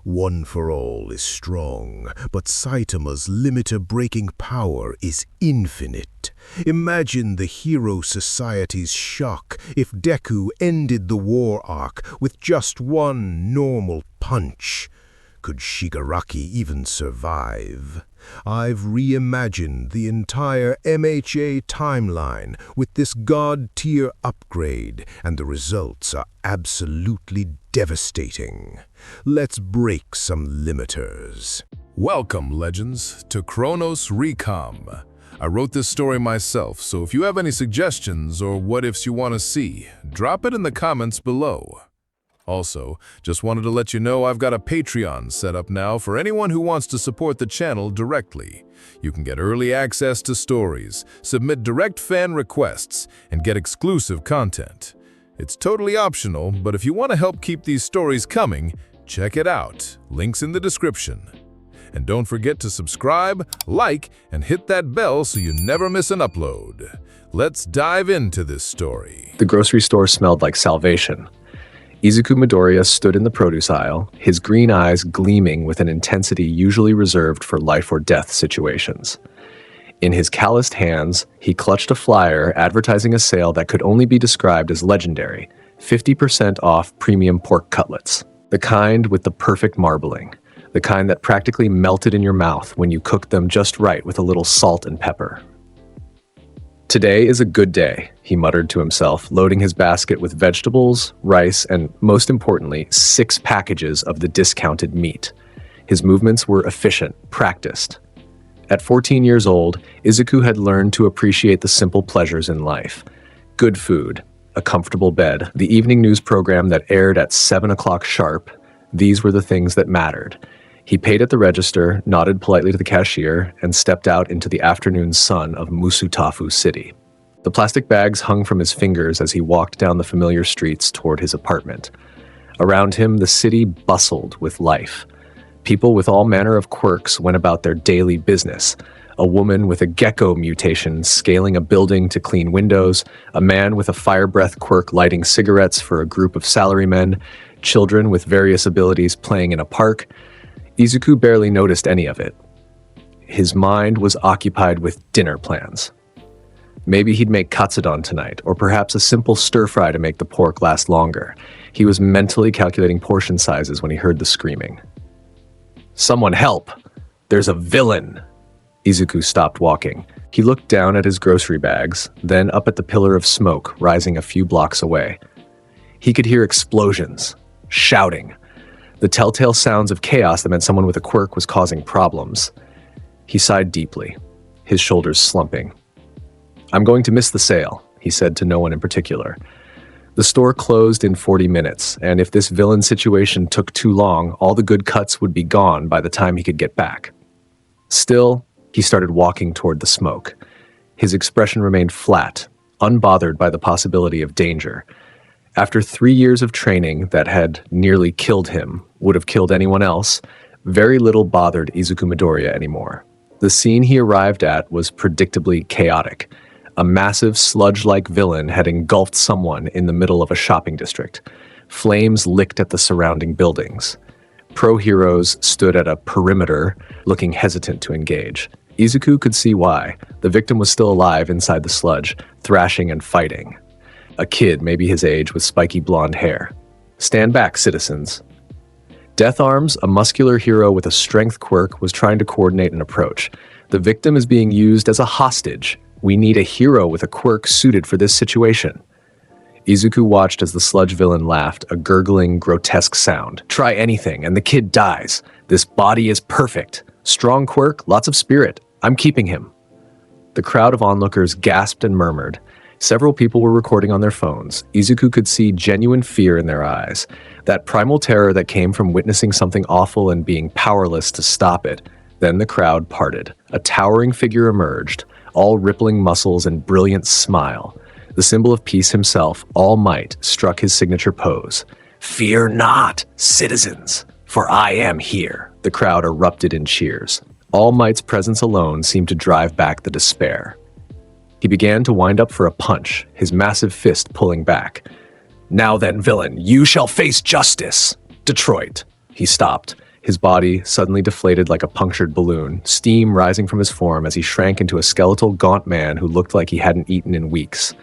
One for All is strong, but Saitama's limiter-breaking power is infinite. Imagine the Hero Society's shock if Deku ended the war arc with just one normal punch. Could Shigaraki even survive? I've reimagined the entire MHA timeline with this god-tier upgrade, and the results are absolutely devastating. Let's break some limiters. Welcome, Legends, to Chronos Recom. I wrote this story myself, so if you have any suggestions or what-ifs you want to see, drop it in the comments below. Also, just wanted to let you know I've got a Patreon set up now for anyone who wants to support the channel directly. You can get early access to stories, submit direct fan requests, and get exclusive content. It's totally optional, but if you want to help keep these stories coming, check it out. Links in the description. And don't forget to subscribe, like, and hit that bell so you never miss an upload. Let's dive into this story. The grocery store smelled like salvation. Izuku Midoriya stood in the produce aisle, his green eyes gleaming with an intensity usually reserved for life-or-death situations. In his calloused hands, he clutched a flyer advertising a sale that could only be described as legendary, 50% off premium pork cutlets. The kind with the perfect marbling, the kind that practically melted in your mouth when you cooked them just right with a little salt and pepper. "Today is a good day," he muttered to himself, loading his basket with vegetables, rice, and, most importantly, 6 packages of the discounted meat. His movements were efficient, practiced. At 14 years old, Izuku had learned to appreciate the simple pleasures in life. Good food, a comfortable bed, the evening news program that aired at 7 o'clock sharp. These were the things that mattered. He paid at the register, nodded politely to the cashier, and stepped out into the afternoon sun of Musutafu City. The plastic bags hung from his fingers as he walked down the familiar streets toward his apartment. Around him, the city bustled with life. People with all manner of quirks went about their daily business. A woman with a gecko mutation scaling a building to clean windows, a man with a fire breath quirk lighting cigarettes for a group of salarymen, children with various abilities playing in a park. Izuku barely noticed any of it. His mind was occupied with dinner plans. Maybe he'd make katsudon tonight, or perhaps a simple stir-fry to make the pork last longer. He was mentally calculating portion sizes when he heard the screaming. "Someone help! There's a villain!" Izuku stopped walking. He looked down at his grocery bags, then up at the pillar of smoke rising a few blocks away. He could hear explosions, shouting, the telltale sounds of chaos that meant someone with a quirk was causing problems. He sighed deeply, his shoulders slumping. "I'm going to miss the sale," he said to no one in particular. The store closed in 40 minutes, and if this villain situation took too long, all the good cuts would be gone by the time he could get back. Still, he started walking toward the smoke. His expression remained flat, unbothered by the possibility of danger. After 3 years of training that had nearly killed him, would have killed anyone else, very little bothered Izuku Midoriya anymore. The scene he arrived at was predictably chaotic. A massive sludge-like villain had engulfed someone in the middle of a shopping district. Flames licked at the surrounding buildings. Pro-heroes stood at a perimeter, looking hesitant to engage. Izuku could see why. The victim was still alive inside the sludge, thrashing and fighting. A kid, maybe his age, with spiky blonde hair. "Stand back, citizens." Death Arms, a muscular hero with a strength quirk, was trying to coordinate an approach. "The victim is being used as a hostage. We need a hero with a quirk suited for this situation." Izuku watched as the sludge villain laughed, a gurgling, grotesque sound. "Try anything, and the kid dies. This body is perfect. Strong quirk, lots of spirit. I'm keeping him." The crowd of onlookers gasped and murmured. Several people were recording on their phones. Izuku could see genuine fear in their eyes, that primal terror that came from witnessing something awful and being powerless to stop it. Then the crowd parted. A towering figure emerged, all rippling muscles and brilliant smile. The symbol of peace himself, All Might, struck his signature pose. "Fear not, citizens, for I am here." The crowd erupted in cheers. All Might's presence alone seemed to drive back the despair. He began to wind up for a punch, his massive fist pulling back. "Now then, villain, you shall face justice!" "Detroit." He stopped, his body suddenly deflated like a punctured balloon, steam rising from his form as he shrank into a skeletal, gaunt man who looked like he hadn't eaten in weeks.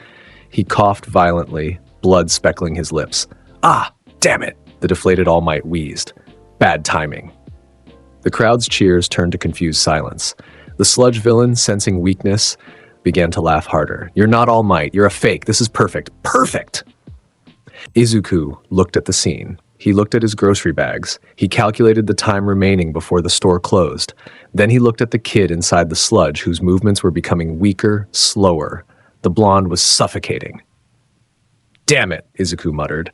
He coughed violently, blood speckling his lips. "Ah, damn it," the deflated All Might wheezed. "Bad timing." The crowd's cheers turned to confused silence. The sludge villain, sensing weakness, began to laugh harder. "You're not All Might. You're a fake. This is perfect. Perfect!" Izuku looked at the scene. He looked at his grocery bags. He calculated the time remaining before the store closed. Then he looked at the kid inside the sludge, whose movements were becoming weaker, slower. The blonde was suffocating. "Damn it," Izuku muttered.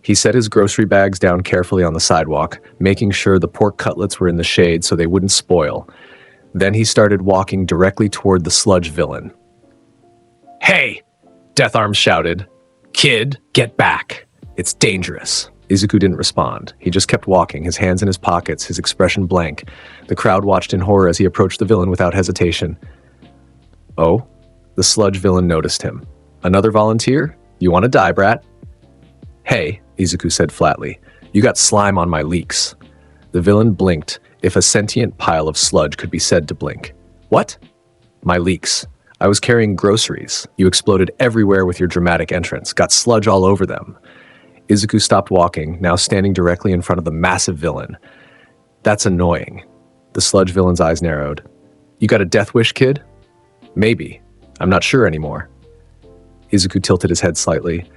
He set his grocery bags down carefully on the sidewalk, making sure the pork cutlets were in the shade so they wouldn't spoil. Then he started walking directly toward the sludge villain. "Hey!" Death Arms shouted. "Kid, get back. It's dangerous." Izuku didn't respond. He just kept walking, his hands in his pockets, his expression blank. The crowd watched in horror as he approached the villain without hesitation. "Oh?" The sludge villain noticed him. "Another volunteer? You want to die, brat?" "Hey," Izuku said flatly. "You got slime on my leeks." The villain blinked, if a sentient pile of sludge could be said to blink. "What?" "My leeks. I was carrying groceries. You exploded everywhere with your dramatic entrance. Got sludge all over them." Izuku stopped walking, now standing directly in front of the massive villain. "That's annoying." The sludge villain's eyes narrowed. "You got a death wish, kid?" "Maybe. I'm not sure anymore." Izuku tilted his head slightly.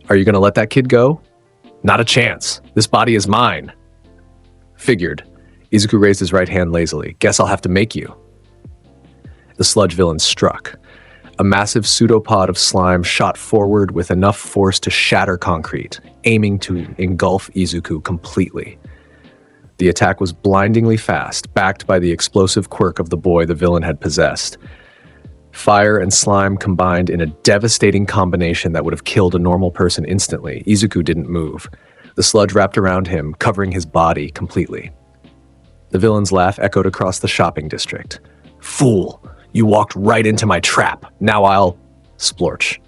"Are you going to let that kid go?" "Not a chance. This body is mine." "Figured." Izuku raised his right hand lazily. "Guess I'll have to make you." The sludge villain struck. A massive pseudopod of slime shot forward with enough force to shatter concrete, aiming to engulf Izuku completely. The attack was blindingly fast, backed by the explosive quirk of the boy the villain had possessed. Fire and slime combined in a devastating combination that would have killed a normal person instantly. Izuku didn't move. The sludge wrapped around him, covering his body completely. The villain's laugh echoed across the shopping district. "Fool! You walked right into my trap. Now I'll..." Splorch.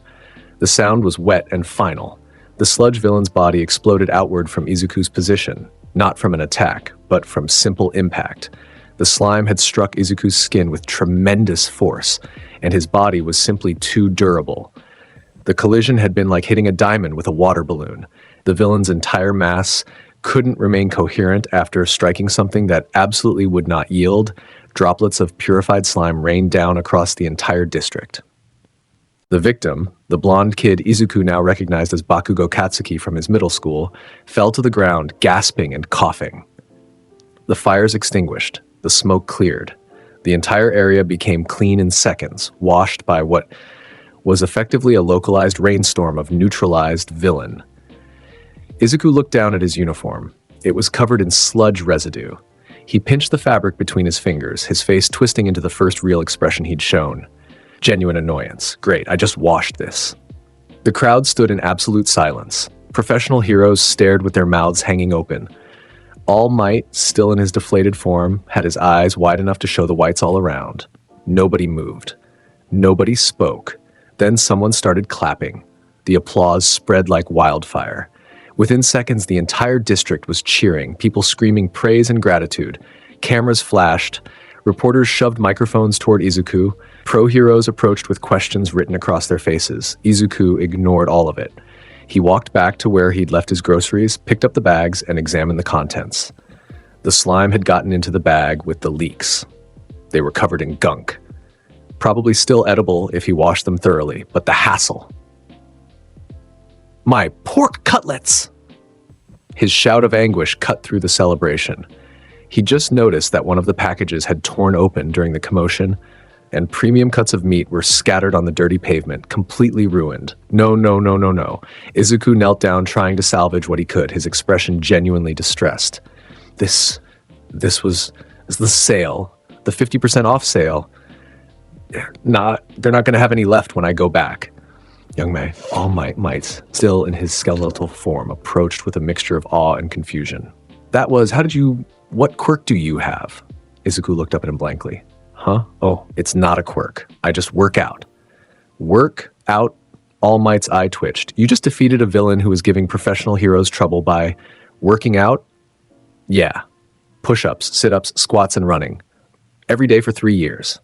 The sound was wet and final. The sludge villain's body exploded outward from Izuku's position, not from an attack, but from simple impact. The slime had struck Izuku's skin with tremendous force, and his body was simply too durable. The collision had been like hitting a diamond with a water balloon. The villain's entire mass couldn't remain coherent after striking something that absolutely would not yield. Droplets of purified slime rained down across the entire district. The victim, the blonde kid Izuku now recognized as Bakugo Katsuki from his middle school, fell to the ground, gasping and coughing. The fires extinguished. The smoke cleared. The entire area became clean in seconds, washed by what was effectively a localized rainstorm of neutralized villain. Izuku looked down at his uniform. It was covered in sludge residue. He pinched the fabric between his fingers, his face twisting into the first real expression he'd shown. Genuine annoyance. Great, I just washed this. The crowd stood in absolute silence. Professional heroes stared with their mouths hanging open. All Might, still in his deflated form, had his eyes wide enough to show the whites all around. Nobody moved. Nobody spoke. Then someone started clapping. The applause spread like wildfire. Within seconds, the entire district was cheering, people screaming praise and gratitude. Cameras flashed. Reporters shoved microphones toward Izuku. Pro-heroes approached with questions written across their faces. Izuku ignored all of it. He walked back to where he'd left his groceries, picked up the bags, and examined the contents. The slime had gotten into the bag with the leeks. They were covered in gunk. Probably still edible if he washed them thoroughly, but the hassle. "My pork cutlets!" His shout of anguish cut through the celebration. He just noticed that one of the packages had torn open during the commotion, and premium cuts of meat were scattered on the dirty pavement, completely ruined. No. Izuku knelt down, trying to salvage what he could, his expression genuinely distressed. This was the sale, the 50% off sale. They're not going to have any left when I go back. Young Mei, All Might, still in his skeletal form, approached with a mixture of awe and confusion. What quirk do you have? Izuku looked up at him blankly. Huh? Oh, it's not a quirk. I just work out. Work out? All Might's eye twitched. You just defeated a villain who was giving professional heroes trouble by working out? Yeah. Push-ups, sit-ups, squats, and running. Every day for 3 years.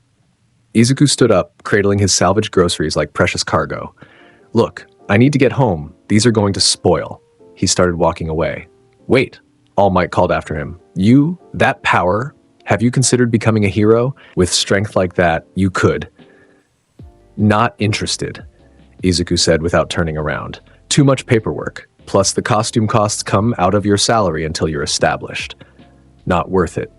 Izuku stood up, cradling his salvaged groceries like precious cargo. Look, I need to get home. These are going to spoil. He started walking away. Wait, All Might called after him. You, that power? Have you considered becoming a hero? With strength like that, you could. Not interested, Izuku said without turning around. Too much paperwork. Plus the costume costs come out of your salary until you're established. Not worth it.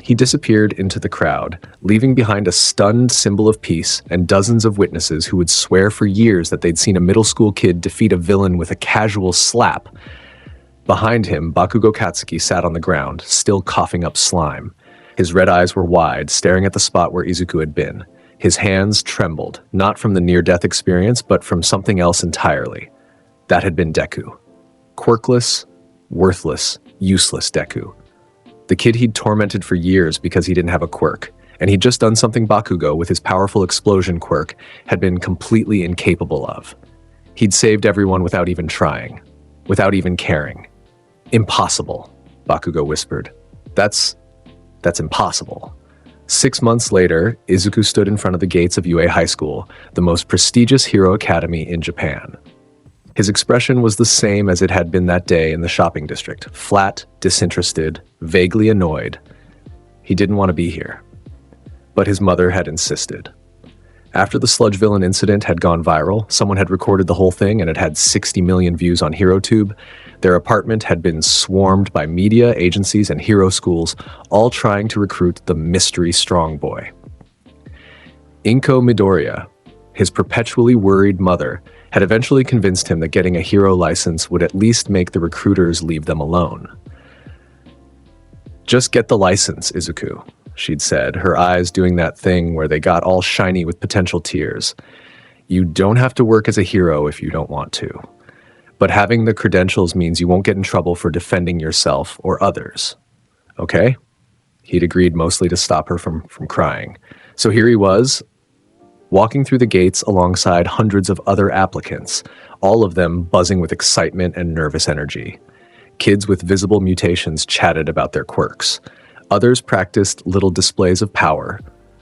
He disappeared into the crowd, leaving behind a stunned symbol of peace and dozens of witnesses who would swear for years that they'd seen a middle school kid defeat a villain with a casual slap. Behind him, Bakugo Katsuki sat on the ground, still coughing up slime. His red eyes were wide, staring at the spot where Izuku had been. His hands trembled, not from the near-death experience, but from something else entirely. That had been Deku. Quirkless, worthless, useless Deku. The kid he'd tormented for years because he didn't have a quirk, and he'd just done something Bakugo with his powerful explosion quirk had been completely incapable of. He'd saved everyone without even trying, without even caring. Impossible, Bakugo whispered. That's impossible. 6 months later, Izuku stood in front of the gates of UA High School, the most prestigious hero academy in Japan. His expression was the same as it had been that day in the shopping district, flat, disinterested, vaguely annoyed. He didn't want to be here. But his mother had insisted. After the sludge villain incident had gone viral, someone had recorded the whole thing and it had 60 million views on HeroTube. Their apartment had been swarmed by media, agencies, and hero schools, all trying to recruit the mystery strong boy. Izuku Midoriya, his perpetually worried mother, had eventually convinced him that getting a hero license would at least make the recruiters leave them alone. Just get the license, Izuku, she'd said, her eyes doing that thing where they got all shiny with potential tears. You don't have to work as a hero if you don't want to. But having the credentials means you won't get in trouble for defending yourself or others. Okay? He'd agreed mostly to stop her from crying. So here he was, walking through the gates alongside hundreds of other applicants, all of them buzzing with excitement and nervous energy. Kids with visible mutations chatted about their quirks. Others practiced little displays of power.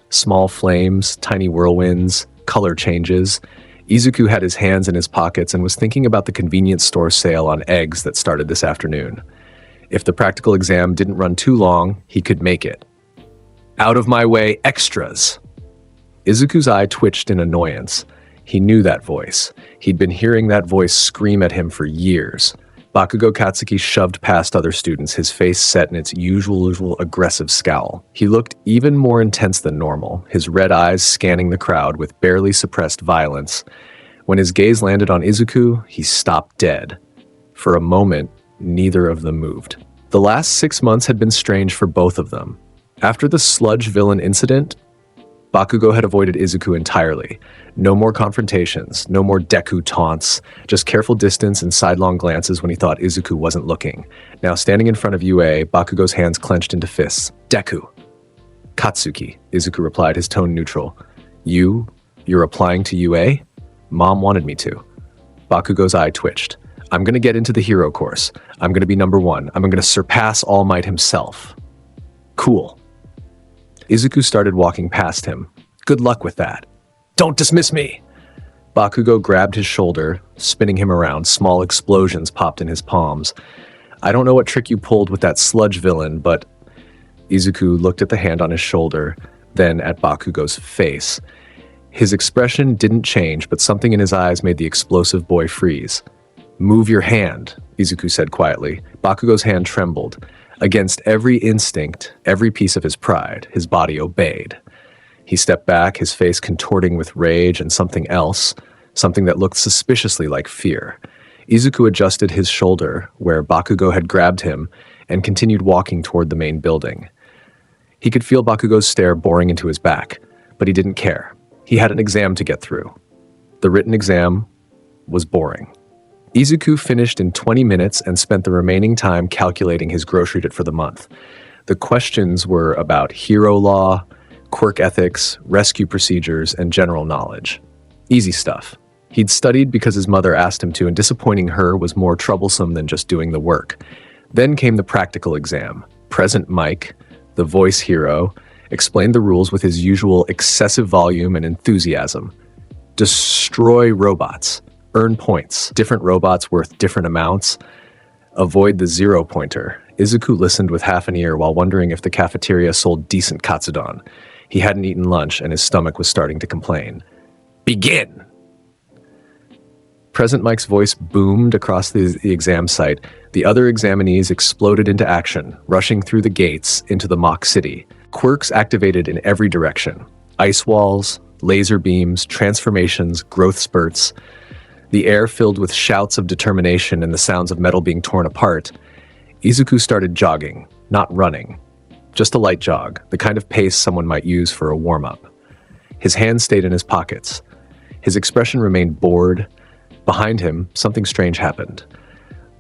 Small flames, tiny whirlwinds, color changes. Izuku had his hands in his pockets and was thinking about the convenience store sale on eggs that started this afternoon. If the practical exam didn't run too long, he could make it. Out of my way, extras! Izuku's eye twitched in annoyance. He knew that voice. He'd been hearing that voice scream at him for years. Bakugo Katsuki shoved past other students, his face set in its usual aggressive scowl. He looked even more intense than normal, his red eyes scanning the crowd with barely suppressed violence. When his gaze landed on Izuku, he stopped dead. For a moment, neither of them moved. The last 6 months had been strange for both of them. After the sludge villain incident, Bakugo had avoided Izuku entirely. No more confrontations, no more Deku taunts, just careful distance and sidelong glances when he thought Izuku wasn't looking. Now standing in front of UA, Bakugo's hands clenched into fists. Deku. Katsuki, Izuku replied, his tone neutral. You're applying to UA? Mom wanted me to. Bakugo's eye twitched. I'm gonna get into the hero course. I'm gonna be number 1. I'm gonna surpass All Might himself. Cool. Izuku started walking past him. Good luck with that. Don't dismiss me! Bakugo grabbed his shoulder, spinning him around. Small explosions popped in his palms. I don't know what trick you pulled with that sludge villain, but... Izuku looked at the hand on his shoulder, then at Bakugo's face. His expression didn't change, but something in his eyes made the explosive boy freeze. Move your hand, Izuku said quietly. Bakugo's hand trembled. Against every instinct, every piece of his pride, his body obeyed. He stepped back, his face contorting with rage and something else, something that looked suspiciously like fear. Izuku adjusted his shoulder, where Bakugo had grabbed him, and continued walking toward the main building. He could feel Bakugo's stare boring into his back, but he didn't care. He had an exam to get through. The written exam was boring. Izuku finished in 20 minutes and spent the remaining time calculating his grocery debt for the month. The questions were about hero law, quirk ethics, rescue procedures, and general knowledge. Easy stuff. He'd studied because his mother asked him to, and disappointing her was more troublesome than just doing the work. Then came the practical exam. Present Mike, the voice hero, explained the rules with his usual excessive volume and enthusiasm. Destroy robots. Earn points. Different robots worth different amounts. Avoid the zero pointer. Izuku listened with half an ear while wondering if the cafeteria sold decent katsudon. He hadn't eaten lunch and his stomach was starting to complain. Begin! Present Mike's voice boomed across the exam site. The other examinees exploded into action, rushing through the gates into the mock city. Quirks activated in every direction. Ice walls, laser beams, transformations, growth spurts. The air filled with shouts of determination and the sounds of metal being torn apart. Izuku started jogging, not running. Just a light jog, the kind of pace someone might use for a warm-up. His hands stayed in his pockets. His expression remained bored. Behind him, something strange happened.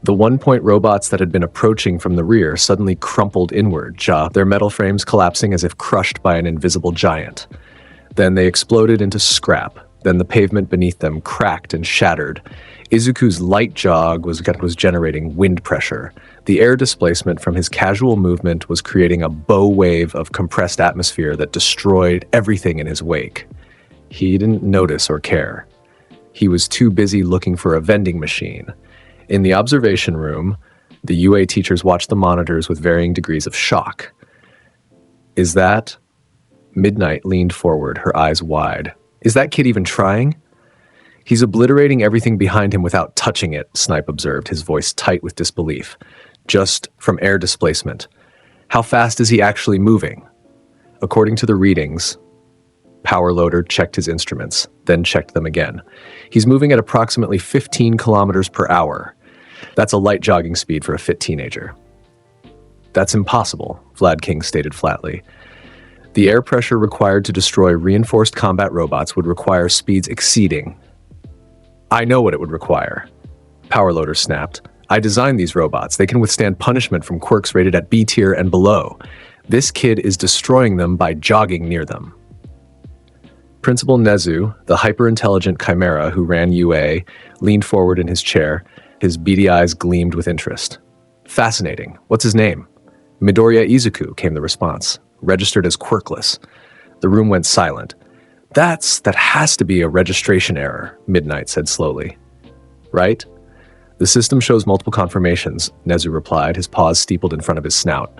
The one-point robots that had been approaching from the rear suddenly crumpled inward, their metal frames collapsing as if crushed by an invisible giant. Then they exploded into scrap. Then the pavement beneath them cracked and shattered. Izuku's light jog was generating wind pressure. The air displacement from his casual movement was creating a bow wave of compressed atmosphere that destroyed everything in his wake. He didn't notice or care. He was too busy looking for a vending machine. In the observation room, the UA teachers watched the monitors with varying degrees of shock. Is that? Midnight leaned forward, her eyes wide. Is that kid even trying? He's obliterating everything behind him without touching it, Snipe observed, his voice tight with disbelief. Just from air displacement. How fast is he actually moving? According to the readings, Power Loader checked his instruments, then checked them again. He's moving at approximately 15 kilometers per hour. That's a light jogging speed for a fit teenager. That's impossible, Vlad King stated flatly. The air pressure required to destroy reinforced combat robots would require speeds exceeding. I know what it would require. Power Loader snapped. I designed these robots. They can withstand punishment from quirks rated at B tier and below. This kid is destroying them by jogging near them. Principal Nezu, the hyper-intelligent chimera who ran UA, leaned forward in his chair. His beady eyes gleamed with interest. Fascinating. What's his name? Midoriya Izuku, came the response. Registered as quirkless. The room went silent. That has to be a registration error, Midnight said slowly. Right? The system shows multiple confirmations, Nezu replied, his paws steepled in front of his snout.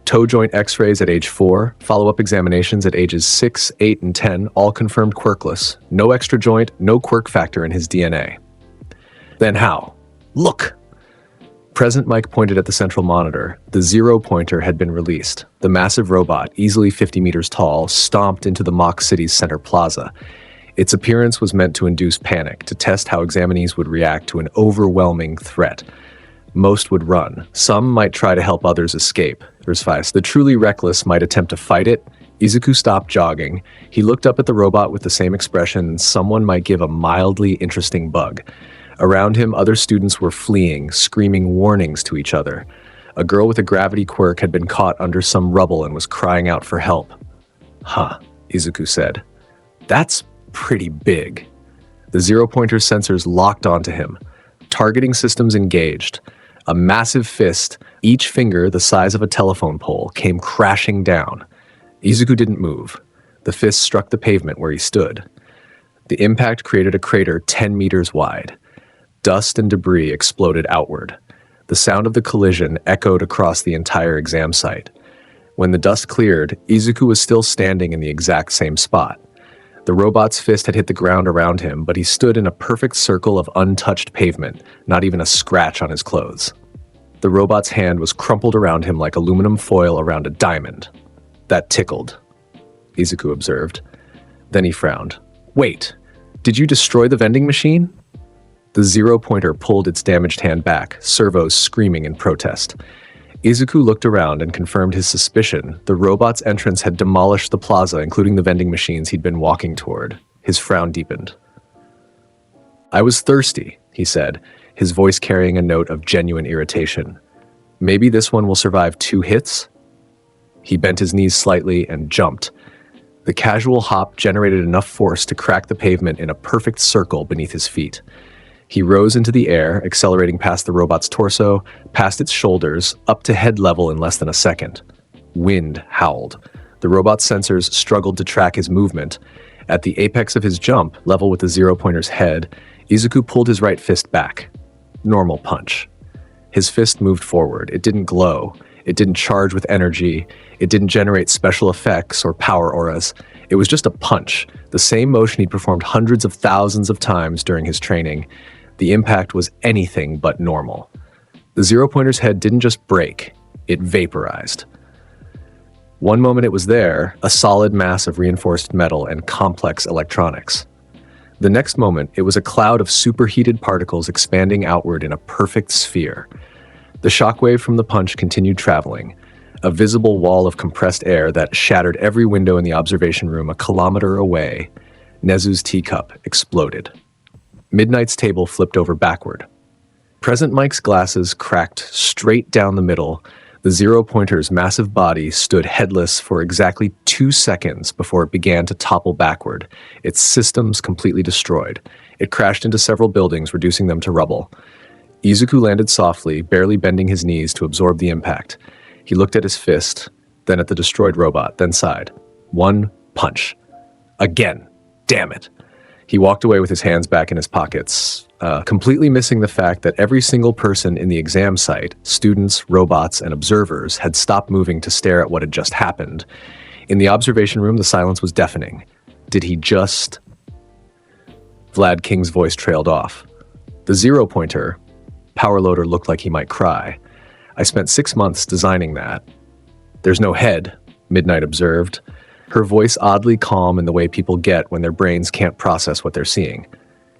Toe joint x-rays at age 4, follow-up examinations at ages 6, 8, and 10, all confirmed quirkless. No extra joint, no quirk factor in his DNA. Then how? Look! Present Mike pointed at the central monitor. The zero pointer had been released. The massive robot, easily 50 meters tall, stomped into the mock city's center plaza. Its appearance was meant to induce panic, to test how examinees would react to an overwhelming threat. Most would run. Some might try to help others escape. The truly reckless might attempt to fight it. Izuku stopped jogging. He looked up at the robot with the same expression someone might give a mildly interesting bug. Around him, other students were fleeing, screaming warnings to each other. A girl with a gravity quirk had been caught under some rubble and was crying out for help. Huh, Izuku said. That's pretty big. The zero-pointer's sensors locked onto him. Targeting systems engaged. A massive fist, each finger the size of a telephone pole, came crashing down. Izuku didn't move. The fist struck the pavement where he stood. The impact created a crater 10 meters wide. Dust and debris exploded outward. The sound of the collision echoed across the entire exam site. When the dust cleared, Izuku was still standing in the exact same spot. The robot's fist had hit the ground around him, but he stood in a perfect circle of untouched pavement, not even a scratch on his clothes. The robot's hand was crumpled around him like aluminum foil around a diamond. That tickled, Izuku observed. Then he frowned. Wait, did you destroy the vending machine? The zero-pointer pulled its damaged hand back, servos screaming in protest. Izuku looked around and confirmed his suspicion. The robot's entrance had demolished the plaza, including the vending machines he'd been walking toward. His frown deepened. I was thirsty, he said, his voice carrying a note of genuine irritation. Maybe this one will survive 2 hits? He bent his knees slightly and jumped. The casual hop generated enough force to crack the pavement in a perfect circle beneath his feet. He rose into the air, accelerating past the robot's torso, past its shoulders, up to head level in less than a second. Wind howled. The robot's sensors struggled to track his movement. At the apex of his jump, level with the zero-pointer's head, Izuku pulled his right fist back. Normal punch. His fist moved forward. It didn't glow. It didn't charge with energy. It didn't generate special effects or power auras. It was just a punch, the same motion he'd performed hundreds of thousands of times during his training. The impact was anything but normal. The zero-pointer's head didn't just break, it vaporized. One moment it was there, a solid mass of reinforced metal and complex electronics. The next moment, it was a cloud of superheated particles expanding outward in a perfect sphere. The shockwave from the punch continued traveling, a visible wall of compressed air that shattered every window in the observation room a kilometer away. Nezu's teacup exploded. Midnight's table flipped over backward. Present Mike's glasses cracked straight down the middle. The zero-pointer's massive body stood headless for exactly 2 seconds before it began to topple backward, its systems completely destroyed. It crashed into several buildings, reducing them to rubble. Izuku landed softly, barely bending his knees to absorb the impact. He looked at his fist, then at the destroyed robot, then sighed. One punch. Again. Damn it. He walked away with his hands back in his pockets, completely missing the fact that every single person in the exam site, students, robots, and observers, had stopped moving to stare at what had just happened. In the observation room, the silence was deafening. Did he just... Vlad King's voice trailed off. The zero-pointer, power loader, looked like he might cry. I spent 6 months designing that. There's no head, Midnight observed, her voice oddly calm in the way people get when their brains can't process what they're seeing.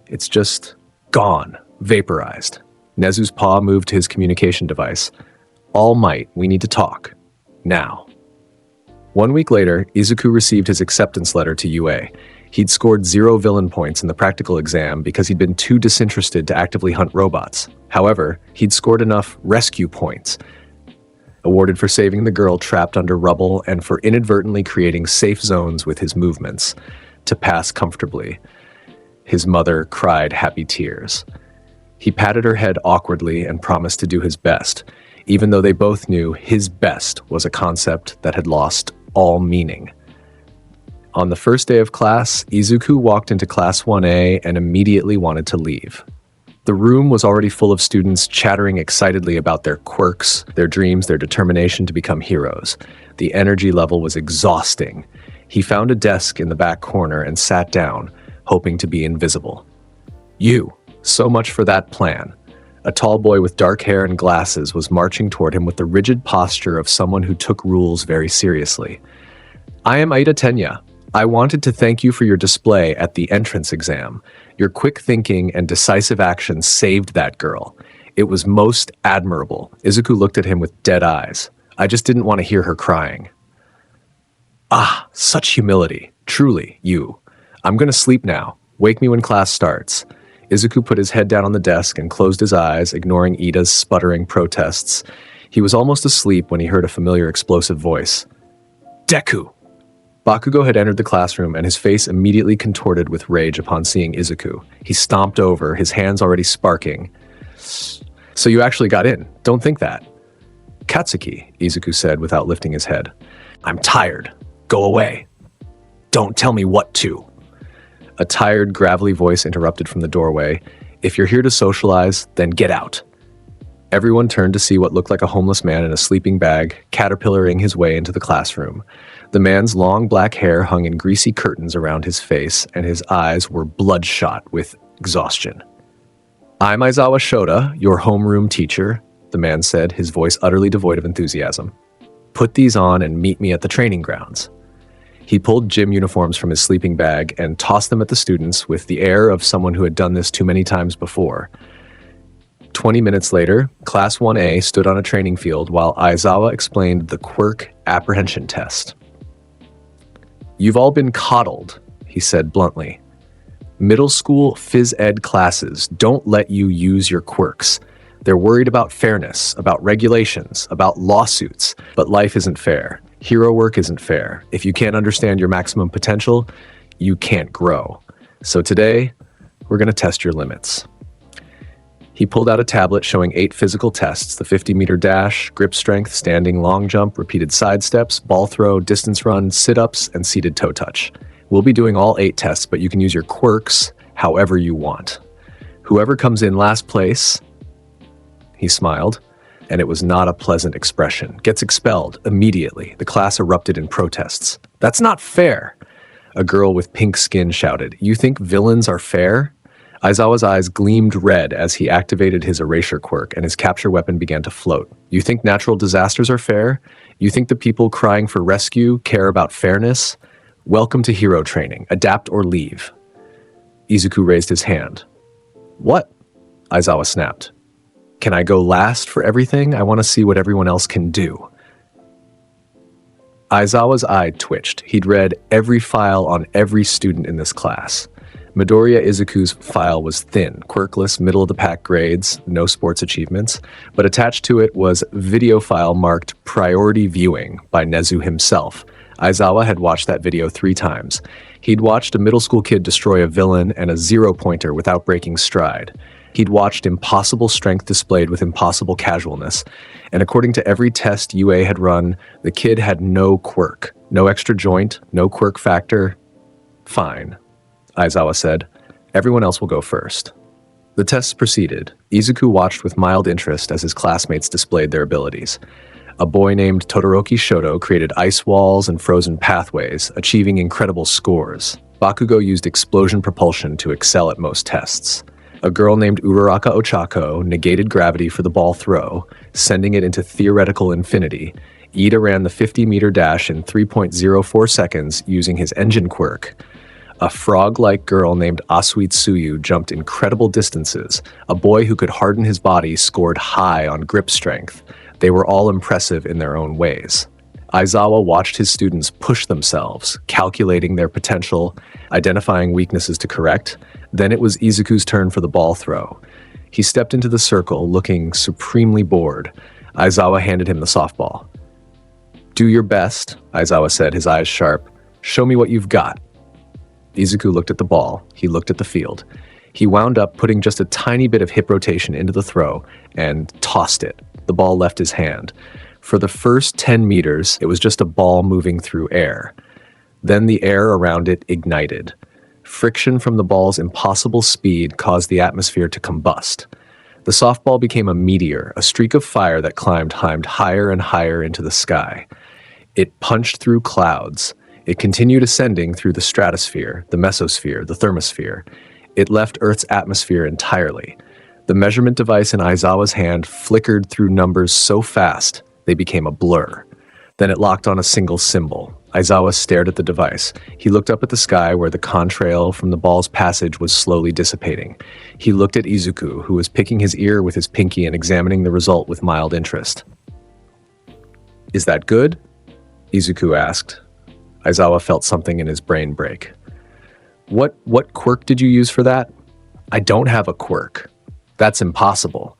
It's just gone, vaporized. Nezu's paw moved to his communication device. All Might, we need to talk. Now. 1 week later, Izuku received his acceptance letter to UA. He'd scored 0 villain points in the practical exam because he'd been too disinterested to actively hunt robots. However, he'd scored enough rescue points, awarded for saving the girl trapped under rubble and for inadvertently creating safe zones with his movements, to pass comfortably. His mother cried happy tears. He patted her head awkwardly and promised to do his best, even though they both knew his best was a concept that had lost all meaning. On the first day of class, Izuku walked into Class 1A and immediately wanted to leave. The room was already full of students chattering excitedly about their quirks, their dreams, their determination to become heroes. The energy level was exhausting. He found a desk in the back corner and sat down, hoping to be invisible. You, so much for that plan. A tall boy with dark hair and glasses was marching toward him with the rigid posture of someone who took rules very seriously. I am Aida Tenya. I wanted to thank you for your display at the entrance exam. Your quick thinking and decisive action saved that girl. It was most admirable. Izuku looked at him with dead eyes. I just didn't want to hear her crying. Ah, such humility. Truly, you. I'm going to sleep now. Wake me when class starts. Izuku put his head down on the desk and closed his eyes, ignoring Ida's sputtering protests. He was almost asleep when he heard a familiar explosive voice. Deku! Bakugo had entered the classroom, and his face immediately contorted with rage upon seeing Izuku. He stomped over, his hands already sparking. So you actually got in. Don't think that. Katsuki, Izuku said without lifting his head. I'm tired. Go away. Don't tell me what to. A tired, gravelly voice interrupted from the doorway. If you're here to socialize, then get out. Everyone turned to see what looked like a homeless man in a sleeping bag, caterpillaring his way into the classroom. The man's long black hair hung in greasy curtains around his face, and his eyes were bloodshot with exhaustion. I'm Aizawa Shota, your homeroom teacher, the man said, his voice utterly devoid of enthusiasm. Put these on and meet me at the training grounds. He pulled gym uniforms from his sleeping bag and tossed them at the students with the air of someone who had done this too many times before. 20 minutes later, Class 1A stood on a training field while Aizawa explained the quirk apprehension test. You've all been coddled, he said bluntly. Middle school phys ed classes don't let you use your quirks. They're worried about fairness, about regulations, about lawsuits, but life isn't fair. Hero work isn't fair. If you can't understand your maximum potential, you can't grow. So today, we're going to test your limits. He pulled out a tablet showing 8 physical tests: the 50-meter dash, grip strength, standing long jump, repeated side steps, ball throw, distance run, sit-ups, and seated toe touch. We'll be doing all 8 tests, but you can use your quirks however you want. Whoever comes in last place, he smiled, and it was not a pleasant expression, gets expelled immediately. The class erupted in protests. That's not fair. A girl with pink skin shouted, "You think villains are fair?" Aizawa's eyes gleamed red as he activated his erasure quirk and his capture weapon began to float. You think natural disasters are fair? You think the people crying for rescue care about fairness? Welcome to hero training. Adapt or leave. Izuku raised his hand. What? Aizawa snapped. Can I go last for everything? I want to see what everyone else can do. Aizawa's eye twitched. He'd read every file on every student in this class. Midoriya Izuku's file was thin, quirkless, middle-of-the-pack grades, no sports achievements, but attached to it was video file marked Priority Viewing by Nezu himself. Aizawa had watched that video 3 times. He'd watched a middle school kid destroy a villain and a 0-pointer without breaking stride. He'd watched impossible strength displayed with impossible casualness, and according to every test UA had run, the kid had no quirk, no extra joint, no quirk factor. Fine, Aizawa said. Everyone else will go first. The tests proceeded. Izuku watched with mild interest as his classmates displayed their abilities. A boy named Todoroki Shoto created ice walls and frozen pathways, achieving incredible scores. Bakugo used explosion propulsion to excel at most tests. A girl named Uraraka Ochako negated gravity for the ball throw, sending it into theoretical infinity. Ida ran the 50-meter dash in 3.04 seconds using his engine quirk. A frog-like girl named Asui Tsuyu jumped incredible distances. A boy who could harden his body scored high on grip strength. They were all impressive in their own ways. Aizawa watched his students push themselves, calculating their potential, identifying weaknesses to correct. Then it was Izuku's turn for the ball throw. He stepped into the circle, looking supremely bored. Aizawa handed him the softball. "Do your best," Aizawa said, his eyes sharp. "Show me what you've got." Izuku looked at the ball. He looked at the field. He wound up putting just a tiny bit of hip rotation into the throw and tossed it. The ball left his hand. For the first 10 meters, it was just a ball moving through air. Then the air around it ignited. Friction from the ball's impossible speed caused the atmosphere to combust. The softball became a meteor, a streak of fire that climbed higher and higher into the sky. It punched through clouds. It continued ascending through the stratosphere, the mesosphere, the thermosphere. It left Earth's atmosphere entirely. The measurement device in Aizawa's hand flickered through numbers so fast they became a blur. Then it locked on a single symbol. Aizawa stared at the device. He looked up at the sky where the contrail from the ball's passage was slowly dissipating. He looked at Izuku, who was picking his ear with his pinky and examining the result with mild interest. "Is that good?" Izuku asked. Aizawa felt something in his brain break. What quirk did you use for that?" "I don't have a quirk. That's impossible."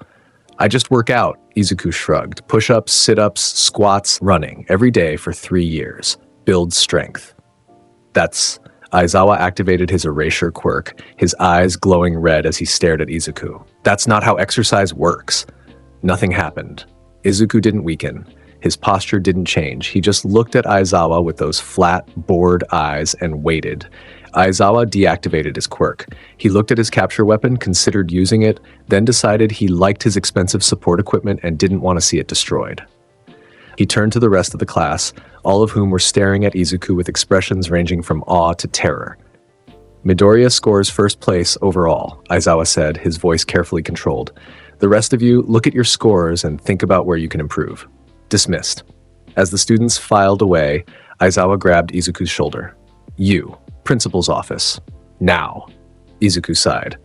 "I just work out," Izuku shrugged. "Push-ups, sit-ups, squats, running, every day for 3 years. Build strength." Aizawa activated his erasure quirk, his eyes glowing red as he stared at Izuku. "That's not how exercise works." Nothing happened. Izuku didn't weaken. His posture didn't change. He just looked at Aizawa with those flat, bored eyes and waited. Aizawa deactivated his quirk. He looked at his capture weapon, considered using it, then decided he liked his expensive support equipment and didn't want to see it destroyed. He turned to the rest of the class, all of whom were staring at Izuku with expressions ranging from awe to terror. "Midoriya scores first place overall," Aizawa said, his voice carefully controlled. "The rest of you, look at your scores and think about where you can improve." Dismissed. As the students filed away, Aizawa grabbed Izuku's shoulder. "You, principal's office. Now." Izuku sighed.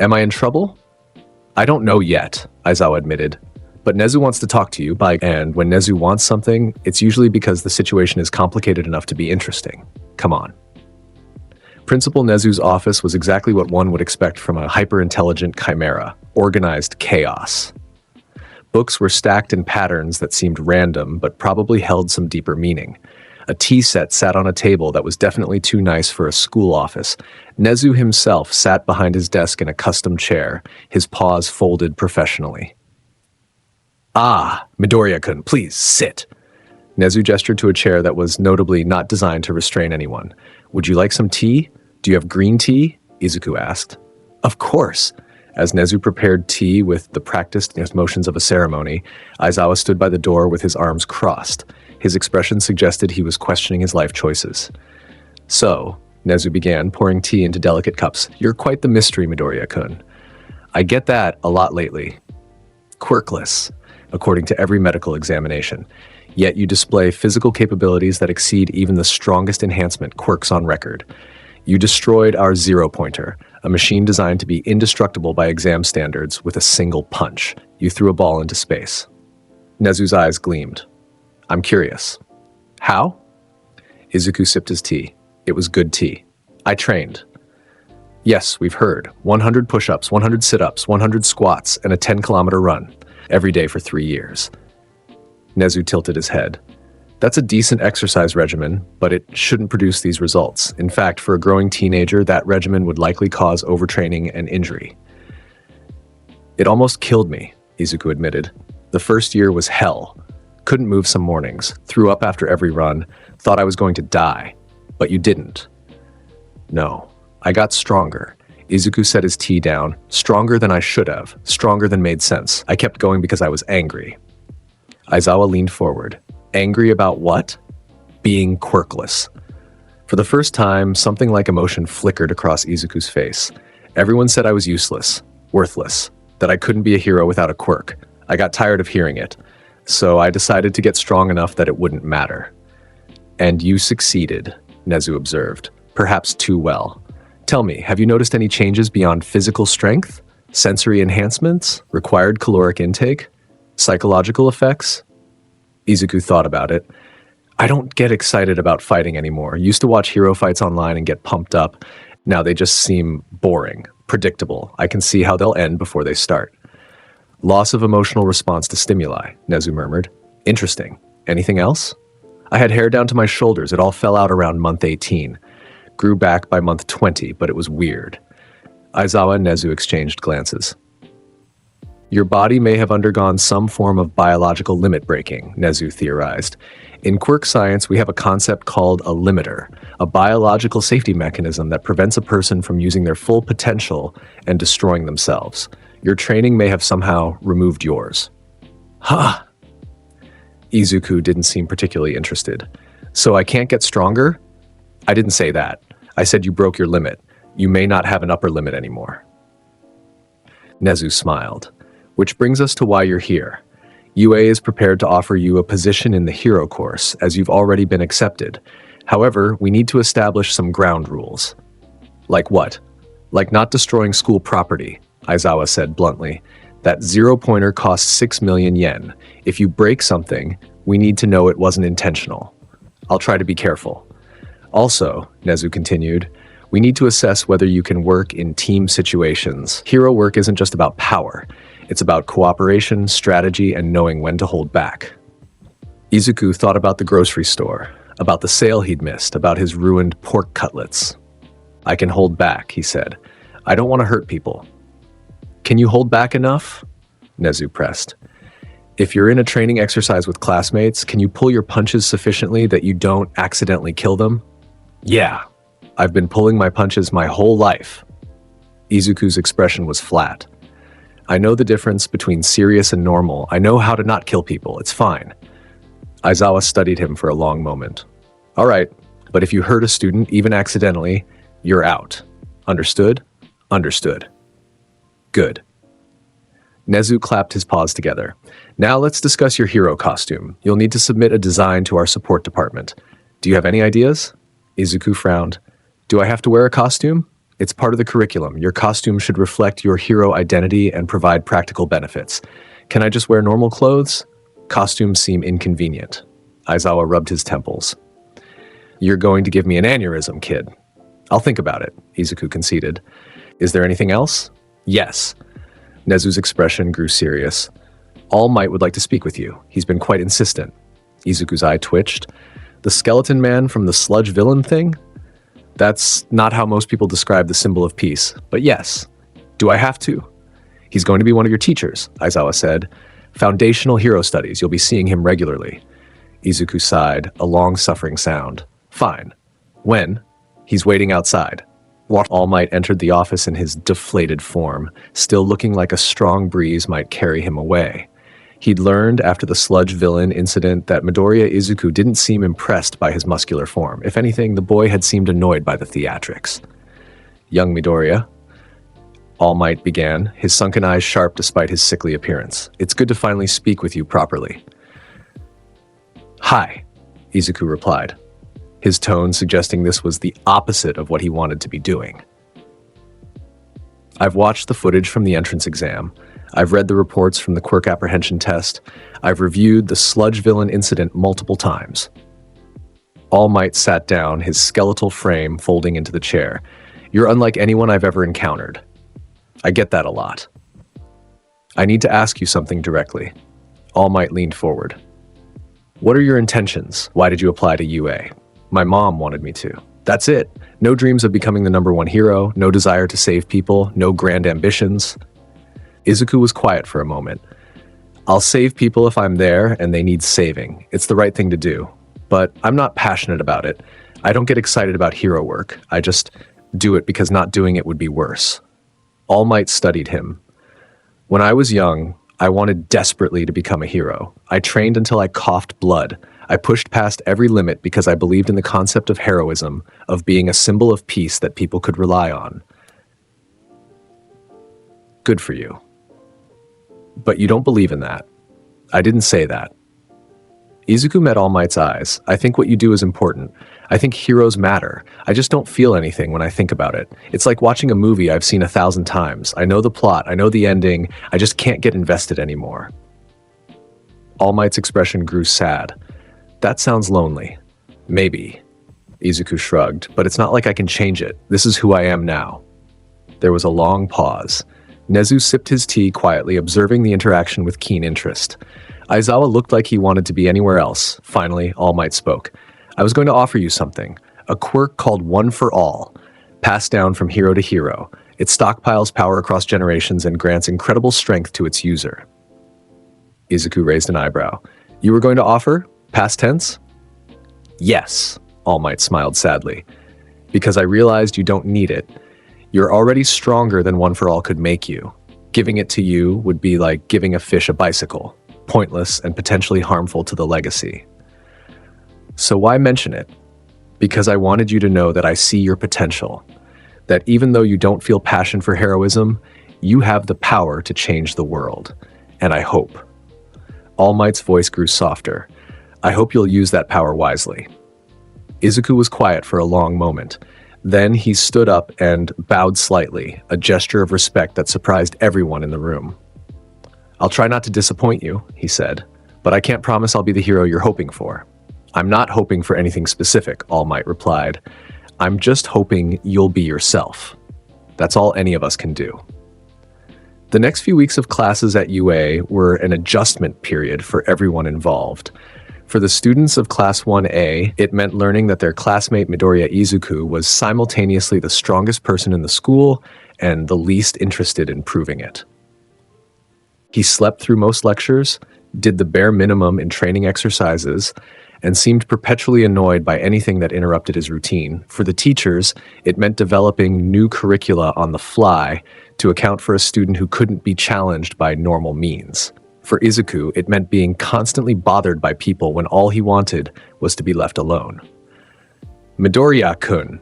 "Am I in trouble?" "I don't know yet," Aizawa admitted. "But Nezu wants to talk to you, and when Nezu wants something, it's usually because the situation is complicated enough to be interesting. Come on." Principal Nezu's office was exactly what one would expect from a hyper-intelligent chimera, organized chaos. Books were stacked in patterns that seemed random but probably held some deeper meaning. A tea set sat on a table that was definitely too nice for a school office. Nezu himself sat behind his desk in a custom chair, his paws folded professionally. "Ah, Midoriya-kun, please sit." Nezu gestured to a chair that was notably not designed to restrain anyone. "Would you like some tea? Do you have green tea?" Izuku asked. "Of course." As Nezu prepared tea with the practiced motions of a ceremony, Aizawa stood by the door with his arms crossed. His expression suggested he was questioning his life choices. "So," Nezu began, pouring tea into delicate cups, "you're quite the mystery, Midoriya-kun. I get that a lot lately. Quirkless, according to every medical examination. Yet you display physical capabilities that exceed even the strongest enhancement quirks on record. You destroyed our zero-pointer, a machine designed to be indestructible by exam standards, with a single punch. You threw a ball into space." Nezu's eyes gleamed. "I'm curious. How?" Izuku sipped his tea. It was good tea. "I trained." "Yes, we've heard. 100 push-ups, 100 sit-ups, 100 squats, and a 10-kilometer run. Every day for 3 years. Nezu tilted his head. "That's a decent exercise regimen, but it shouldn't produce these results. In fact, for a growing teenager, that regimen would likely cause overtraining and injury." "It almost killed me," Izuku admitted. "The first year was hell. Couldn't move some mornings, threw up after every run, thought I was going to die. But you didn't." "No, I got stronger." Izuku set his tea down. "Stronger than I should have, stronger than made sense. I kept going because I was angry." Aizawa leaned forward. "Angry about what?" "Being quirkless." For the first time, something like emotion flickered across Izuku's face. "Everyone said I was useless, worthless, that I couldn't be a hero without a quirk. I got tired of hearing it, so I decided to get strong enough that it wouldn't matter." "And you succeeded," Nezu observed, "perhaps too well. Tell me, have you noticed any changes beyond physical strength? Sensory enhancements? Required caloric intake? Psychological effects?" Izuku thought about it. "I don't get excited about fighting anymore. Used to watch hero fights online and get pumped up. Now they just seem boring, predictable. I can see how they'll end before they start." "Loss of emotional response to stimuli," Nezu murmured. "Interesting. Anything else?" "I had hair down to my shoulders. It all fell out around month 18. Grew back by month 20, but it was weird." Aizawa and Nezu exchanged glances. "Your body may have undergone some form of biological limit breaking," Nezu theorized. "In quirk science, we have a concept called a limiter, a biological safety mechanism that prevents a person from using their full potential and destroying themselves. Your training may have somehow removed yours." "Huh!" Izuku didn't seem particularly interested. "So I can't get stronger?" "I didn't say that. I said you broke your limit. You may not have an upper limit anymore." Nezu smiled. "Which brings us to why you're here. UA is prepared to offer you a position in the hero course, as you've already been accepted. However, we need to establish some ground rules." "Like what?" "Like not destroying school property," Aizawa said bluntly. "That zero-pointer costs 6 million yen. If you break something, we need to know it wasn't intentional. I'll try to be careful. Also," Nezu continued, "we need to assess whether you can work in team situations. Hero work isn't just about power. It's about cooperation, strategy, and knowing when to hold back." Izuku thought about the grocery store, about the sale he'd missed, about his ruined pork cutlets. "I can hold back," he said. "I don't want to hurt people." "Can you hold back enough?" Nezu pressed. "If you're in a training exercise with classmates, can you pull your punches sufficiently that you don't accidentally kill them?" "Yeah. I've been pulling my punches my whole life." Izuku's expression was flat. "I know the difference between serious and normal. I know how to not kill people. It's fine." Aizawa studied him for a long moment. "All right, but if you hurt a student, even accidentally, you're out. Understood?" "Understood." "Good." Nezu clapped his paws together. "Now let's discuss your hero costume. You'll need to submit a design to our support department. Do you have any ideas?" Izuku frowned. "Do I have to wear a costume?" "It's part of the curriculum. Your costume should reflect your hero identity and provide practical benefits. Can I just wear normal clothes?" "Costumes seem inconvenient." Aizawa rubbed his temples. "You're going to give me an aneurysm, kid." "I'll think about it," Izuku conceded. "Is there anything else?" "Yes." Nezu's expression grew serious. "All Might would like to speak with you. He's been quite insistent." Izuku's eye twitched. The skeleton man from the sludge villain thing? That's not how most people describe the symbol of peace, but yes. Do I have to? He's going to be one of your teachers, Aizawa said. Foundational hero studies, you'll be seeing him regularly. Izuku sighed, a long-suffering sound. Fine. When? He's waiting outside. All Might entered the office in his deflated form, still looking like a strong breeze might carry him away. He'd learned after the sludge villain incident that Midoriya Izuku didn't seem impressed by his muscular form. If anything, the boy had seemed annoyed by the theatrics. Young Midoriya, All Might began, his sunken eyes sharp despite his sickly appearance. It's good to finally speak with you properly. Hi, Izuku replied, his tone suggesting this was the opposite of what he wanted to be doing. I've watched the footage from the entrance exam. I've read the reports from the quirk apprehension test. I've reviewed the sludge villain incident multiple times. All Might sat down, his skeletal frame folding into the chair. You're unlike anyone I've ever encountered. I get that a lot. I need to ask you something directly. All Might leaned forward. What are your intentions? Why did you apply to UA? My mom wanted me to. That's it. No dreams of becoming the #1 hero, no desire to save people, no grand ambitions. Izuku was quiet for a moment. I'll save people if I'm there and they need saving. It's the right thing to do. But I'm not passionate about it. I don't get excited about hero work. I just do it because not doing it would be worse. All Might studied him. When I was young, I wanted desperately to become a hero. I trained until I coughed blood. I pushed past every limit because I believed in the concept of heroism, of being a symbol of peace that people could rely on. Good for you. But you don't believe in that. I didn't say that. Izuku met All Might's eyes. I think what you do is important. I think heroes matter. I just don't feel anything when I think about it. It's like watching a movie I've seen 1,000 times. I know the plot, I know the ending, I just can't get invested anymore. All Might's expression grew sad. That sounds lonely. Maybe. Izuku shrugged, but it's not like I can change it. This is who I am now. There was a long pause. Nezu sipped his tea quietly, observing the interaction with keen interest. Aizawa looked like he wanted to be anywhere else. Finally, All Might spoke. I was going to offer you something. A quirk called One for All, passed down from hero to hero. It stockpiles power across generations and grants incredible strength to its user. Izuku raised an eyebrow. You were going to offer? Past tense? Yes, All Might smiled sadly. Because I realized you don't need it. You're already stronger than One for All could make you. Giving it to you would be like giving a fish a bicycle. Pointless and potentially harmful to the legacy. So why mention it? Because I wanted you to know that I see your potential. That even though you don't feel passion for heroism, you have the power to change the world. And I hope. All Might's voice grew softer. I hope you'll use that power wisely. Izuku was quiet for a long moment. Then he stood up and bowed slightly, a gesture of respect that surprised everyone in the room. I'll try not to disappoint you, he said, but I can't promise I'll be the hero you're hoping for. I'm not hoping for anything specific, All Might replied. I'm just hoping you'll be yourself. That's all any of us can do. The next few weeks of classes at UA were an adjustment period for everyone involved. For the students of Class 1A, it meant learning that their classmate Midoriya Izuku was simultaneously the strongest person in the school and the least interested in proving it. He slept through most lectures, did the bare minimum in training exercises, and seemed perpetually annoyed by anything that interrupted his routine. For the teachers, it meant developing new curricula on the fly to account for a student who couldn't be challenged by normal means. For Izuku, it meant being constantly bothered by people when all he wanted was to be left alone. Midoriya-kun.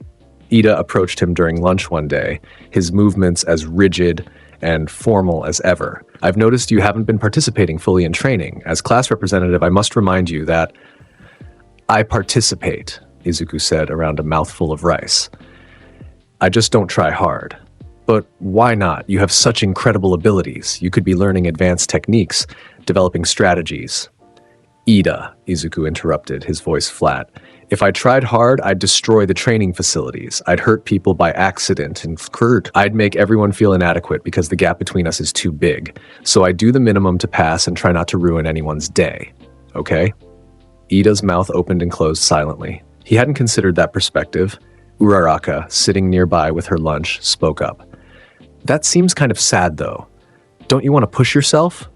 Ida approached him during lunch one day, his movements as rigid and formal as ever. I've noticed you haven't been participating fully in training. As class representative, I must remind you that I participate, Izuku said around a mouthful of rice. I just don't try hard. But why not? You have such incredible abilities. You could be learning advanced techniques, developing strategies. Ida, Izuku interrupted, his voice flat. If I tried hard, I'd destroy the training facilities. I'd hurt people by accident and I'd make everyone feel inadequate because the gap between us is too big. So I do the minimum to pass and try not to ruin anyone's day. Okay? Ida's mouth opened and closed silently. He hadn't considered that perspective. Uraraka, sitting nearby with her lunch, spoke up. That seems kind of sad, though. Don't you want to push yourself?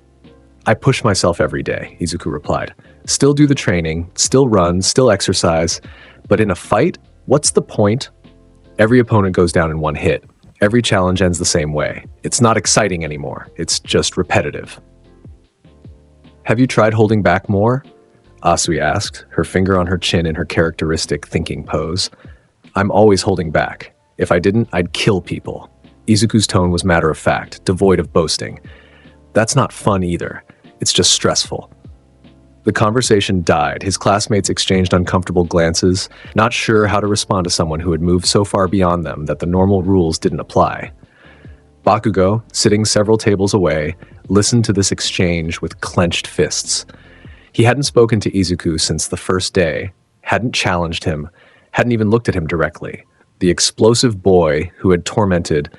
I push myself every day, Izuku replied. Still do the training, still run, still exercise. But in a fight, what's the point? Every opponent goes down in one hit. Every challenge ends the same way. It's not exciting anymore. It's just repetitive. Have you tried holding back more? Asui asked, her finger on her chin in her characteristic thinking pose. I'm always holding back. If I didn't, I'd kill people. Izuku's tone was matter-of-fact, devoid of boasting. That's not fun either. It's just stressful. The conversation died. His classmates exchanged uncomfortable glances, not sure how to respond to someone who had moved so far beyond them that the normal rules didn't apply. Bakugo, sitting several tables away, listened to this exchange with clenched fists. He hadn't spoken to Izuku since the first day, hadn't challenged him, hadn't even looked at him directly. The explosive boy who had tormented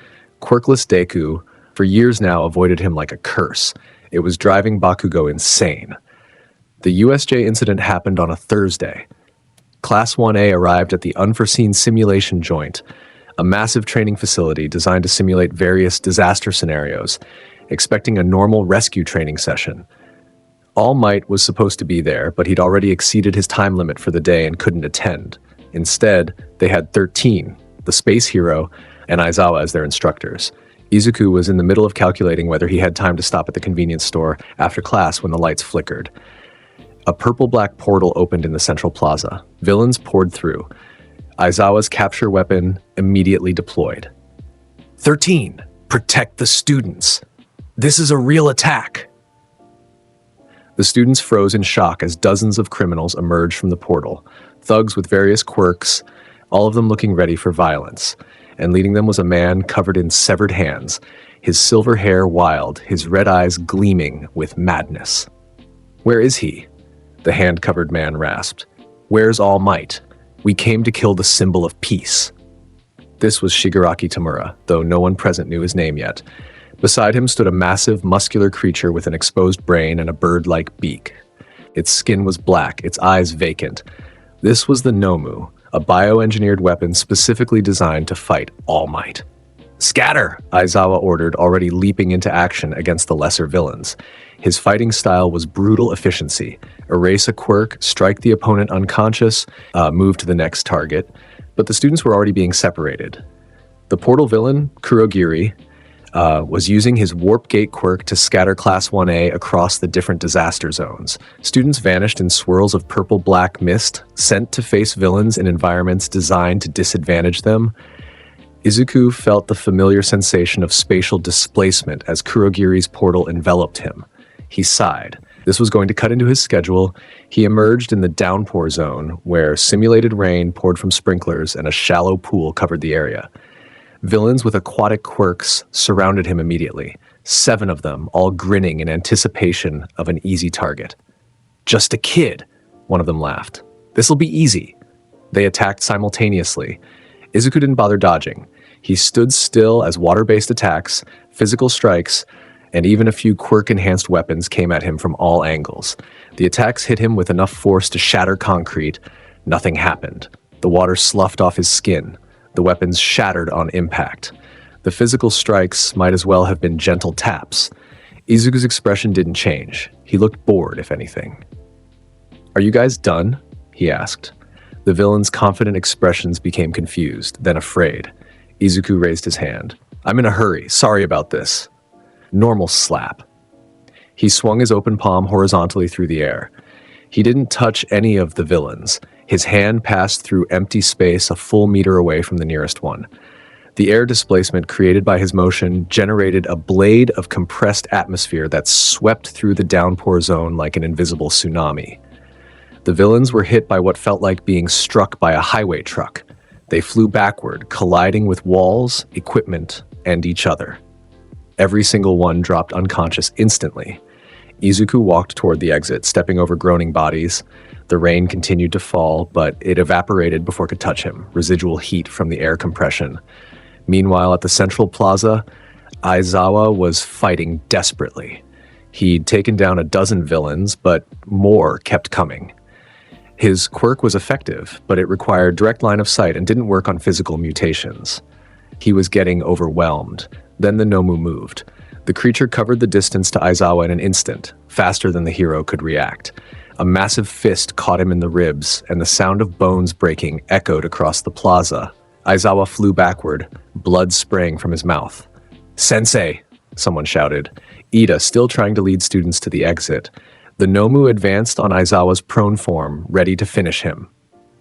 quirkless Deku for years now avoided him like a curse. It was driving Bakugo insane. The USJ incident happened on a Thursday. Class 1A arrived at the unforeseen simulation joint, a massive training facility designed to simulate various disaster scenarios, expecting a normal rescue training session. All Might was supposed to be there, but he'd already exceeded his time limit for the day and couldn't attend. Instead, they had 13, the space hero, and Aizawa as their instructors. Izuku was in the middle of calculating whether he had time to stop at the convenience store after class when the lights flickered. A purple-black portal opened in the central plaza. Villains poured through. Aizawa's capture weapon immediately deployed. 13. Protect the students. This is a real attack. The students froze in shock as dozens of criminals emerged from the portal, thugs with various quirks, all of them looking ready for violence. And leading them was a man covered in severed hands, his silver hair wild, his red eyes gleaming with madness. Where is he? The hand-covered man rasped. Where's All Might? We came to kill the symbol of peace. This was Shigaraki Tamura, though no one present knew his name yet. Beside him stood a massive, muscular creature with an exposed brain and a bird-like beak. Its skin was black, its eyes vacant. This was the Nomu, a bioengineered weapon specifically designed to fight All Might. Scatter! Aizawa ordered, already leaping into action against the lesser villains. His fighting style was brutal efficiency. Erase a quirk, strike the opponent unconscious, move to the next target. But the students were already being separated. The portal villain, Kurogiri, was using his warp gate quirk to scatter Class 1A across the different disaster zones. Students vanished in swirls of purple-black mist, sent to face villains in environments designed to disadvantage them. Izuku felt the familiar sensation of spatial displacement as Kurogiri's portal enveloped him. He sighed. This was going to cut into his schedule. He emerged in the downpour zone, where simulated rain poured from sprinklers and a shallow pool covered the area. Villains with aquatic quirks surrounded him immediately, 7 of them, all grinning in anticipation of an easy target. Just a kid, one of them laughed. This'll be easy. They attacked simultaneously. Izuku didn't bother dodging. He stood still as water-based attacks, physical strikes, and even a few quirk-enhanced weapons came at him from all angles. The attacks hit him with enough force to shatter concrete. Nothing happened. The water sloughed off his skin. The weapons shattered on impact. The physical strikes might as well have been gentle taps. Izuku's expression didn't change. He looked bored, if anything. "Are you guys done?" he asked. The villain's confident expressions became confused, then afraid. Izuku raised his hand. "I'm in a hurry. Sorry about this." Normal slap. He swung his open palm horizontally through the air. He didn't touch any of the villains. His hand passed through empty space a full meter away from the nearest one. The air displacement created by his motion generated a blade of compressed atmosphere that swept through the downpour zone like an invisible tsunami. The villains were hit by what felt like being struck by a highway truck. They flew backward, colliding with walls, equipment, and each other. Every single one dropped unconscious instantly. Izuku walked toward the exit, stepping over groaning bodies. The rain continued to fall, but it evaporated before it could touch him, residual heat from the air compression. Meanwhile, at the central plaza, Aizawa was fighting desperately. He'd taken down a dozen villains, but more kept coming. His quirk was effective, but it required direct line of sight and didn't work on physical mutations. He was getting overwhelmed. Then the Nomu moved. The creature covered the distance to Aizawa in an instant, faster than the hero could react. A massive fist caught him in the ribs, and the sound of bones breaking echoed across the plaza. Aizawa flew backward, blood spraying from his mouth. "Sensei!" someone shouted. Ida, still trying to lead students to the exit. The Nomu advanced on Aizawa's prone form, ready to finish him.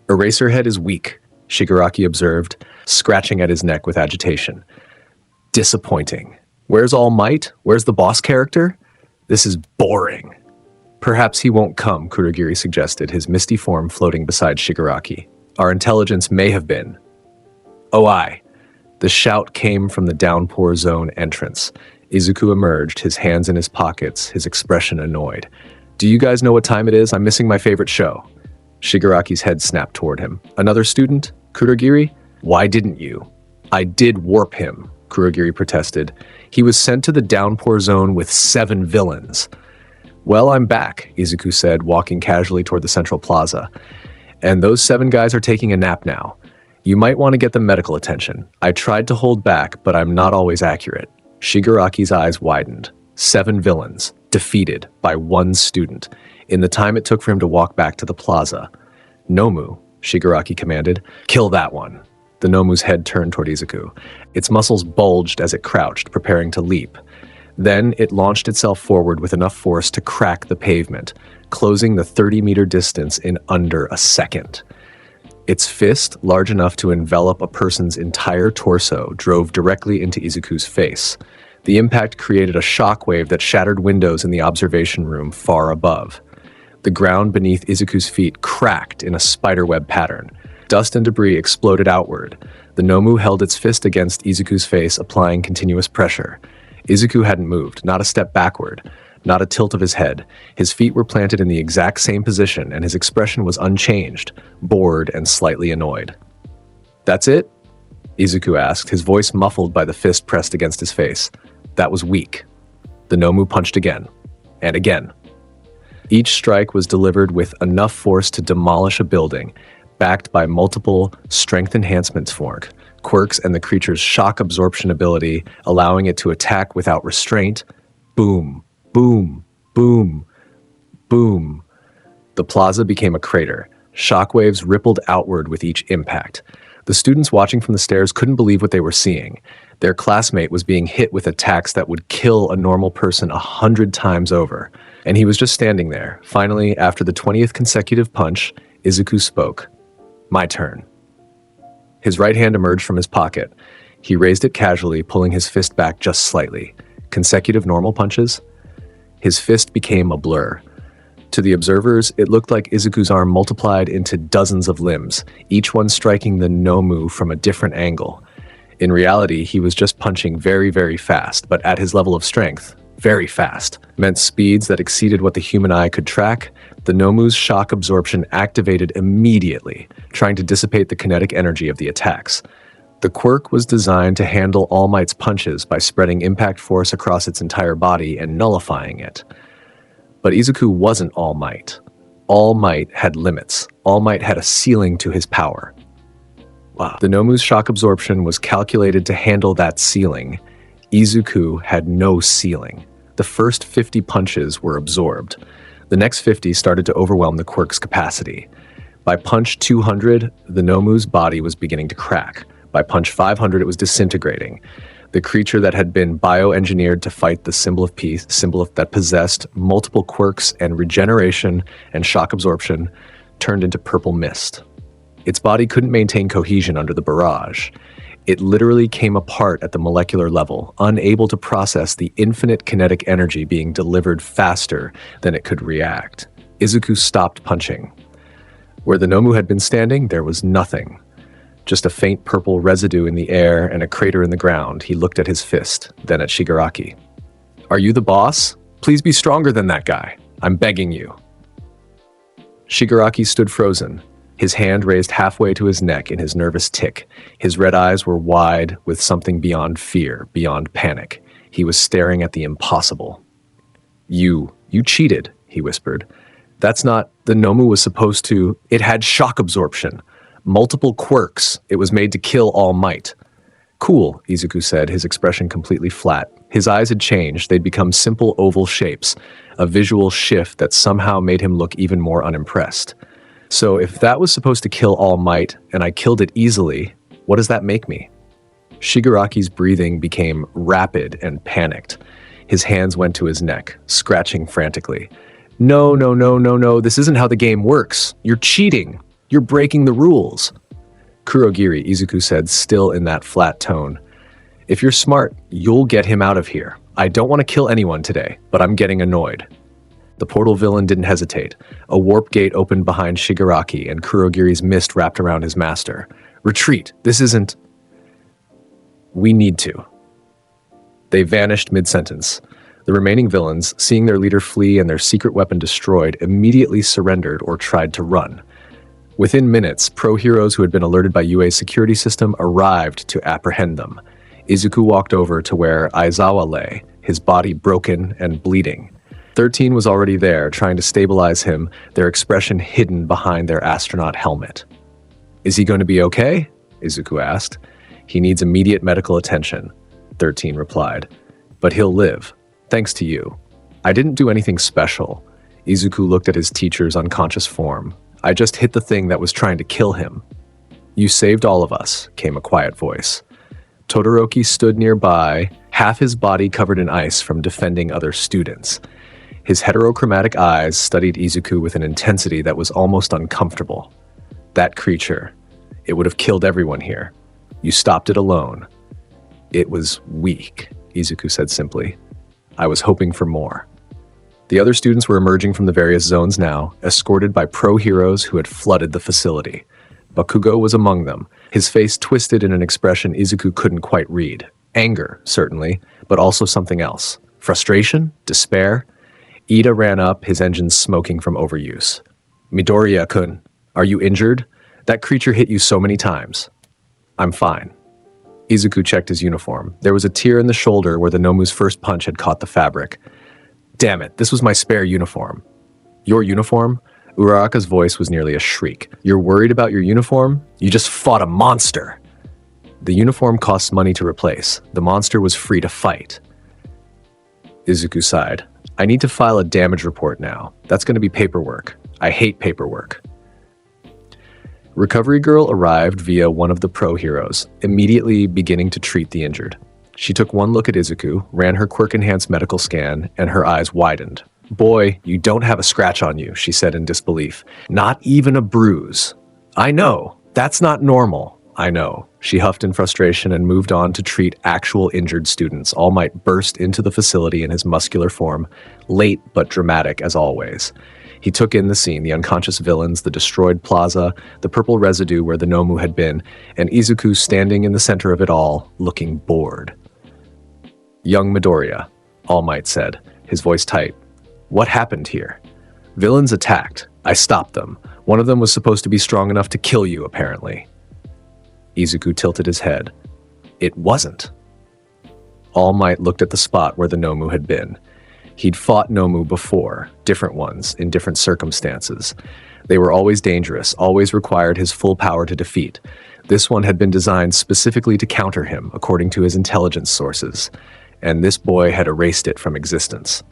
"Eraserhead is weak," Shigaraki observed, scratching at his neck with agitation. "Disappointing. Where's All Might? Where's the boss character? This is boring." "Perhaps he won't come," Kurogiri suggested, his misty form floating beside Shigaraki. "Our intelligence may have been." "Oh, aye." The shout came from the downpour zone entrance. Izuku emerged, his hands in his pockets, his expression annoyed. "Do you guys know what time it is? I'm missing my favorite show." Shigaraki's head snapped toward him. "Another student? Kurogiri? Why didn't you?" "I did warp him," Kurogiri protested. "He was sent to the downpour zone with 7 villains." "Well, I'm back," Izuku said, walking casually toward the central plaza. "And those 7 guys are taking a nap now. You might want to get them medical attention. I tried to hold back, but I'm not always accurate." Shigaraki's eyes widened. 7 villains, defeated by 1 student, in the time it took for him to walk back to the plaza. "Nomu," Shigaraki commanded, "kill that one." The Nomu's head turned toward Izuku. Its muscles bulged as it crouched, preparing to leap. Then it launched itself forward with enough force to crack the pavement, closing the 30-meter distance in under a second. Its fist, large enough to envelop a person's entire torso, drove directly into Izuku's face. The impact created a shockwave that shattered windows in the observation room far above. The ground beneath Izuku's feet cracked in a spiderweb pattern. Dust and debris exploded outward. The Nomu held its fist against Izuku's face, applying continuous pressure. Izuku hadn't moved, not a step backward, not a tilt of his head. His feet were planted in the exact same position, and his expression was unchanged, bored and slightly annoyed. "That's it?" Izuku asked, his voice muffled by the fist pressed against his face. "That was weak." The Nomu punched again, and again. Each strike was delivered with enough force to demolish a building, backed by multiple strength enhancements quirks and the creature's shock absorption ability, allowing it to attack without restraint. Boom, boom, boom, boom. The plaza became a crater. Shockwaves rippled outward with each impact. The students watching from the stairs couldn't believe what they were seeing. Their classmate was being hit with attacks that would kill a normal person 100 times over. And he was just standing there. Finally, after the 20th consecutive punch, Izuku spoke. "My turn." His right hand emerged from his pocket. He raised it casually, pulling his fist back just slightly. Consecutive normal punches? His fist became a blur. To the observers, it looked like Izuku's arm multiplied into dozens of limbs, each one striking the Nomu from a different angle. In reality, he was just punching very, very fast, but at his level of strength, very fast, meant speeds that exceeded what the human eye could track. The Nomu's shock absorption activated immediately, trying to dissipate the kinetic energy of the attacks. The quirk was designed to handle All Might's punches by spreading impact force across its entire body and nullifying it. But Izuku wasn't All Might. All Might had limits. All Might had a ceiling to his power. Wow. The Nomu's shock absorption was calculated to handle that ceiling. Izuku had no ceiling. The first 50 punches were absorbed. The next 50 started to overwhelm the quirk's capacity. By punch 200, the Nomu's body was beginning to crack. By punch 500, it was disintegrating. The creature that had been bioengineered to fight the symbol of peace, that possessed multiple quirks and regeneration and shock absorption, turned into purple mist. Its body couldn't maintain cohesion under the barrage. It literally came apart at the molecular level, unable to process the infinite kinetic energy being delivered faster than it could react. Izuku stopped punching. Where the Nomu had been standing, there was nothing. Just a faint purple residue in the air and a crater in the ground. He looked at his fist, then at Shigaraki. "Are you the boss? Please be stronger than that guy. I'm begging you." Shigaraki stood frozen, his hand raised halfway to his neck in his nervous tick. His red eyes were wide with something beyond fear, beyond panic. He was staring at the impossible. You cheated," he whispered. That's not... The Nomu was supposed to... It had shock absorption. Multiple quirks. It was made to kill All Might. Cool, Izuku said, his expression completely flat. His eyes had changed. They'd become simple oval shapes, a visual shift that somehow made him look even more unimpressed. So if that was supposed to kill All Might, and I killed it easily, what does that make me? Shigaraki's breathing became rapid and panicked. His hands went to his neck, scratching frantically. No, no, no, no, no, this isn't how the game works. You're cheating. You're breaking the rules. Kurogiri, Izuku said, still in that flat tone. If you're smart, you'll get him out of here. I don't want to kill anyone today, but I'm getting annoyed. The portal villain didn't hesitate. A warp gate opened behind Shigaraki, and Kurogiri's mist wrapped around his master. Retreat. This isn't... We need to. They vanished mid-sentence. The remaining villains, seeing their leader flee and their secret weapon destroyed, immediately surrendered or tried to run. Within minutes, pro-heroes who had been alerted by UA's security system arrived to apprehend them. Izuku walked over to where Aizawa lay, his body broken and bleeding. 13 was already there, trying to stabilize him, their expression hidden behind their astronaut helmet. Is he going to be okay? Izuku asked. He needs immediate medical attention, 13 replied. But he'll live, thanks to you. I didn't do anything special. Izuku looked at his teacher's unconscious form. I just hit the thing that was trying to kill him. You saved all of us, came a quiet voice. Todoroki stood nearby, half his body covered in ice from defending other students. His heterochromatic eyes studied Izuku with an intensity that was almost uncomfortable. That creature, it would have killed everyone here. You stopped it alone. It was weak, Izuku said simply. I was hoping for more. The other students were emerging from the various zones now, escorted by pro-heroes who had flooded the facility. Bakugo was among them, his face twisted in an expression Izuku couldn't quite read. Anger, certainly, but also something else. Frustration? Despair? Ida ran up, his engines smoking from overuse. Midoriya-kun, are you injured? That creature hit you so many times. I'm fine. Izuku checked his uniform. There was a tear in the shoulder where the Nomu's first punch had caught the fabric. Damn it, this was my spare uniform. Your uniform? Uraraka's voice was nearly a shriek. You're worried about your uniform? You just fought a monster. The uniform costs money to replace. The monster was free to fight. Izuku sighed. I need to file a damage report now. That's going to be paperwork. I hate paperwork. Recovery Girl arrived via one of the pro-heroes, immediately beginning to treat the injured. She took one look at Izuku, ran her quirk-enhanced medical scan, and her eyes widened. Boy, you don't have a scratch on you, she said in disbelief. Not even a bruise. I know. That's not normal. I know. She huffed in frustration and moved on to treat actual injured students. All Might burst into the facility in his muscular form, late but dramatic as always. He took in the scene, the unconscious villains, the destroyed plaza, the purple residue where the Nomu had been, and Izuku standing in the center of it all, looking bored. Young Midoriya, All Might said, his voice tight. What happened here? Villains attacked. I stopped them. One of them was supposed to be strong enough to kill you, apparently. Izuku tilted his head. It wasn't. All Might looked at the spot where the Nomu had been. He'd fought Nomu before, different ones, in different circumstances. They were always dangerous, always required his full power to defeat. This one had been designed specifically to counter him, according to his intelligence sources. And this boy had erased it from existence.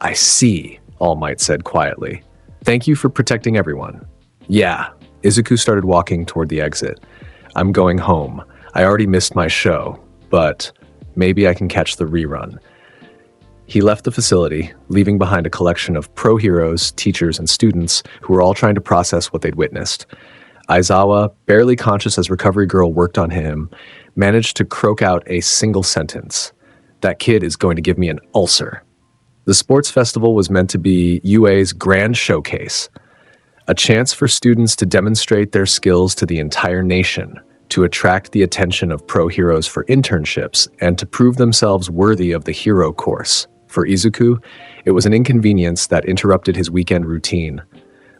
I see, All Might said quietly. Thank you for protecting everyone. Yeah, Izuku started walking toward the exit. I'm going home. I already missed my show, but maybe I can catch the rerun. He left the facility, leaving behind a collection of pro-heroes, teachers, and students who were all trying to process what they'd witnessed. Aizawa, barely conscious as Recovery Girl worked on him, managed to croak out a single sentence. That kid is going to give me an ulcer. The sports festival was meant to be UA's grand showcase, a chance for students to demonstrate their skills to the entire nation, to attract the attention of pro-heroes for internships, and to prove themselves worthy of the hero course. For Izuku, it was an inconvenience that interrupted his weekend routine.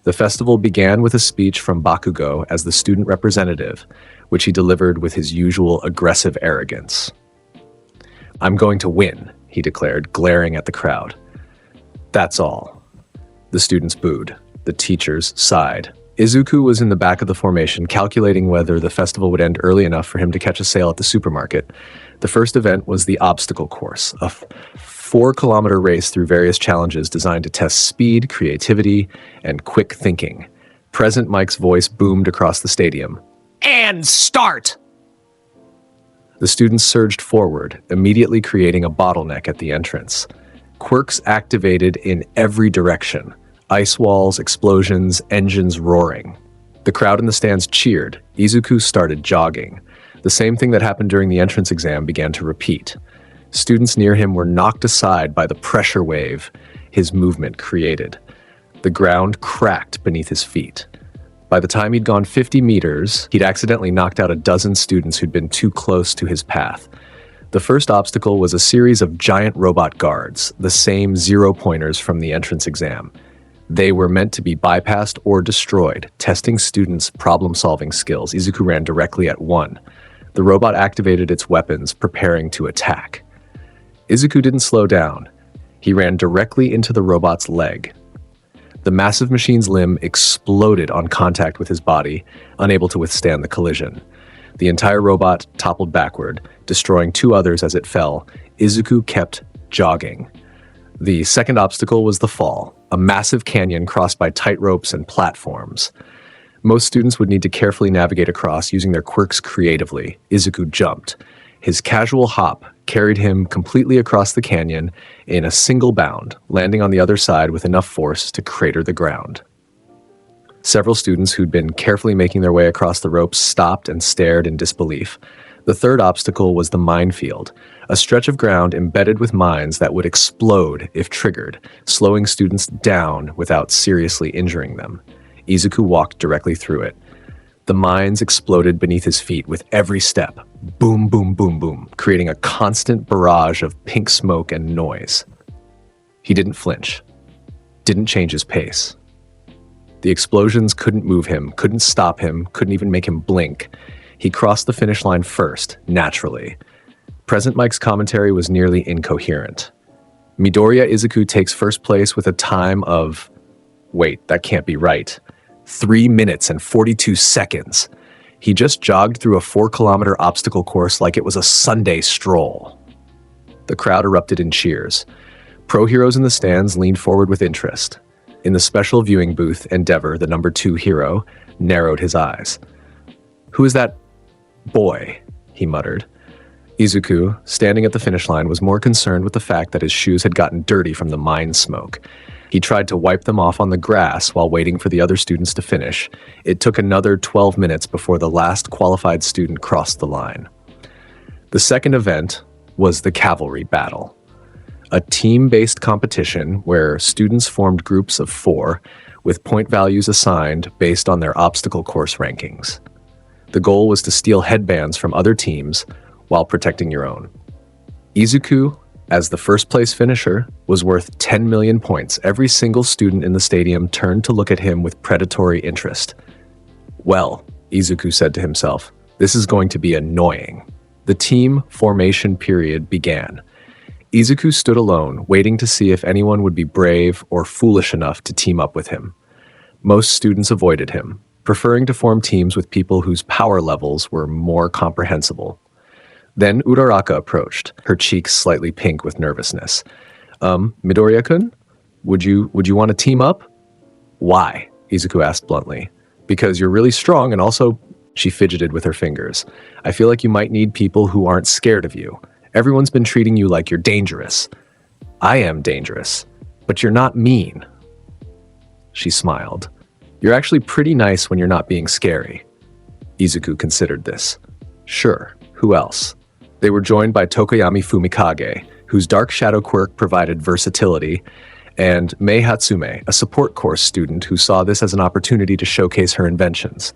The festival began with a speech from Bakugo as the student representative, which he delivered with his usual aggressive arrogance. I'm going to win, he declared, glaring at the crowd. That's all. The students booed. The teachers sighed. Izuku was in the back of the formation, calculating whether the festival would end early enough for him to catch a sale at the supermarket. The first event was the obstacle course, a 4-kilometer race through various challenges designed to test speed, creativity, and quick thinking. Present Mike's voice boomed across the stadium. And start! The students surged forward, immediately creating a bottleneck at the entrance. Quirks activated in every direction. Ice walls, explosions, engines roaring. The crowd in the stands cheered. Izuku started jogging. The same thing that happened during the entrance exam began to repeat. Students near him were knocked aside by the pressure wave his movement created. The ground cracked beneath his feet. By the time he'd gone 50 meters, he'd accidentally knocked out a dozen students who'd been too close to his path. The first obstacle was a series of giant robot guards, the same zero-pointers from the entrance exam. They were meant to be bypassed or destroyed, testing students' problem-solving skills. Izuku ran directly at one. The robot activated its weapons, preparing to attack. Izuku didn't slow down. He ran directly into the robot's leg. The massive machine's limb exploded on contact with his body, unable to withstand the collision. The entire robot toppled backward, destroying 2 others as it fell. Izuku kept jogging. The second obstacle was the fall, a massive canyon crossed by tight ropes and platforms. Most students would need to carefully navigate across using their quirks creatively. Izuku jumped. His casual hop carried him completely across the canyon in a single bound, landing on the other side with enough force to crater the ground. Several students who'd been carefully making their way across the ropes stopped and stared in disbelief. The third obstacle was the minefield, a stretch of ground embedded with mines that would explode if triggered, slowing students down without seriously injuring them. Izuku walked directly through it. The mines exploded beneath his feet with every step. Boom, boom, boom, boom, creating a constant barrage of pink smoke and noise. He didn't flinch, didn't change his pace. The explosions couldn't move him, couldn't stop him, couldn't even make him blink. He crossed the finish line first, naturally. Present Mike's commentary was nearly incoherent. Midoriya Izuku takes first place with a time of... Wait, that can't be right. 3 minutes and 42 seconds. He just jogged through a 4-kilometer obstacle course like it was a Sunday stroll. The crowd erupted in cheers. Pro heroes in the stands leaned forward with interest. In the special viewing booth, Endeavor, the number 2 hero, narrowed his eyes. "Who is that boy?" he muttered. Izuku, standing at the finish line, was more concerned with the fact that his shoes had gotten dirty from the mine smoke. He tried to wipe them off on the grass while waiting for the other students to finish. It took another 12 minutes before the last qualified student crossed the line. The second event was the cavalry battle, a team-based competition where students formed groups of 4 with point values assigned based on their obstacle course rankings. The goal was to steal headbands from other teams while protecting your own. Izuku, as the first-place finisher, was worth 10 million points. Every single student in the stadium turned to look at him with predatory interest. "Well," Izuku said to himself, "this is going to be annoying." The team formation period began. Izuku stood alone, waiting to see if anyone would be brave or foolish enough to team up with him. Most students avoided him, preferring to form teams with people whose power levels were more comprehensible. Then Uraraka approached, her cheeks slightly pink with nervousness. Midoriya-kun, would you want to team up?" "Why?" Izuku asked bluntly. "Because you're really strong and also..." She fidgeted with her fingers. "I feel like you might need people who aren't scared of you. Everyone's been treating you like you're dangerous." "I am dangerous, but you're not mean." She smiled. "You're actually pretty nice when you're not being scary." Izuku considered this. Sure, who else? They were joined by Tokoyami Fumikage, whose Dark Shadow quirk provided versatility, and Mei Hatsume, a support course student who saw this as an opportunity to showcase her inventions.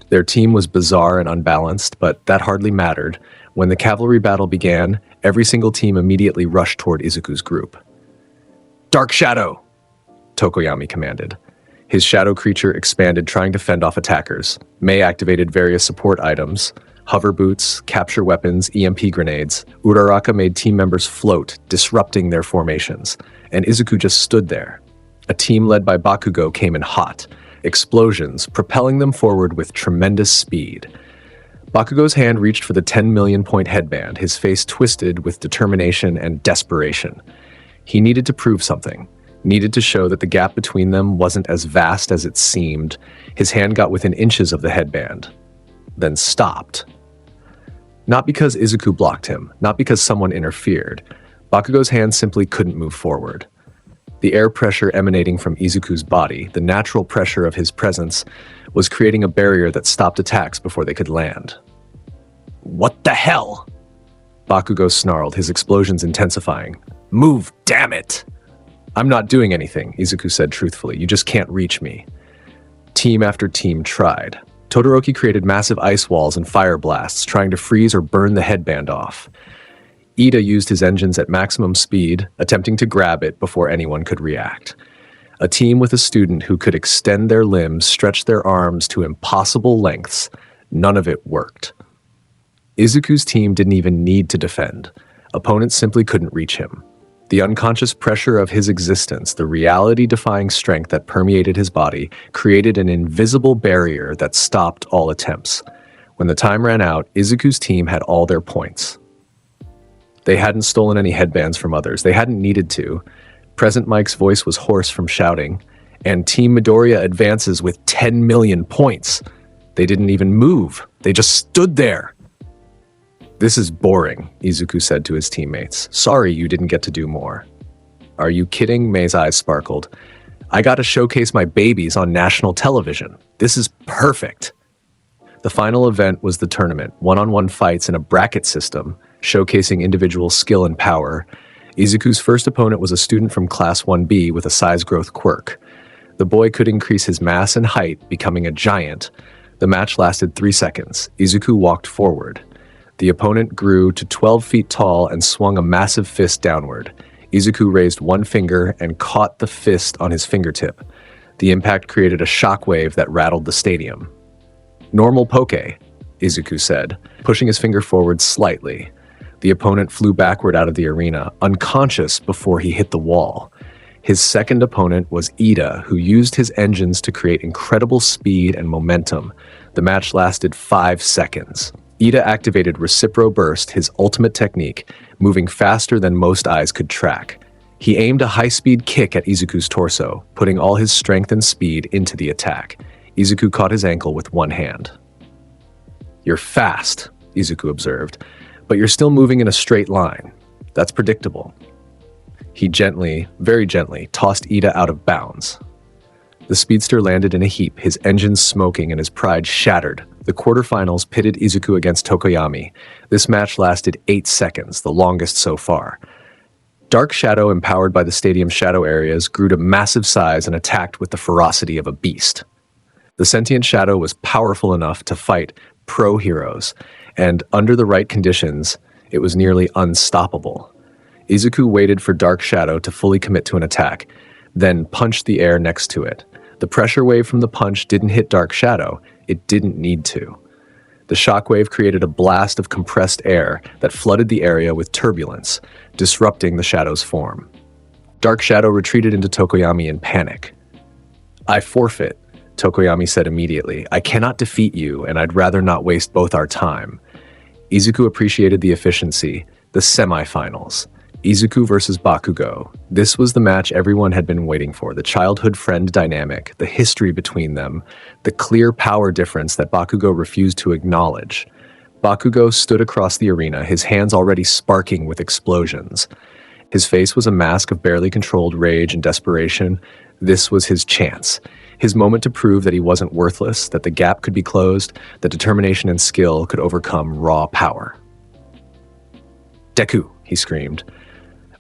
Their team was bizarre and unbalanced, but that hardly mattered. When the cavalry battle began, every single team immediately rushed toward Izuku's group. "Dark Shadow!" Tokoyami commanded. His shadow creature expanded, trying to fend off attackers. Mei activated various support items, hover boots, capture weapons, EMP grenades. Uraraka made team members float, disrupting their formations, and Izuku just stood there. A team led by Bakugo came in hot, explosions propelling them forward with tremendous speed. Bakugo's hand reached for the 10 million point headband, his face twisted with determination and desperation. He needed to prove something, needed to show that the gap between them wasn't as vast as it seemed. His hand got within inches of the headband, then stopped. Not because Izuku blocked him, not because someone interfered. Bakugo's hand simply couldn't move forward. The air pressure emanating from Izuku's body, the natural pressure of his presence, was creating a barrier that stopped attacks before they could land. "What the hell?" Bakugo snarled, his explosions intensifying. "Move, damn it!" "I'm not doing anything," Izuku said truthfully. "You just can't reach me." Team after team tried. Todoroki created massive ice walls and fire blasts, trying to freeze or burn the headband off. Ida used his engines at maximum speed, attempting to grab it before anyone could react. A team with a student who could extend their limbs, stretch their arms to impossible lengths. None of it worked. Izuku's team didn't even need to defend. Opponents simply couldn't reach him. The unconscious pressure of his existence, the reality-defying strength that permeated his body, created an invisible barrier that stopped all attempts. When the time ran out, Izuku's team had all their points. They hadn't stolen any headbands from others. They hadn't needed to. Present Mike's voice was hoarse from shouting, and Team Midoriya advances with 10 million points. They didn't even move. They just stood there. "This is boring," Izuku said to his teammates. "Sorry you didn't get to do more." "Are you kidding?" Mei's eyes sparkled. "I got to showcase my babies on national television. This is perfect." The final event was the tournament, one-on-one fights in a bracket system, showcasing individual skill and power. Izuku's first opponent was a student from Class 1B with a size growth quirk. The boy could increase his mass and height, becoming a giant. The match lasted 3 seconds. Izuku walked forward. The opponent grew to 12 feet tall and swung a massive fist downward. Izuku raised one finger and caught the fist on his fingertip. The impact created a shockwave that rattled the stadium. "Normal poke," Izuku said, pushing his finger forward slightly. The opponent flew backward out of the arena, unconscious before he hit the wall. His second opponent was Ida, who used his engines to create incredible speed and momentum. The match lasted 5 seconds. Ida activated Recipro Burst, his ultimate technique, moving faster than most eyes could track. He aimed a high-speed kick at Izuku's torso, putting all his strength and speed into the attack. Izuku caught his ankle with one hand. "You're fast," Izuku observed, "but you're still moving in a straight line. That's predictable." He gently, very gently, tossed Ida out of bounds. The speedster landed in a heap, his engines smoking and his pride shattered. The quarterfinals pitted Izuku against Tokoyami. This match lasted 8 seconds, the longest so far. Dark Shadow, empowered by the stadium's shadow areas, grew to massive size and attacked with the ferocity of a beast. The sentient shadow was powerful enough to fight pro heroes, and under the right conditions, it was nearly unstoppable. Izuku waited for Dark Shadow to fully commit to an attack, then punched the air next to it. The pressure wave from the punch didn't hit Dark Shadow. It didn't need to. The shockwave created a blast of compressed air that flooded the area with turbulence, disrupting the shadow's form. Dark Shadow retreated into Tokoyami in panic. "I forfeit," Tokoyami said immediately. "I cannot defeat you, and I'd rather not waste both our time." Izuku appreciated the efficiency. The semifinals. Izuku versus Bakugo. This was the match everyone had been waiting for, the childhood friend dynamic, the history between them, the clear power difference that Bakugo refused to acknowledge. Bakugo stood across the arena, his hands already sparking with explosions. His face was a mask of barely controlled rage and desperation. This was his chance. His moment to prove that he wasn't worthless, that the gap could be closed, that determination and skill could overcome raw power. "Deku," he screamed.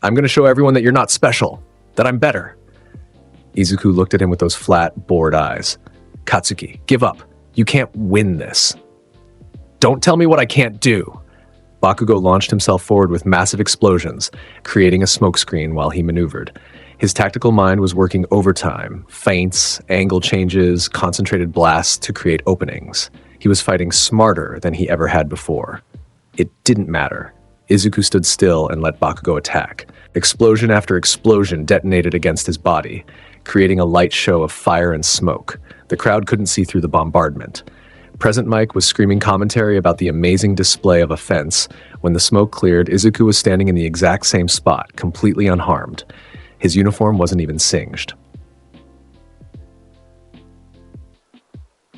"I'm going to show everyone that you're not special, that I'm better." Izuku looked at him with those flat, bored eyes. "Katsuki, give up. You can't win this." "Don't tell me what I can't do." Bakugo launched himself forward with massive explosions, creating a smokescreen while he maneuvered. His tactical mind was working overtime, feints, angle changes, concentrated blasts to create openings. He was fighting smarter than he ever had before. It didn't matter. Izuku stood still and let Bakugo attack. Explosion after explosion detonated against his body, creating a light show of fire and smoke. The crowd couldn't see through the bombardment. Present Mike was screaming commentary about the amazing display of offense. When the smoke cleared, Izuku was standing in the exact same spot, completely unharmed. His uniform wasn't even singed.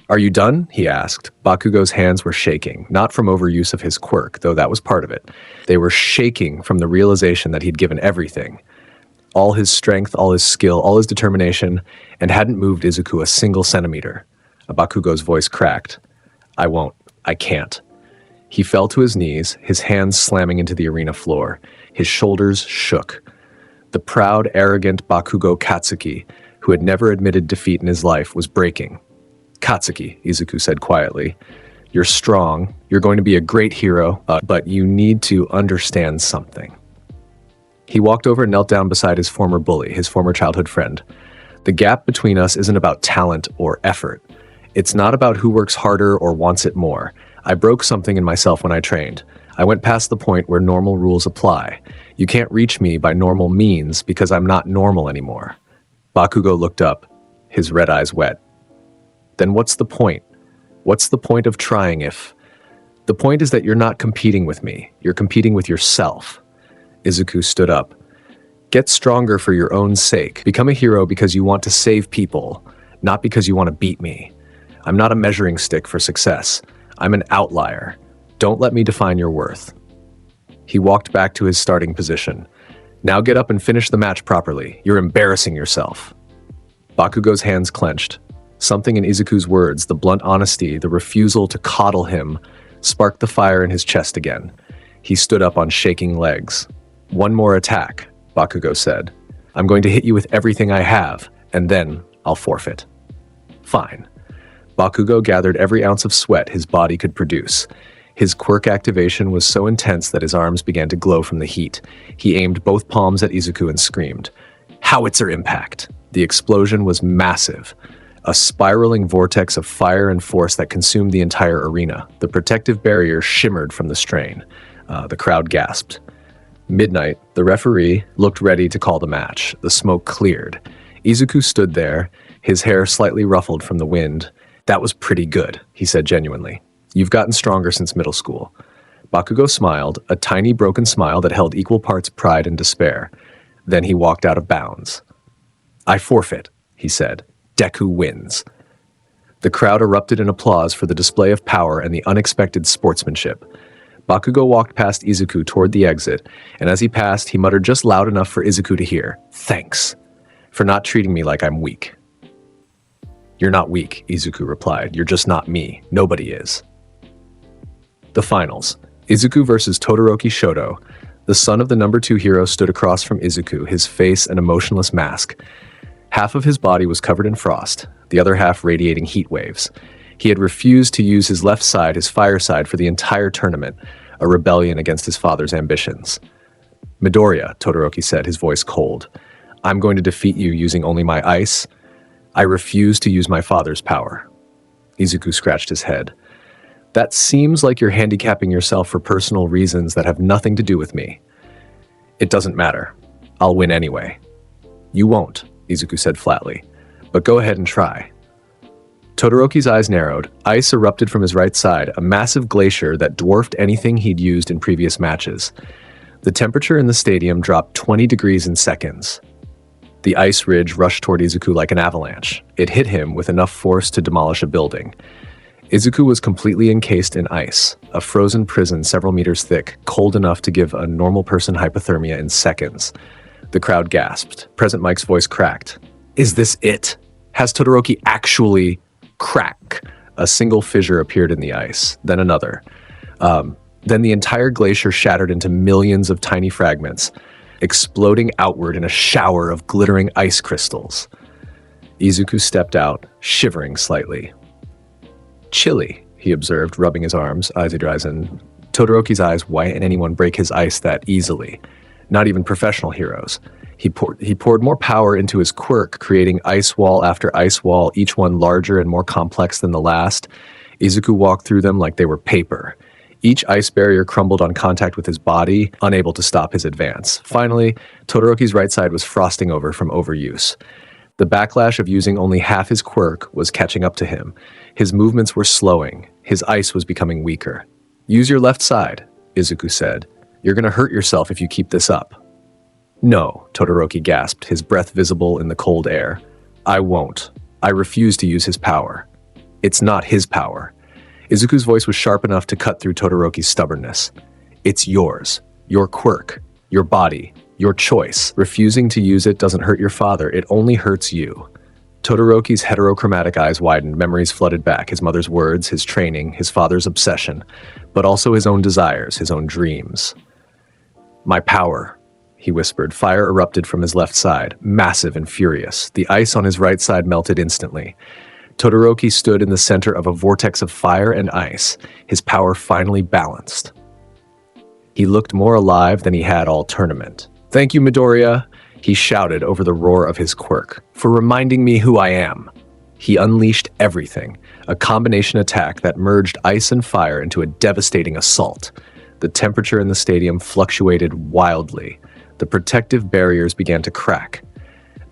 "Are you done?" he asked. Bakugo's hands were shaking, not from overuse of his quirk, though that was part of it. They were shaking from the realization that he'd given everything. All his strength, all his skill, all his determination, and hadn't moved Izuku a single centimeter. Bakugo's voice cracked. "I won't. I can't." He fell to his knees, his hands slamming into the arena floor. His shoulders shook. The proud, arrogant Bakugo Katsuki, who had never admitted defeat in his life, was breaking. "Katsuki," Izuku said quietly, "you're strong, you're going to be a great hero, but you need to understand something." He walked over and knelt down beside his former bully, his former childhood friend. "The gap between us isn't about talent or effort. It's not about who works harder or wants it more. I broke something in myself when I trained. I went past the point where normal rules apply. You can't reach me by normal means because I'm not normal anymore." Bakugo looked up, his red eyes wet. "Then what's the point? What's the point of trying if... The point is that you're not competing with me. You're competing with yourself." Izuku stood up. "Get stronger for your own sake. Become a hero because you want to save people, not because you want to beat me. I'm not a measuring stick for success. I'm an outlier. Don't let me define your worth." He walked back to his starting position. "Now get up and finish the match properly. You're embarrassing yourself." Bakugo's hands clenched. Something in Izuku's words, the blunt honesty, the refusal to coddle him, sparked the fire in his chest again. He stood up on shaking legs. "One more attack," Bakugo said. "I'm going to hit you with everything I have, and then I'll forfeit." "Fine." Bakugo gathered every ounce of sweat his body could produce. His quirk activation was so intense that his arms began to glow from the heat. He aimed both palms at Izuku and screamed. Howitzer impact! The explosion was massive. A spiraling vortex of fire and force that consumed the entire arena. The protective barrier shimmered from the strain. The crowd gasped. Midnight, the referee looked ready to call the match. The smoke cleared. Izuku stood there, his hair slightly ruffled from the wind. "That was pretty good," he said genuinely. "You've gotten stronger since middle school." Bakugo smiled, a tiny broken smile that held equal parts pride and despair. Then he walked out of bounds. "I forfeit," he said. "Deku wins." The crowd erupted in applause for the display of power and the unexpected sportsmanship. Bakugo walked past Izuku toward the exit, and as he passed, he muttered just loud enough for Izuku to hear, "Thanks for not treating me like I'm weak." "You're not weak," Izuku replied. "You're just not me. Nobody is." The finals. Izuku versus Todoroki Shoto. The son of the number 2 hero stood across from Izuku, his face an emotionless mask. Half of his body was covered in frost, the other half radiating heat waves. He had refused to use his left side, his fire side, for the entire tournament, a rebellion against his father's ambitions. "Midoriya," Todoroki said, his voice cold. "I'm going to defeat you using only my ice. I refuse to use my father's power." Izuku scratched his head. "That seems like you're handicapping yourself for personal reasons that have nothing to do with me." "It doesn't matter. I'll win anyway." "You won't," Izuku said flatly, "but go ahead and try." Todoroki's eyes narrowed. Ice erupted from his right side, a massive glacier that dwarfed anything he'd used in previous matches. The temperature in the stadium dropped 20 degrees in seconds. The ice ridge rushed toward Izuku like an avalanche. It hit him with enough force to demolish a building. Izuku was completely encased in ice, a frozen prison several meters thick, cold enough to give a normal person hypothermia in seconds. The crowd gasped. Present Mike's voice cracked. "Is this it? Has Todoroki actually..." Crack! A single fissure appeared in the ice, then another. Then the entire glacier shattered into millions of tiny fragments, exploding outward in a shower of glittering ice crystals. Izuku stepped out, shivering slightly. "Chilly," he observed, rubbing his arms, eyes he dries in. Todoroki's eyes, why can anyone break his ice that easily? Not even professional heroes. He poured more power into his quirk, creating ice wall after ice wall, each one larger and more complex than the last. Izuku walked through them like they were paper. Each ice barrier crumbled on contact with his body, unable to stop his advance. Finally, Todoroki's right side was frosting over from overuse. The backlash of using only half his quirk was catching up to him. His movements were slowing. His ice was becoming weaker. "Use your left side," Izuku said. "You're gonna hurt yourself if you keep this up." "No," Todoroki gasped, his breath visible in the cold air. "I won't. I refuse to use his power." "It's not his power." Izuku's voice was sharp enough to cut through Todoroki's stubbornness. "It's yours. Your quirk. Your body. Your choice. Refusing to use it doesn't hurt your father. It only hurts you." Todoroki's heterochromatic eyes widened, memories flooded back, his mother's words, his training, his father's obsession, but also his own desires, his own dreams. "My power," he whispered. Fire erupted from his left side, massive and furious. The ice on his right side melted instantly. Todoroki stood in the center of a vortex of fire and ice, his power finally balanced. He looked more alive than he had all tournament. "Thank you, Midoriya," he shouted over the roar of his quirk, "for reminding me who I am." He unleashed everything, a combination attack that merged ice and fire into a devastating assault. The temperature in the stadium fluctuated wildly. The protective barriers began to crack.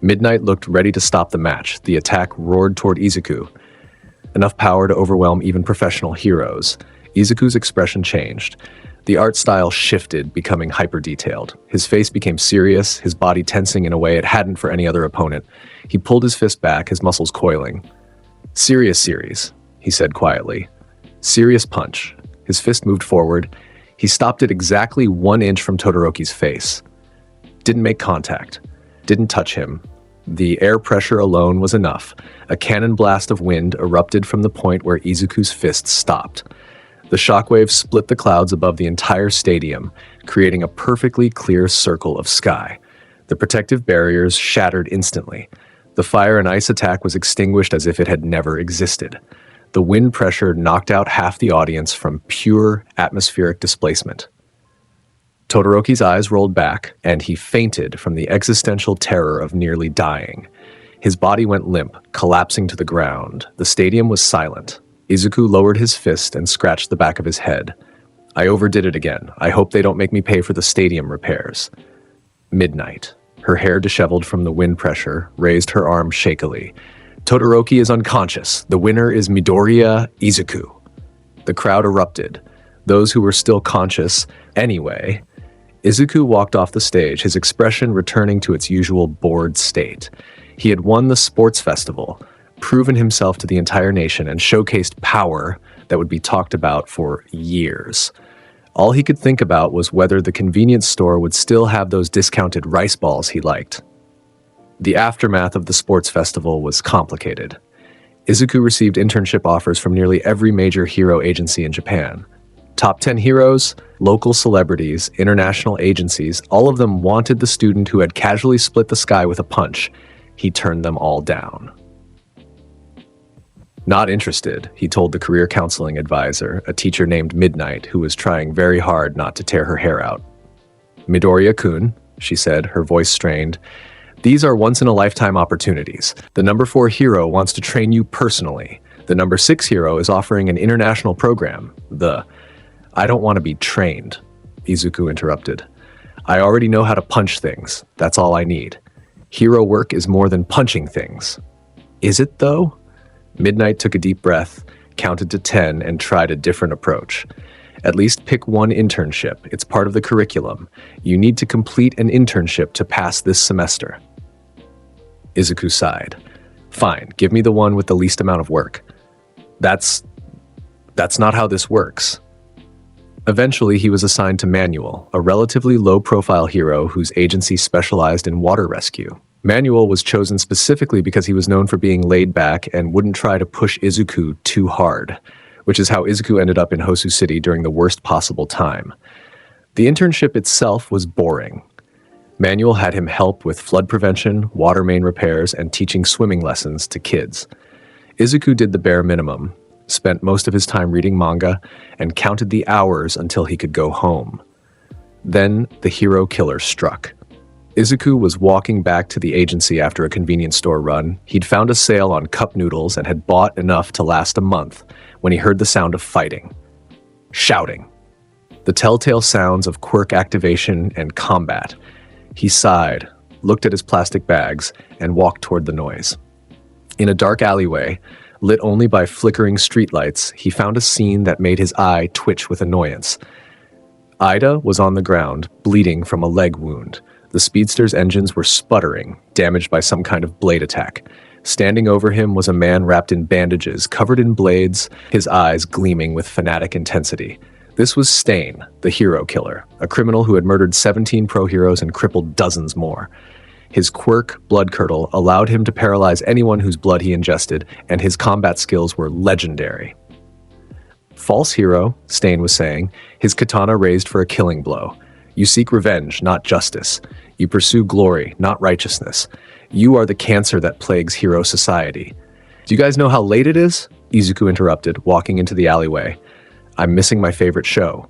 Midnight looked ready to stop the match. The attack roared toward Izuku. Enough power to overwhelm even professional heroes. Izuku's expression changed. The art style shifted, becoming hyper-detailed. His face became serious, his body tensing in a way it hadn't for any other opponent. He pulled his fist back, his muscles coiling. "Serious series," he said quietly. "Serious punch." His fist moved forward. He stopped it exactly 1 inch from Todoroki's face. Didn't make contact. Didn't touch him. The air pressure alone was enough. A cannon blast of wind erupted from the point where Izuku's fist stopped. The shockwave split the clouds above the entire stadium, creating a perfectly clear circle of sky. The protective barriers shattered instantly. The fire and ice attack was extinguished as if it had never existed. The wind pressure knocked out half the audience from pure atmospheric displacement. Todoroki's eyes rolled back, and he fainted from the existential terror of nearly dying. His body went limp, collapsing to the ground. The stadium was silent. Izuku lowered his fist and scratched the back of his head. "I overdid it again. I hope they don't make me pay for the stadium repairs." Midnight, her hair disheveled from the wind pressure, raised her arm shakily. "Todoroki is unconscious. The winner is Midoriya Izuku." The crowd erupted. Those who were still conscious, anyway. Izuku walked off the stage, his expression returning to its usual bored state. He had won the sports festival, proven himself to the entire nation, and showcased power that would be talked about for years. All he could think about was whether the convenience store would still have those discounted rice balls he liked. The aftermath of the sports festival was complicated. Izuku received internship offers from nearly every major hero agency in Japan. Top 10 heroes, local celebrities, international agencies, all of them wanted the student who had casually split the sky with a punch. He turned them all down. "Not interested," he told the career counseling advisor, a teacher named Midnight, who was trying very hard not to tear her hair out. "Midoriya-kun," she said, her voice strained, "these are once-in-a-lifetime opportunities. The number 4 hero wants to train you personally. The number 6 hero is offering an international program. I don't want to be trained," Izuku interrupted. "I already know how to punch things. That's all I need. Hero work is more than punching things." "Is it, though?" Midnight took a deep breath, counted to 10, and tried a different approach. "At least pick one internship. It's part of the curriculum. You need to complete an internship to pass this semester." Izuku sighed. "Fine, give me the one with the least amount of work." That's not how this works." Eventually, he was assigned to Manuel, a relatively low-profile hero whose agency specialized in water rescue. Manuel was chosen specifically because he was known for being laid back and wouldn't try to push Izuku too hard, which is how Izuku ended up in Hosu City during the worst possible time. The internship itself was boring. Manuel had him help with flood prevention, water main repairs, and teaching swimming lessons to kids. Izuku did the bare minimum, spent most of his time reading manga, and counted the hours until he could go home. Then the hero killer struck. Izuku was walking back to the agency after a convenience store run. He'd found a sale on cup noodles and had bought enough to last a month when he heard the sound of fighting. Shouting. The telltale sounds of quirk activation and combat. He sighed. looked at his plastic bags, and walked toward the noise. In a dark alleyway, lit only by flickering streetlights, he found a scene that made his eye twitch with annoyance. Ida was on the ground, bleeding from a leg wound. The speedster's engines were sputtering, damaged by some kind of blade attack. Standing over him was a man wrapped in bandages, covered in blades, his eyes gleaming with fanatic intensity. This was Stain, the hero killer, a criminal who had murdered 17 pro heroes and crippled dozens more. His quirk, Blood Curdle, allowed him to paralyze anyone whose blood he ingested, and his combat skills were legendary. False hero, Stain was saying, his katana raised for a killing blow. You seek revenge, not justice. You pursue glory, not righteousness. You are the cancer that plagues hero society. Do you guys know how late it is? Izuku interrupted, walking into the alleyway. I'm missing my favorite show.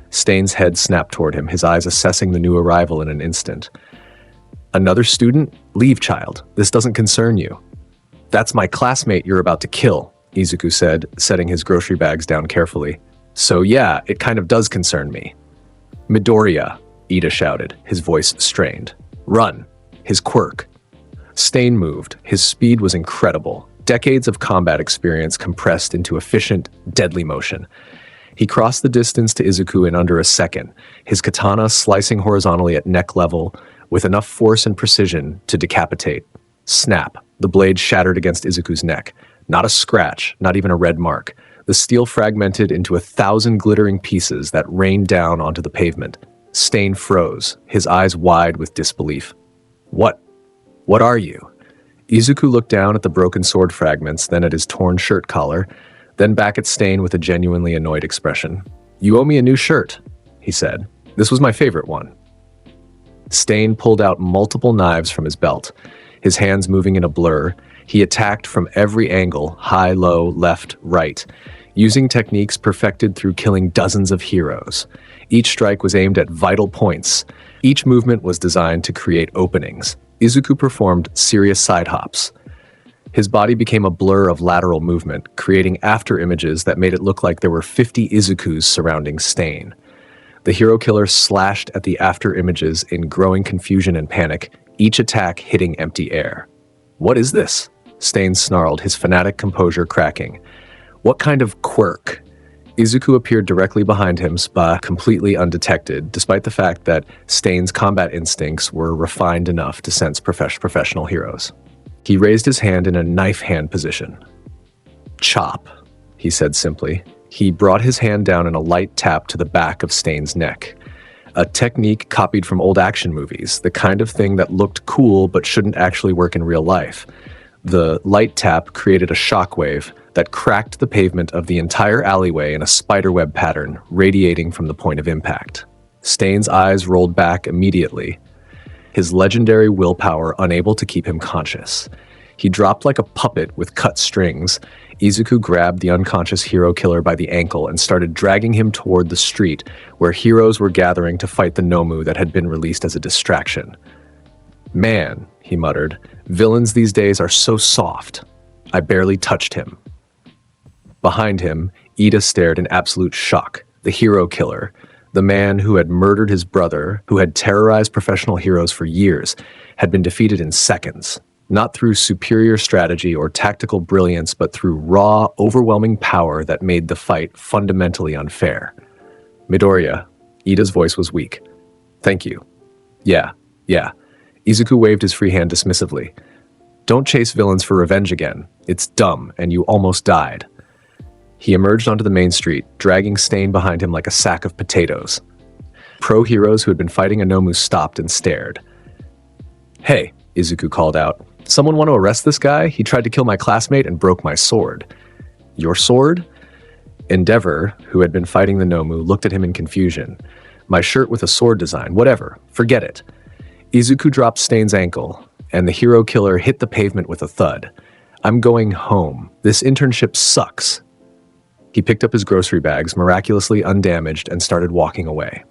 Stain's head snapped toward him, his eyes assessing the new arrival in an instant. Another student? Leave, child. This doesn't concern you. That's my classmate you're about to kill, Izuku said, setting his grocery bags down carefully. So yeah, it kind of does concern me. Midoriya, Ida shouted, his voice strained. Run. His quirk. Stain moved. His speed was incredible. Decades of combat experience compressed into efficient, deadly motion. He crossed the distance to Izuku in under a second, his katana slicing horizontally at neck level with enough force and precision to decapitate. Snap. The blade shattered against Izuku's neck. Not a scratch, not even a red mark. The steel fragmented into 1,000 glittering pieces that rained down onto the pavement. Stain froze, his eyes wide with disbelief. What are you? Izuku looked down at the broken sword fragments, then at his torn shirt collar, then back at Stain with a genuinely annoyed expression. You owe me a new shirt, he said. This was my favorite one. Stain pulled out multiple knives from his belt, his hands moving in a blur. He attacked from every angle, high, low, left, right, using techniques perfected through killing dozens of heroes. Each strike was aimed at vital points. Each movement was designed to create openings. Izuku performed serious side hops. His body became a blur of lateral movement, creating after images that made it look like there were 50 Izukus surrounding Stain. The hero killer slashed at the after images in growing confusion and panic, each attack hitting empty air. What is this? Stain snarled, his fanatic composure cracking. What kind of quirk? Izuku appeared directly behind him, completely undetected, despite the fact that Stain's combat instincts were refined enough to sense professional heroes. He raised his hand in a knife hand position. Chop, he said simply. He brought his hand down in a light tap to the back of Stain's neck. A technique copied from old action movies, the kind of thing that looked cool but shouldn't actually work in real life. The light tap created a shockwave that cracked the pavement of the entire alleyway in a spiderweb pattern, radiating from the point of impact. Stain's eyes rolled back immediately, his legendary willpower unable to keep him conscious. He dropped like a puppet with cut strings. Izuku grabbed the unconscious hero killer by the ankle and started dragging him toward the street, where heroes were gathering to fight the Nomu that had been released as a distraction. Man, he muttered, villains these days are so soft. I barely touched him. Behind him, Ida stared in absolute shock. The hero killer, the man who had murdered his brother, who had terrorized professional heroes for years, had been defeated in seconds. Not through superior strategy or tactical brilliance, but through raw, overwhelming power that made the fight fundamentally unfair. Midoriya, Ida's voice was weak. Thank you. Yeah. Izuku waved his free hand dismissively. Don't chase villains for revenge again. It's dumb, and you almost died. He emerged onto the main street, dragging Stain behind him like a sack of potatoes. Pro heroes who had been fighting a Nomu stopped and stared. Hey, Izuku called out. Someone want to arrest this guy? He tried to kill my classmate and broke my sword. Your sword? Endeavor, who had been fighting the Nomu, looked at him in confusion. My shirt with a sword design, whatever, forget it. Izuku dropped Stain's ankle, and the hero killer hit the pavement with a thud. I'm going home. This internship sucks. He picked up his grocery bags, miraculously undamaged, and started walking away.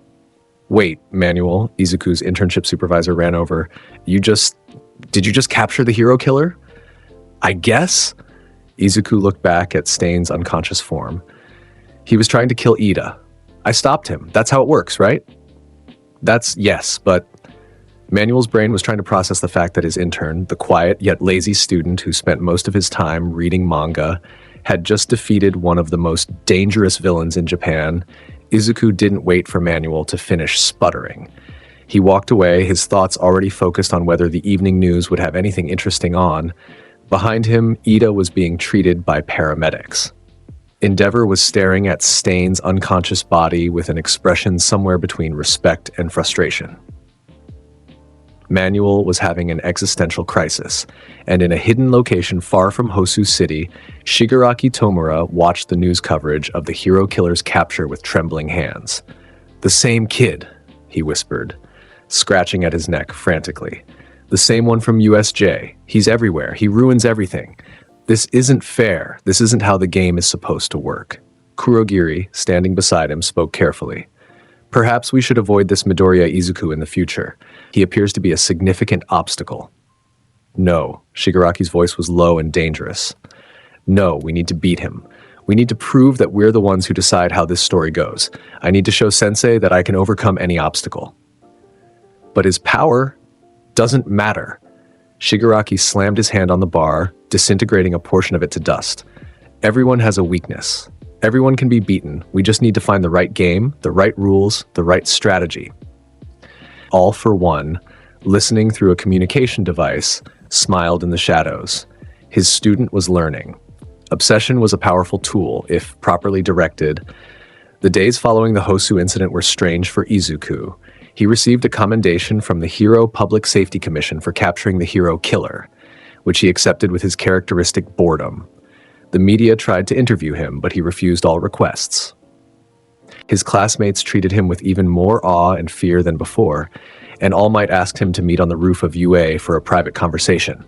Wait, Manuel, Izuku's internship supervisor ran over. Did you just capture the hero killer? I guess? Izuku looked back at Stain's unconscious form. He was trying to kill Ida. I stopped him. That's how it works, right? Yes, but Manuel's brain was trying to process the fact that his intern, the quiet yet lazy student who spent most of his time reading manga, had just defeated one of the most dangerous villains in Japan. Izuku didn't wait for Manuel to finish sputtering. He walked away, his thoughts already focused on whether the evening news would have anything interesting on. Behind him, Ida was being treated by paramedics. Endeavor was staring at Stain's unconscious body with an expression somewhere between respect and frustration. Manuel was having an existential crisis, and in a hidden location far from Hosu City, Shigaraki Tomura watched the news coverage of the hero killer's capture with trembling hands. "The same kid," he whispered, scratching at his neck frantically. "The same one from USJ. He's everywhere. He ruins everything. This isn't fair. This isn't how the game is supposed to work." Kurogiri, standing beside him, spoke carefully. "Perhaps we should avoid this Midoriya Izuku in the future. He appears to be a significant obstacle." "No," Shigaraki's voice was low and dangerous. "No, we need to beat him. We need to prove that we're the ones who decide how this story goes. I need to show Sensei that I can overcome any obstacle." "But his power doesn't matter." Shigaraki slammed his hand on the bar, disintegrating a portion of it to dust. "Everyone has a weakness. Everyone can be beaten. We just need to find the right game, the right rules, the right strategy." All for One, listening through a communication device, smiled in the shadows. His student was learning. Obsession was a powerful tool, if properly directed. The days following the Hosu incident were strange for Izuku. He received a commendation from the Hero Public Safety Commission for capturing the hero killer, which he accepted with his characteristic boredom. The media tried to interview him, but he refused all requests. His classmates treated him with even more awe and fear than before, and All Might asked him to meet on the roof of UA for a private conversation.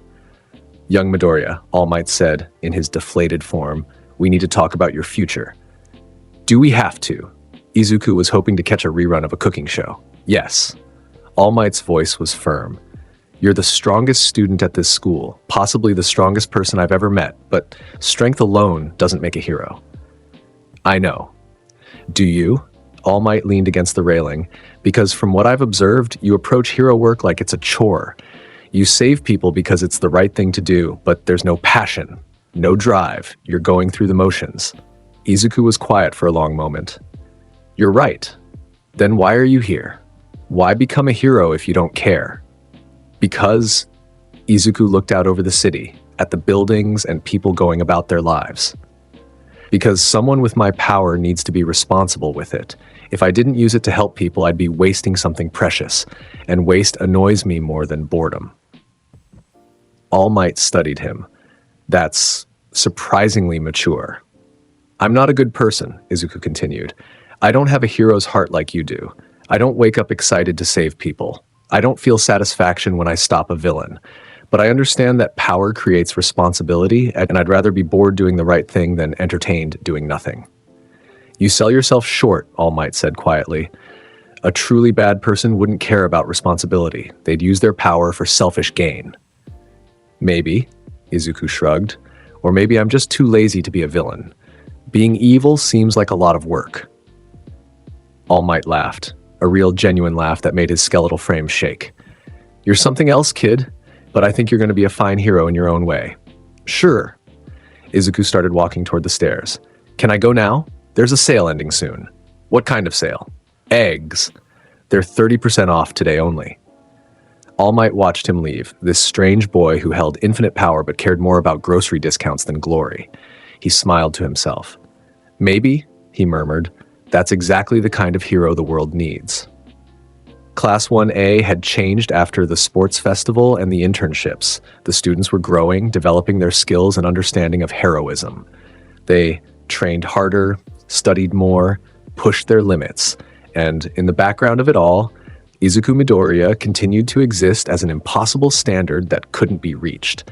"Young Midoriya," All Might said, in his deflated form, "we need to talk about your future." "Do we have to?" Izuku was hoping to catch a rerun of a cooking show. "Yes." All Might's voice was firm. "You're the strongest student at this school, possibly the strongest person I've ever met, but strength alone doesn't make a hero." "I know." "Do you?" All Might leaned against the railing. "Because from what I've observed, you approach hero work like it's a chore. You save people because it's the right thing to do, but there's no passion, no drive. You're going through the motions." Izuku was quiet for a long moment. "You're right. Then why are you here? Why become a hero if you don't care?" "Because," Izuku looked out over the city, at the buildings and people going about their lives. "Because someone with my power needs to be responsible with it. If I didn't use it to help people, I'd be wasting something precious, and waste annoys me more than boredom." All Might studied him. "That's surprisingly mature." "I'm not a good person," Izuku continued. "I don't have a hero's heart like you do. I don't wake up excited to save people. I don't feel satisfaction when I stop a villain. But I understand that power creates responsibility, and I'd rather be bored doing the right thing than entertained doing nothing." "You sell yourself short," All Might said quietly. "A truly bad person wouldn't care about responsibility. They'd use their power for selfish gain." "Maybe," Izuku shrugged. "Or maybe I'm just too lazy to be a villain. Being evil seems like a lot of work." All Might laughed, a real genuine laugh that made his skeletal frame shake. "You're something else, kid, but I think you're going to be a fine hero in your own way." "Sure." Izuku started walking toward the stairs. "Can I go now? There's a sale ending soon." "What kind of sale?" "Eggs. They're 30% off today only." All Might watched him leave, this strange boy who held infinite power but cared more about grocery discounts than glory. He smiled to himself. "Maybe," he murmured, "that's exactly the kind of hero the world needs." Class 1A had changed after the sports festival and the internships. The students were growing, developing their skills and understanding of heroism. They trained harder, studied more, pushed their limits, and in the background of it all, Izuku Midoriya continued to exist as an impossible standard that couldn't be reached.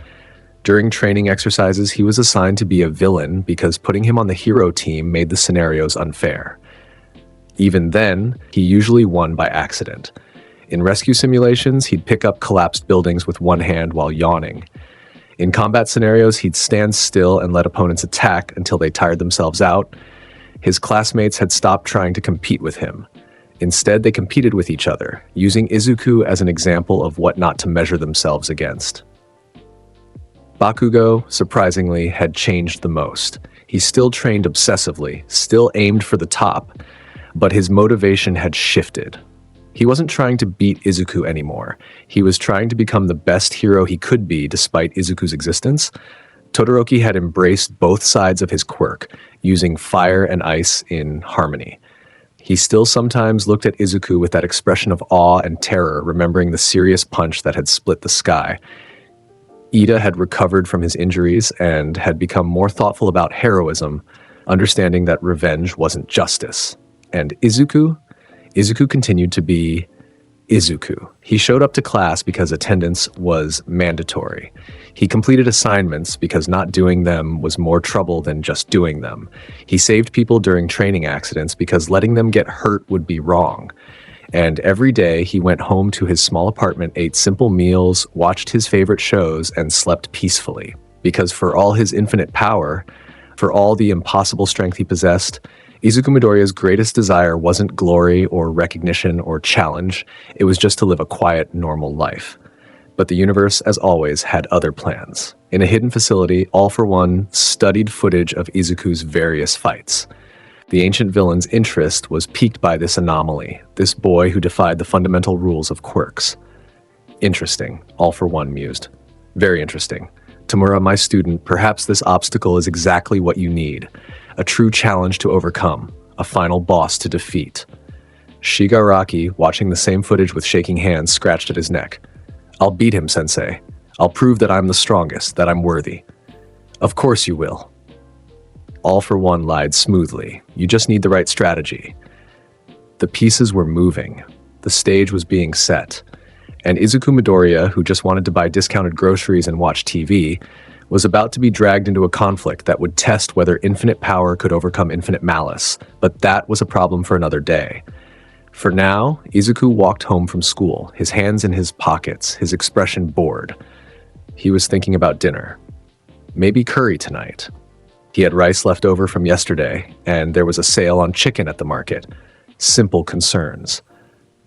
During training exercises, he was assigned to be a villain because putting him on the hero team made the scenarios unfair. Even then, he usually won by accident. In rescue simulations, he'd pick up collapsed buildings with one hand while yawning. In combat scenarios, he'd stand still and let opponents attack until they tired themselves out. His classmates had stopped trying to compete with him. Instead, they competed with each other, using Izuku as an example of what not to measure themselves against. Bakugo, surprisingly, had changed the most. He still trained obsessively, still aimed for the top, but his motivation had shifted. He wasn't trying to beat Izuku anymore. He was trying to become the best hero he could be despite Izuku's existence. Todoroki had embraced both sides of his quirk, using fire and ice in harmony. He still sometimes looked at Izuku with that expression of awe and terror, remembering the serious punch that had split the sky. Ida had recovered from his injuries and had become more thoughtful about heroism, understanding that revenge wasn't justice. And Izuku continued to be Izuku. He showed up to class because attendance was mandatory. He completed assignments because not doing them was more trouble than just doing them. He saved people during training accidents because letting them get hurt would be wrong. And every day he went home to his small apartment, ate simple meals, watched his favorite shows, and slept peacefully. Because for all his infinite power, for all the impossible strength he possessed, Izuku Midoriya's greatest desire wasn't glory or recognition or challenge. It was just to live a quiet, normal life. But the universe, as always, had other plans. In a hidden facility, All For One studied footage of Izuku's various fights. The ancient villain's interest was piqued by this anomaly, this boy who defied the fundamental rules of quirks. Interesting, All For One mused. Very interesting. Tamura, my student, perhaps this obstacle is exactly what you need. A true challenge to overcome, a final boss to defeat. Shigaraki, watching the same footage with shaking hands, scratched at his neck. I'll beat him, sensei. I'll prove that I'm the strongest, that I'm worthy. Of course you will. All For One lied smoothly. You just need the right strategy. The pieces were moving. The stage was being set. And Izuku Midoriya, who just wanted to buy discounted groceries and watch TV, was about to be dragged into a conflict that would test whether infinite power could overcome infinite malice, but that was a problem for another day. For now, Izuku walked home from school, his hands in his pockets, his expression bored. He was thinking about dinner. Maybe curry tonight. He had rice left over from yesterday, and there was a sale on chicken at the market. Simple concerns.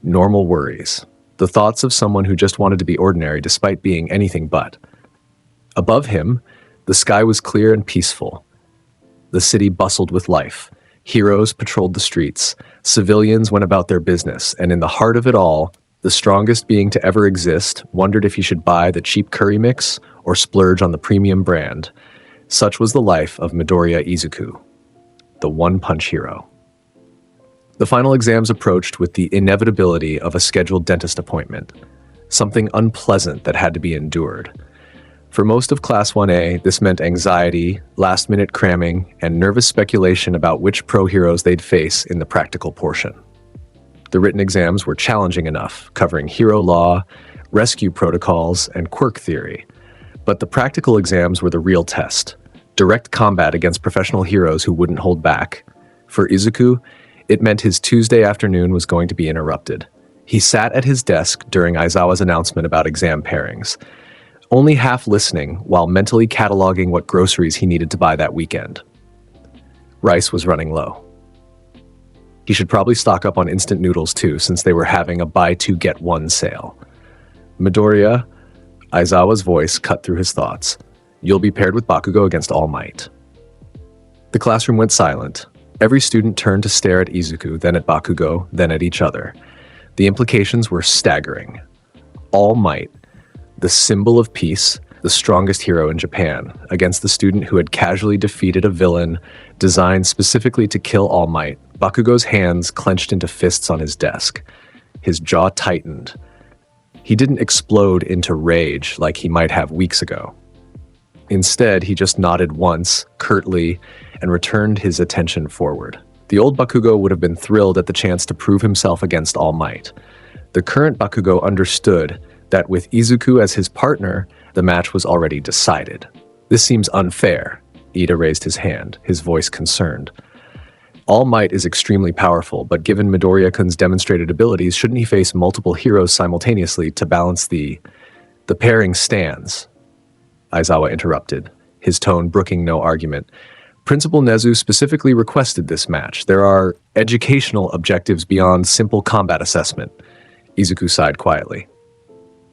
Normal worries. The thoughts of someone who just wanted to be ordinary despite being anything but. Above him, the sky was clear and peaceful. The city bustled with life. Heroes patrolled the streets. Civilians went about their business, and in the heart of it all, the strongest being to ever exist wondered if he should buy the cheap curry mix or splurge on the premium brand. Such was the life of Midoriya Izuku, the one-punch hero. The final exams approached with the inevitability of a scheduled dentist appointment, something unpleasant that had to be endured. For most of Class 1A, this meant anxiety, last-minute cramming, and nervous speculation about which pro-heroes they'd face in the practical portion. The written exams were challenging enough, covering hero law, rescue protocols, and quirk theory. But the practical exams were the real test. Direct combat against professional heroes who wouldn't hold back. For Izuku, it meant his Tuesday afternoon was going to be interrupted. He sat at his desk during Aizawa's announcement about exam pairings, only half listening while mentally cataloging what groceries he needed to buy that weekend. Rice was running low. He should probably stock up on instant noodles too, since they were having a buy-two-get-one sale. Midoriya, Aizawa's voice cut through his thoughts. You'll be paired with Bakugo against All Might. The classroom went silent. Every student turned to stare at Izuku, then at Bakugo, then at each other. The implications were staggering. All Might, the symbol of peace, the strongest hero in Japan, against the student who had casually defeated a villain designed specifically to kill All Might. Bakugo's hands clenched into fists on his desk. His jaw tightened. He didn't explode into rage like he might have weeks ago. Instead, he just nodded once, curtly, and returned his attention forward. The old Bakugo would have been thrilled at the chance to prove himself against All Might. The current Bakugo understood that with Izuku as his partner, the match was already decided. This seems unfair. Ida raised his hand, his voice concerned. All Might is extremely powerful, but given Midoriya-kun's demonstrated abilities, shouldn't he face multiple heroes simultaneously to balance the pairing stands? Aizawa interrupted, his tone brooking no argument. Principal Nezu specifically requested this match. There are educational objectives beyond simple combat assessment. Izuku sighed quietly.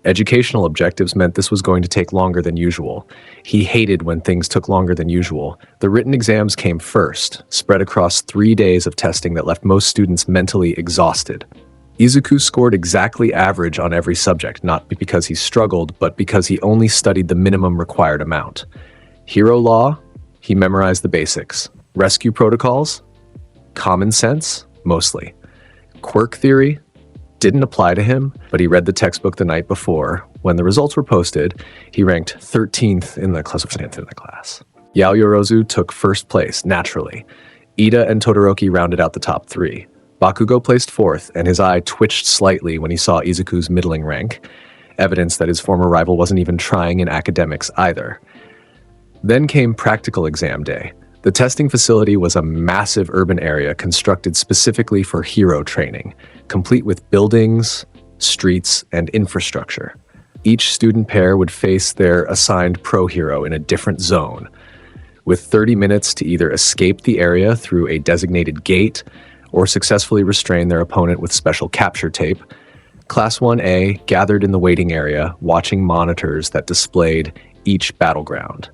Educational objectives meant this was going to take longer than usual. He hated when things took longer than usual. The written exams came first, spread across 3 days of testing that left most students mentally exhausted. Izuku scored exactly average on every subject, not because he struggled, but because he only studied the minimum required amount. Hero law, he memorized the basics. Rescue protocols, common sense, mostly. Quirk theory, didn't apply to him, but he read the textbook the night before. When the results were posted, he ranked 13th in the class. Yaoyorozu took first place, naturally. Ida and Todoroki rounded out the top 3. Bakugo placed 4th, and his eye twitched slightly when he saw Izuku's middling rank, evidence that his former rival wasn't even trying in academics either. Then came practical exam day. The testing facility was a massive urban area constructed specifically for hero training, complete with buildings, streets, and infrastructure. Each student pair would face their assigned pro hero in a different zone, with 30 minutes to either escape the area through a designated gate or successfully restrain their opponent with special capture tape. Class 1A gathered in the waiting area, watching monitors that displayed each battleground.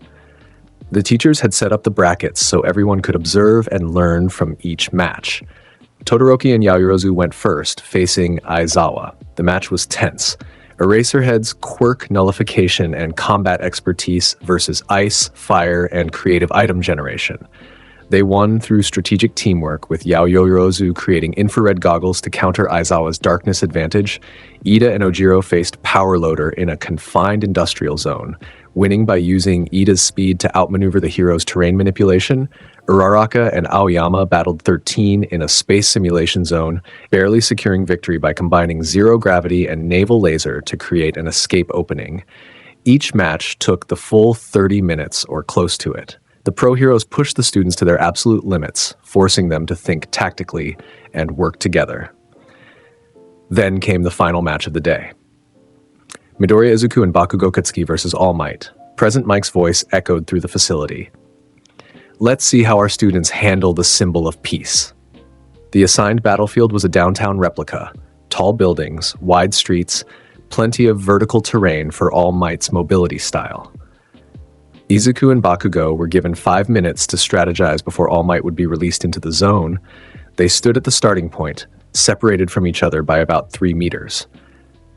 The teachers had set up the brackets so everyone could observe and learn from each match. Todoroki and Yaoyorozu went first, facing Aizawa. The match was tense. Eraserhead's quirk nullification and combat expertise versus ice, fire, and creative item generation. They won through strategic teamwork, with Yaoyorozu creating infrared goggles to counter Aizawa's darkness advantage. Ida and Ojiro faced Power Loader in a confined industrial zone, winning by using Ida's speed to outmaneuver the hero's terrain manipulation. Uraraka and Aoyama battled 13 in a space simulation zone, barely securing victory by combining zero gravity and naval laser to create an escape opening. Each match took the full 30 minutes or close to it. The pro heroes pushed the students to their absolute limits, forcing them to think tactically and work together. Then came the final match of the day. Midoriya Izuku and Bakugo Katsuki versus All Might. Present Mike's voice echoed through the facility. Let's see how our students handle the symbol of peace. The assigned battlefield was a downtown replica. Tall buildings, wide streets, plenty of vertical terrain for All Might's mobility style. Izuku and Bakugo were given 5 minutes to strategize before All Might would be released into the zone. They stood at the starting point, separated from each other by about 3 meters.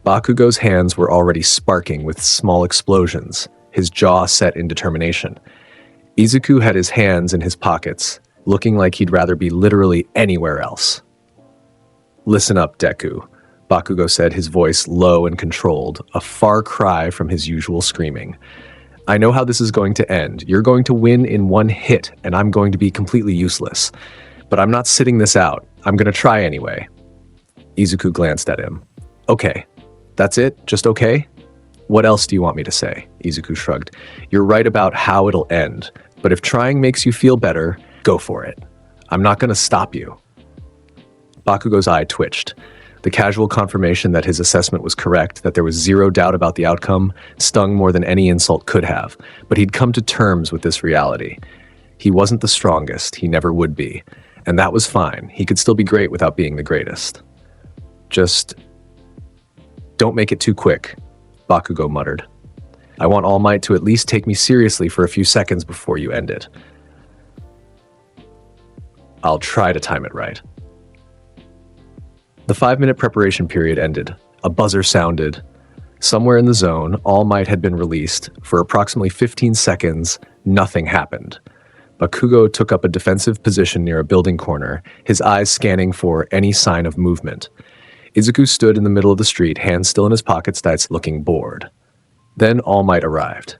Bakugo's hands were already sparking with small explosions, his jaw set in determination. Izuku had his hands in his pockets, looking like he'd rather be literally anywhere else. "Listen up, Deku," Bakugo said, his voice low and controlled, a far cry from his usual screaming. "I know how this is going to end. You're going to win in one hit, and I'm going to be completely useless. But I'm not sitting this out. I'm going to try anyway." Izuku glanced at him. "Okay. That's it? Just okay?" "What else do you want me to say?" Izuku shrugged. "You're right about how it'll end, but if trying makes you feel better, go for it. I'm not going to stop you." Bakugo's eye twitched. The casual confirmation that his assessment was correct, that there was zero doubt about the outcome, stung more than any insult could have, but he'd come to terms with this reality. He wasn't the strongest, he never would be, and that was fine. He could still be great without being the greatest. "Just don't make it too quick," Bakugo muttered. "I want All Might to at least take me seriously for a few seconds before you end it." "I'll try to time it right." The 5-minute preparation period ended. A buzzer sounded. Somewhere in the zone, All Might had been released. For approximately 15 seconds, nothing happened. Bakugo took up a defensive position near a building corner, his eyes scanning for any sign of movement. Izuku stood in the middle of the street, hands still in his pockets, looking bored. Then All Might arrived.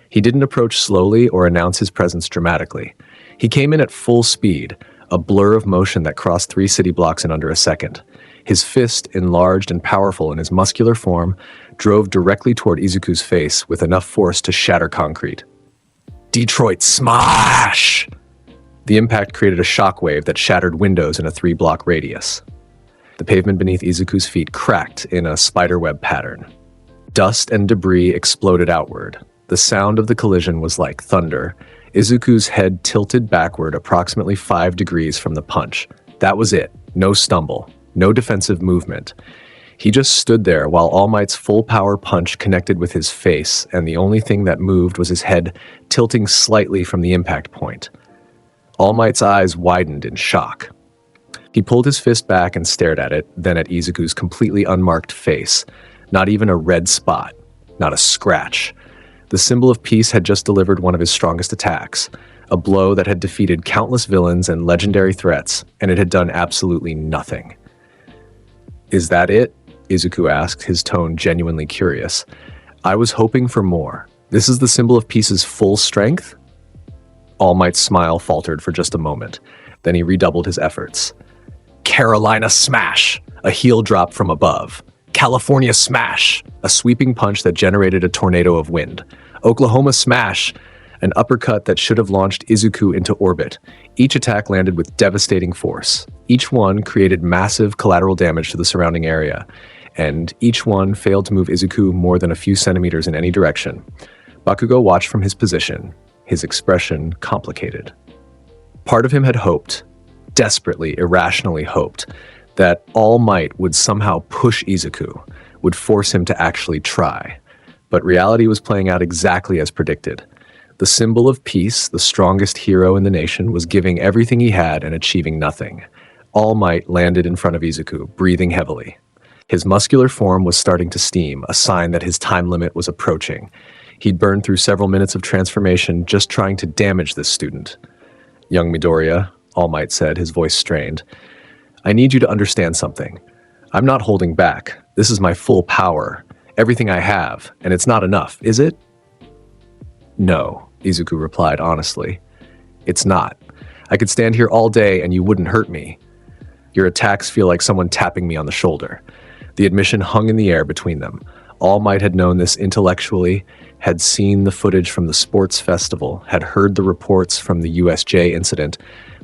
He didn't approach slowly or announce his presence dramatically. He came in at full speed, a blur of motion that crossed 3 city blocks in under a second. His fist, enlarged and powerful in his muscular form, drove directly toward Izuku's face with enough force to shatter concrete. "Detroit smash!" The impact created a shockwave that shattered windows in a 3-block radius. The pavement beneath Izuku's feet cracked in a spiderweb pattern. Dust and debris exploded outward. The sound of the collision was like thunder. Izuku's head tilted backward approximately 5 degrees from the punch. That was it. No stumble. No defensive movement. He just stood there while All Might's full power punch connected with his face, and the only thing that moved was his head tilting slightly from the impact point. All Might's eyes widened in shock. He pulled his fist back and stared at it, then at Izuku's completely unmarked face. Not even a red spot. Not a scratch. The symbol of peace had just delivered one of his strongest attacks, a blow that had defeated countless villains and legendary threats, and it had done absolutely nothing. "Is that it?" Izuku asked, his tone genuinely curious. "I was hoping for more. This is the symbol of peace's full strength?" All Might's smile faltered for just a moment. Then he redoubled his efforts. "Carolina Smash!" A heel drop from above. "California Smash!" A sweeping punch that generated a tornado of wind. "Oklahoma Smash!" An uppercut that should have launched Izuku into orbit. Each attack landed with devastating force. Each one created massive collateral damage to the surrounding area, and each one failed to move Izuku more than a few centimeters in any direction. Bakugo watched from his position, his expression complicated. Part of him had hoped, desperately, irrationally hoped, that All Might would somehow push Izuku, would force him to actually try. But reality was playing out exactly as predicted. The symbol of peace, the strongest hero in the nation, was giving everything he had and achieving nothing. All Might landed in front of Izuku, breathing heavily. His muscular form was starting to steam, a sign that his time limit was approaching. He'd burned through several minutes of transformation just trying to damage this student. "Young Midoriya," All Might said, his voice strained, "I need you to understand something. I'm not holding back. This is my full power, everything I have, and it's not enough, is it?" "No," Izuku replied honestly. "It's not. I could stand here all day and you wouldn't hurt me. Your attacks feel like someone tapping me on the shoulder." The admission hung in the air between them. All Might had known this intellectually, had seen the footage from the sports festival, had heard the reports from the USJ incident,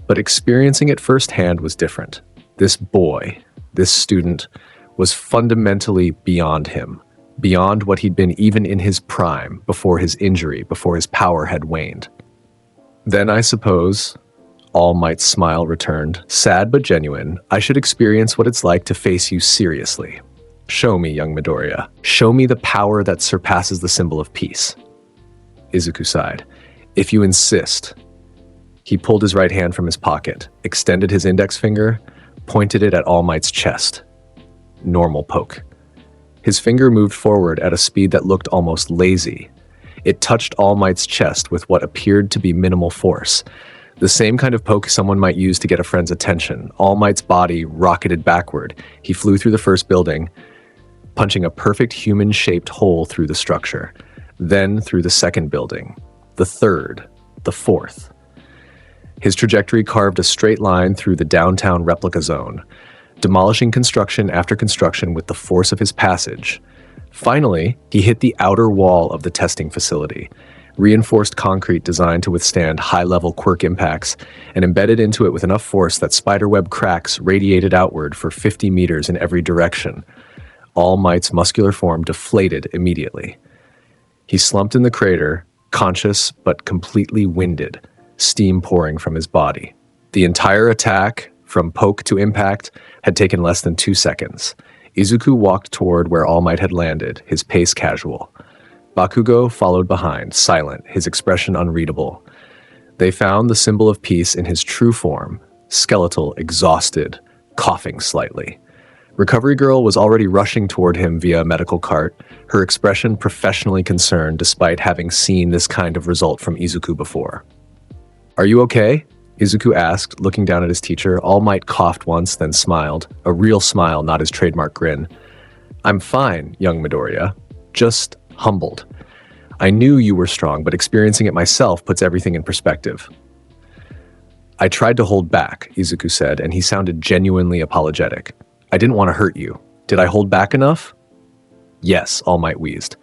but experiencing it firsthand was different. This boy, this student, was fundamentally beyond him, beyond what he'd been even in his prime, before his injury, before his power had waned. "Then I suppose," All Might's smile returned, sad but genuine, "I should experience what it's like to face you seriously. Show me, young Midoriya. Show me the power that surpasses the symbol of peace." Izuku sighed. "If you insist." He pulled his right hand from his pocket, extended his index finger, pointed it at All Might's chest. Normal poke. His finger moved forward at a speed that looked almost lazy. It touched All Might's chest with what appeared to be minimal force. The same kind of poke someone might use to get a friend's attention. All Might's body rocketed backward. He flew through the first building, punching a perfect human-shaped hole through the structure. Then through the second building, the third, the fourth. His trajectory carved a straight line through the downtown replica zone, demolishing construction after construction with the force of his passage. Finally, he hit the outer wall of the testing facility, reinforced concrete designed to withstand high-level quirk impacts, and embedded into it with enough force that spiderweb cracks radiated outward for 50 meters in every direction. All Might's muscular form deflated immediately. He slumped in the crater, conscious but completely winded, steam pouring from his body. The entire attack, from poke to impact, had taken less than 2 seconds. Izuku walked toward where All Might had landed, his pace casual. Bakugo followed behind, silent, his expression unreadable. They found the symbol of peace in his true form, skeletal, exhausted, coughing slightly. Recovery Girl was already rushing toward him via a medical cart, her expression professionally concerned despite having seen this kind of result from Izuku before. "Are you okay?" Izuku asked, looking down at his teacher. All Might coughed once, then smiled. A real smile, not his trademark grin. "I'm fine, young Midoriya. Just humbled. I knew you were strong, but experiencing it myself puts everything in perspective." "I tried to hold back," Izuku said, and he sounded genuinely apologetic. "I didn't want to hurt you. Did I hold back enough?" "Yes," All Might wheezed.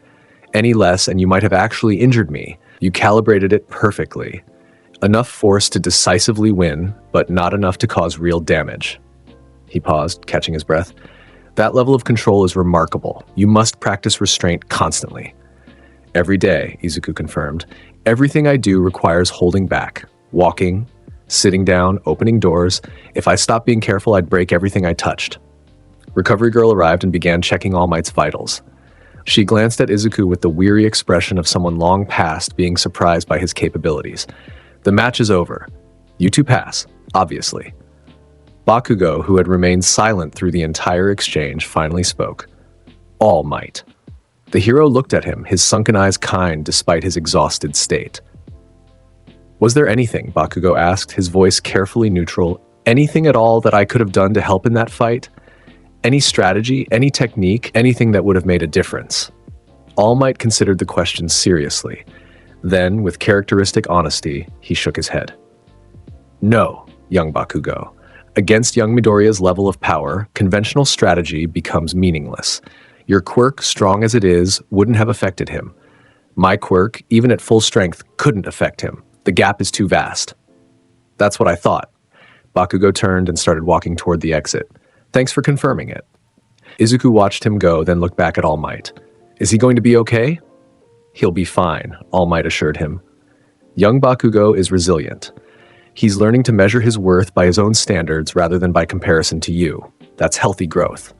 "Any less, and you might have actually injured me. You calibrated it perfectly. Enough force to decisively win, but not enough to cause real damage." He paused, catching his breath. "That level of control is remarkable. You must practice restraint constantly." "Every day," Izuku confirmed. Everything I do requires holding back, walking, sitting down, opening doors. If I stopped being careful, I'd break everything I touched. Recovery Girl arrived and began checking All Might's vitals. She glanced at Izuku with the weary expression of someone long past being surprised by his capabilities. The match is over. You two pass, obviously. Bakugo, who had remained silent through the entire exchange, finally spoke. All Might. The hero looked at him, his sunken eyes kind despite his exhausted state. Was there anything, Bakugo asked, his voice carefully neutral, anything at all that I could have done to help in that fight? Any strategy, any technique, anything that would have made a difference? All Might considered the question seriously. Then, with characteristic honesty, he shook his head. No, young Bakugo. Against young Midoriya's level of power, conventional strategy becomes meaningless. Your quirk, strong as it is, wouldn't have affected him. My quirk, even at full strength, couldn't affect him. The gap is too vast. That's what I thought. Bakugo turned and started walking toward the exit. Thanks for confirming it. Izuku watched him go, then looked back at All Might. Is he going to be okay? He'll be fine, All Might assured him. Young Bakugo is resilient. He's learning to measure his worth by his own standards rather than by comparison to you. That's healthy growth.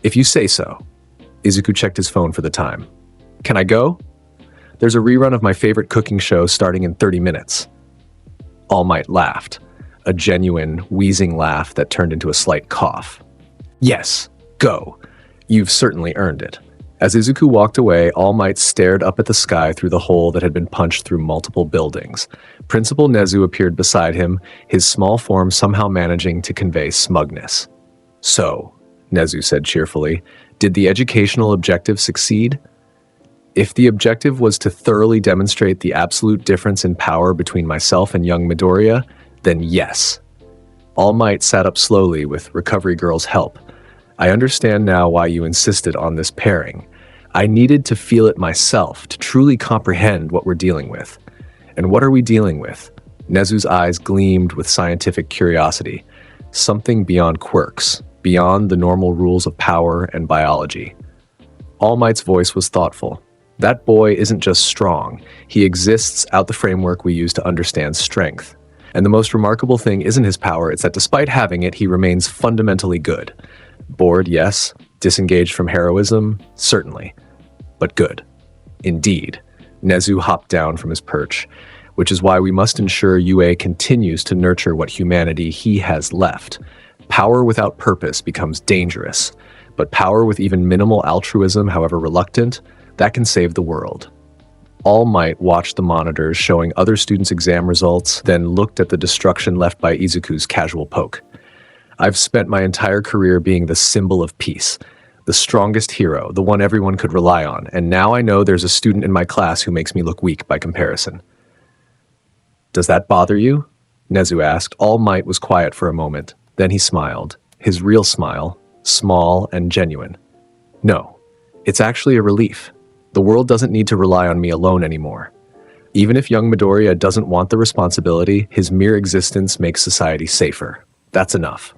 If you say so. Izuku checked his phone for the time. Can I go? There's a rerun of my favorite cooking show starting in 30 minutes. All Might laughed. A genuine, wheezing laugh that turned into a slight cough. Yes, go. You've certainly earned it. As Izuku walked away, All Might stared up at the sky through the hole that had been punched through multiple buildings. Principal Nezu appeared beside him, his small form somehow managing to convey smugness. So, Nezu said cheerfully, did the educational objective succeed? If the objective was to thoroughly demonstrate the absolute difference in power between myself and young Midoriya, then yes. All Might sat up slowly with Recovery Girl's help. I understand now why you insisted on this pairing. I needed to feel it myself, to truly comprehend what we're dealing with. And what are we dealing with? Nezu's eyes gleamed with scientific curiosity. Something beyond quirks, beyond the normal rules of power and biology. All Might's voice was thoughtful. That boy isn't just strong. He exists out the framework we use to understand strength. And the most remarkable thing isn't his power, it's that despite having it, he remains fundamentally good. Bored, yes. Disengaged from heroism, certainly. But good. Indeed. Nezu hopped down from his perch, which is why we must ensure UA continues to nurture what humanity he has left. Power without purpose becomes dangerous, but power with even minimal altruism, however reluctant, that can save the world. All Might watched the monitors showing other students' exam results, then looked at the destruction left by Izuku's casual poke. I've spent my entire career being the symbol of peace, the strongest hero, the one everyone could rely on, and now I know there's a student in my class who makes me look weak by comparison. Does that bother you? Nezu asked. All Might was quiet for a moment. Then he smiled, his real smile, small and genuine. No, it's actually a relief. The world doesn't need to rely on me alone anymore. Even if young Midoriya doesn't want the responsibility, his mere existence makes society safer. That's enough.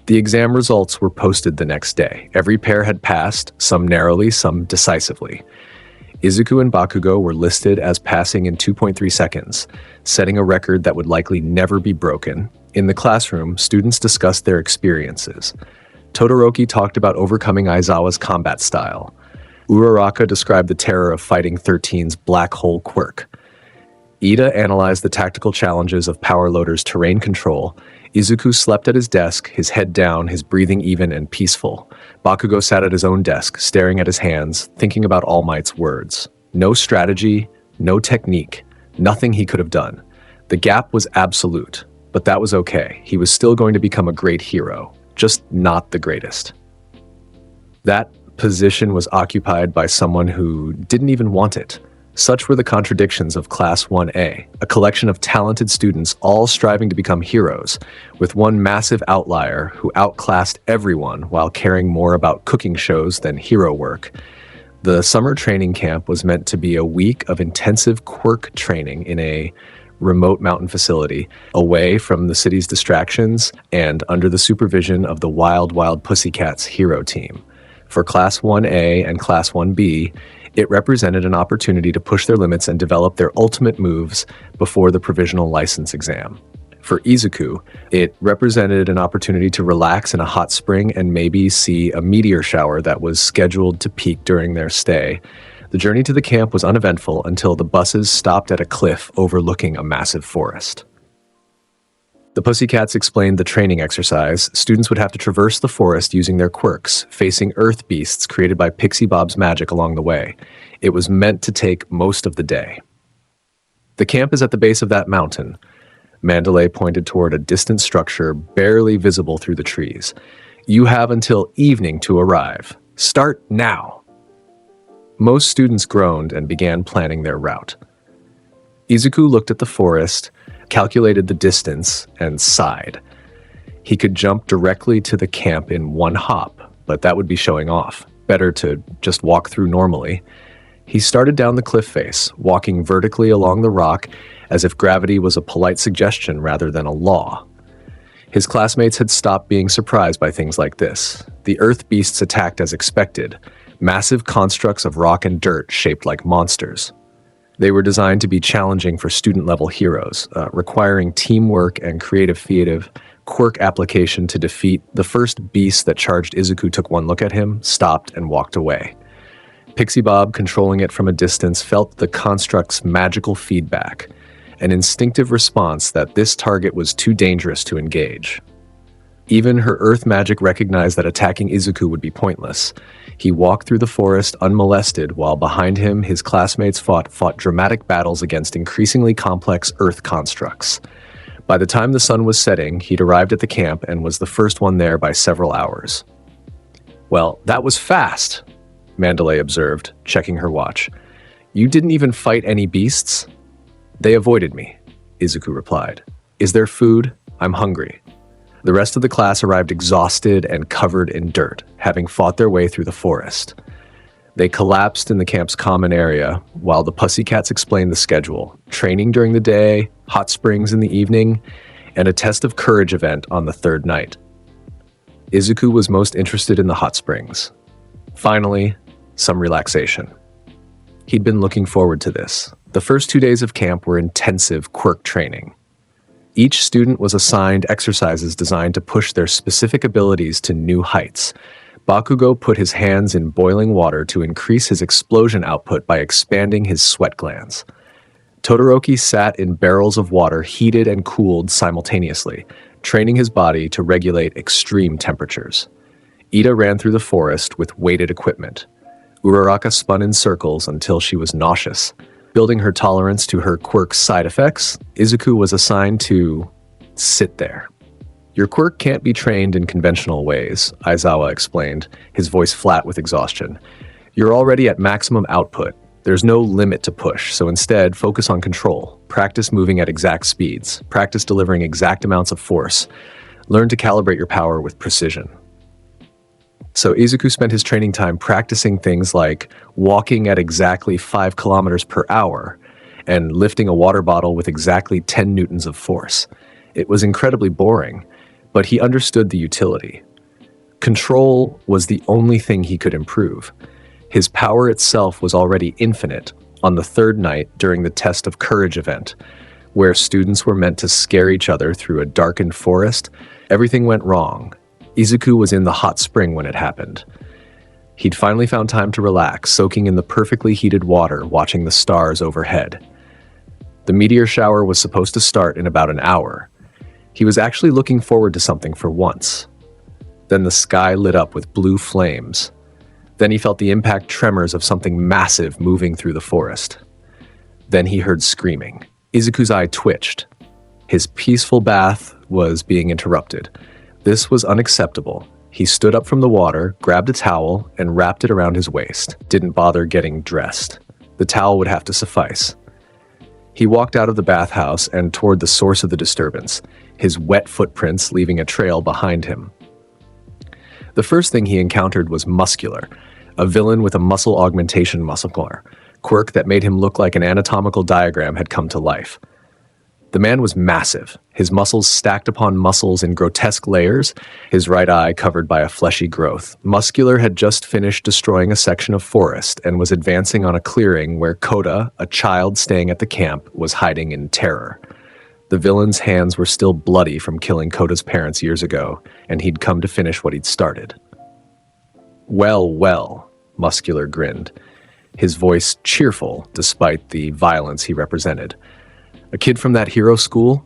The exam results were posted the next day. Every pair had passed, some narrowly, some decisively. Izuku and Bakugo were listed as passing in 2.3 seconds, setting a record that would likely never be broken. In the classroom, students discussed their experiences. Todoroki talked about overcoming Aizawa's combat style. Uraraka described the terror of fighting 13's black hole quirk. Ida analyzed the tactical challenges of Power Loader's terrain control. Izuku slept at his desk, his head down, his breathing even and peaceful. Bakugo sat at his own desk, staring at his hands, thinking about All Might's words. No strategy, no technique, nothing he could have done. The gap was absolute, but that was okay. He was still going to become a great hero, just not the greatest. That position was occupied by someone who didn't even want it. Such were the contradictions of Class 1A, a collection of talented students all striving to become heroes, with one massive outlier who outclassed everyone while caring more about cooking shows than hero work. The summer training camp was meant to be a week of intensive quirk training in a remote mountain facility, away from the city's distractions and under the supervision of the Wild Wild Pussycats hero team. For Class 1A and Class 1B, It represented an opportunity to push their limits and develop their ultimate moves before the provisional license exam. For Izuku, it represented an opportunity to relax in a hot spring and maybe see a meteor shower that was scheduled to peak during their stay. The journey to the camp was uneventful until the buses stopped at a cliff overlooking a massive forest. The Pussycats explained the training exercise. Students would have to traverse the forest using their quirks, facing earth beasts created by Pixie Bob's magic along the way. It was meant to take most of the day. The camp is at the base of that mountain. Mandalay pointed toward a distant structure barely visible through the trees. You have until evening to arrive. Start now. Most students groaned and began planning their route. Izuku looked at the forest, calculated the distance, and sighed. He could jump directly to the camp in one hop, but that would be showing off. Better to just walk through normally. He started down the cliff face, walking vertically along the rock as if gravity was a polite suggestion rather than a law. His classmates had stopped being surprised by things like this. The earth beasts attacked as expected, massive constructs of rock and dirt shaped like monsters. They were designed to be challenging for student-level heroes, requiring teamwork and creative quirk application to defeat. The first beast that charged Izuku took one look at him, stopped, and walked away. Pixie Bob, controlling it from a distance, felt the construct's magical feedback, an instinctive response that this target was too dangerous to engage. Even her earth magic recognized that attacking Izuku would be pointless. He walked through the forest unmolested, while behind him his classmates fought dramatic battles against increasingly complex earth constructs. By the time the sun was setting, he'd arrived at the camp and was the first one there by several hours. "Well, that was fast," Mandalay observed, checking her watch. "You didn't even fight any beasts?" "They avoided me," Izuku replied. "Is there food? I'm hungry." The rest of the class arrived exhausted and covered in dirt, having fought their way through the forest. They collapsed in the camp's common area, while the Pussycats explained the schedule: training during the day, hot springs in the evening, and a test of courage event on the third night. Izuku was most interested in the hot springs. Finally, some relaxation. He'd been looking forward to this. The first 2 days of camp were intensive quirk training. Each student was assigned exercises designed to push their specific abilities to new heights. Bakugo put his hands in boiling water to increase his explosion output by expanding his sweat glands. Todoroki sat in barrels of water heated and cooled simultaneously, training his body to regulate extreme temperatures. Ida ran through the forest with weighted equipment. Uraraka spun in circles until she was nauseous. Building her tolerance to her quirk's side effects, Izuku was assigned to sit there. "Your quirk can't be trained in conventional ways," Aizawa explained, his voice flat with exhaustion. "You're already at maximum output. There's no limit to push, so instead focus on control. Practice moving at exact speeds. Practice delivering exact amounts of force. Learn to calibrate your power with precision." So Izuku spent his training time practicing things like walking at exactly 5 kilometers per hour and lifting a water bottle with exactly 10 newtons of force. It was incredibly boring, but he understood the utility. Control was the only thing he could improve. His power itself was already infinite on the third night during the Test of Courage event, where students were meant to scare each other through a darkened forest. Everything went wrong. Izuku was in the hot spring when it happened. He'd finally found time to relax, soaking in the perfectly heated water, watching the stars overhead. The meteor shower was supposed to start in about an hour. He was actually looking forward to something for once. Then the sky lit up with blue flames. Then he felt the impact tremors of something massive moving through the forest. Then he heard screaming. Izuku's eye twitched. His peaceful bath was being interrupted. This was unacceptable. He stood up from the water, grabbed a towel, and wrapped it around his waist. Didn't bother getting dressed. The towel would have to suffice. He walked out of the bathhouse and toward the source of the disturbance, his wet footprints leaving a trail behind him. The first thing he encountered was Muscular, a villain with a muscle augmentation muscle quirk that made him look like an anatomical diagram had come to life. The man was massive, his muscles stacked upon muscles in grotesque layers, his right eye covered by a fleshy growth. Muscular had just finished destroying a section of forest and was advancing on a clearing where Kota, a child staying at the camp, was hiding in terror. The villain's hands were still bloody from killing Kota's parents years ago, and he'd come to finish what he'd started. Well, well, Muscular grinned, his voice cheerful despite the violence he represented. A kid from that hero school?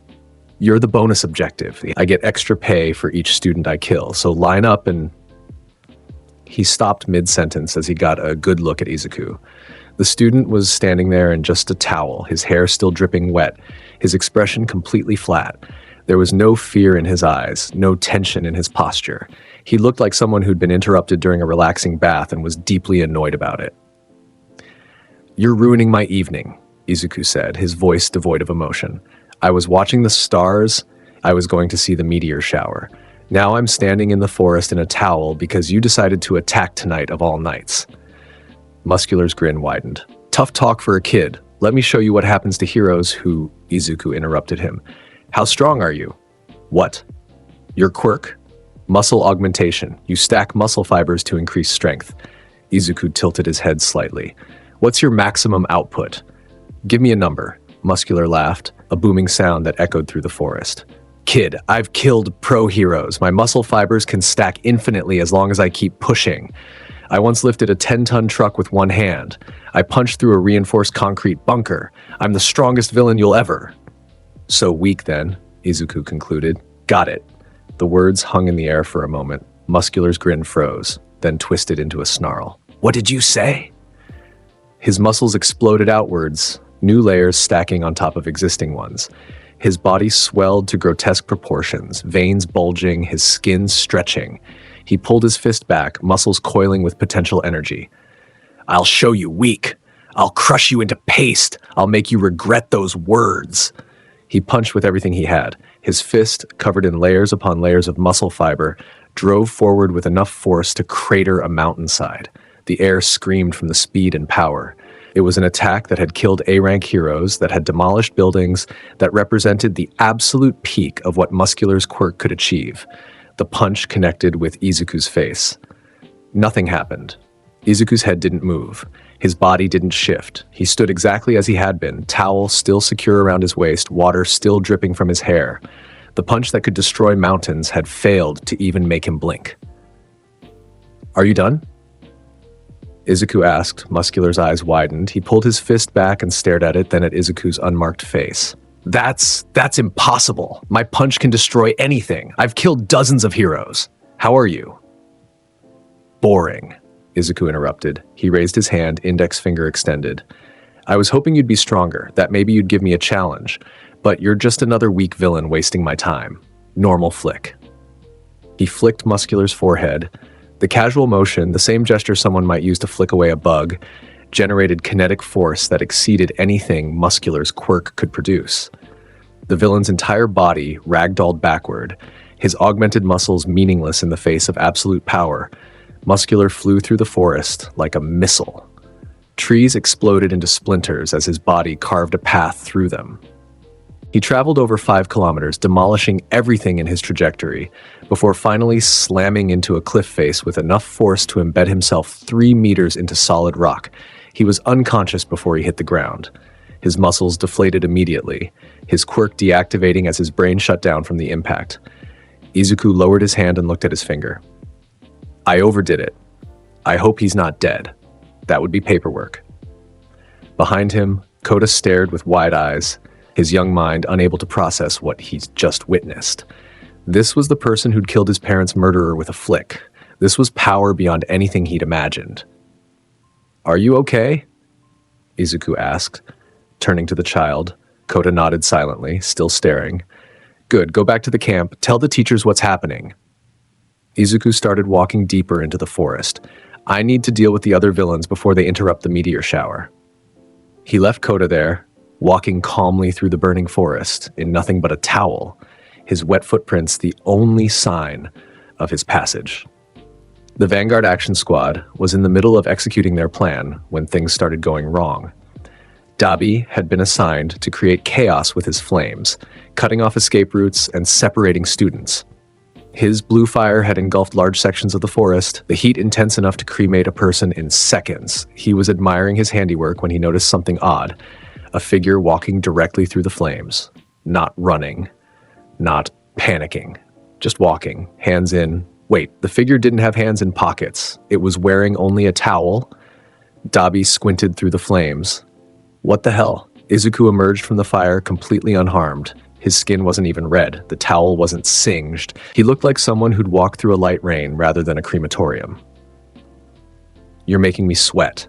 You're the bonus objective. I get extra pay for each student I kill, so line up and... He stopped mid-sentence as he got a good look at Izuku. The student was standing there in just a towel, his hair still dripping wet, his expression completely flat. There was no fear in his eyes, no tension in his posture. He looked like someone who'd been interrupted during a relaxing bath and was deeply annoyed about it. You're ruining my evening, Izuku said, his voice devoid of emotion. I was watching the stars. I was going to see the meteor shower. Now I'm standing in the forest in a towel because you decided to attack tonight of all nights. Muscular's grin widened. Tough talk for a kid. Let me show you what happens to heroes who... Izuku interrupted him. How strong are you? What? Your quirk? Muscle augmentation. You stack muscle fibers to increase strength. Izuku tilted his head slightly. What's your maximum output? Give me a number. Muscular laughed, a booming sound that echoed through the forest. Kid, I've killed pro heroes. My muscle fibers can stack infinitely as long as I keep pushing. I once lifted a 10-ton truck with one hand. I punched through a reinforced concrete bunker. I'm the strongest villain you'll ever. So weak then, Izuku concluded. Got it. The words hung in the air for a moment. Muscular's grin froze, then twisted into a snarl. What did you say? His muscles exploded outwards, new layers stacking on top of existing ones. His body swelled to grotesque proportions, veins bulging, his skin stretching. He pulled his fist back, muscles coiling with potential energy. I'll show you weak. I'll crush you into paste. I'll make you regret those words. He punched with everything he had. His fist, covered in layers upon layers of muscle fiber, drove forward with enough force to crater a mountainside. The air screamed from the speed and power. It was an attack that had killed A-rank heroes, that had demolished buildings, that represented the absolute peak of what Muscular's quirk could achieve. The punch connected with Izuku's face. Nothing happened. Izuku's head didn't move. His body didn't shift. He stood exactly as he had been, towel still secure around his waist, water still dripping from his hair. The punch that could destroy mountains had failed to even make him blink. Are you done? Izuku asked. Muscular's eyes widened. He pulled his fist back and stared at it, then at Izuku's unmarked face. That's impossible. My punch can destroy anything. I've killed dozens of heroes. How are you? Boring, Izuku interrupted. He raised his hand, index finger extended. I was hoping you'd be stronger, that maybe you'd give me a challenge, but you're just another weak villain wasting my time. Normal flick. He flicked Muscular's forehead. The casual motion, the same gesture someone might use to flick away a bug, generated kinetic force that exceeded anything Muscular's quirk could produce. The villain's entire body ragdolled backward, his augmented muscles meaningless in the face of absolute power. Muscular flew through the forest like a missile. Trees exploded into splinters as his body carved a path through them. He traveled over 5 kilometers, demolishing everything in his trajectory, before finally slamming into a cliff face with enough force to embed himself 3 meters into solid rock. He was unconscious before he hit the ground. His muscles deflated immediately, his quirk deactivating as his brain shut down from the impact. Izuku lowered his hand and looked at his finger. I overdid it. I hope he's not dead. That would be paperwork. Behind him, Kota stared with wide eyes, his young mind unable to process what he'd just witnessed. This was the person who'd killed his parents' murderer with a flick. This was power beyond anything he'd imagined. Are you okay? Izuku asked, turning to the child. Kota nodded silently, still staring. Good, go back to the camp. Tell the teachers what's happening. Izuku started walking deeper into the forest. I need to deal with the other villains before they interrupt the meteor shower. He left Kota there, walking calmly through the burning forest in nothing but a towel, his wet footprints the only sign of his passage. The Vanguard Action Squad was in the middle of executing their plan when things started going wrong. Dabi had been assigned to create chaos with his flames, cutting off escape routes and separating students. His blue fire had engulfed large sections of the forest, the heat intense enough to cremate a person in seconds. He was admiring his handiwork when he noticed something odd, a figure walking directly through the flames. Not running, not panicking, just walking, hands in. Wait, the figure didn't have hands in pockets. It was wearing only a towel. Dabi squinted through the flames. What the hell? Izuku emerged from the fire completely unharmed. His skin wasn't even red. The towel wasn't singed. He looked like someone who'd walked through a light rain rather than a crematorium. "You're making me sweat,"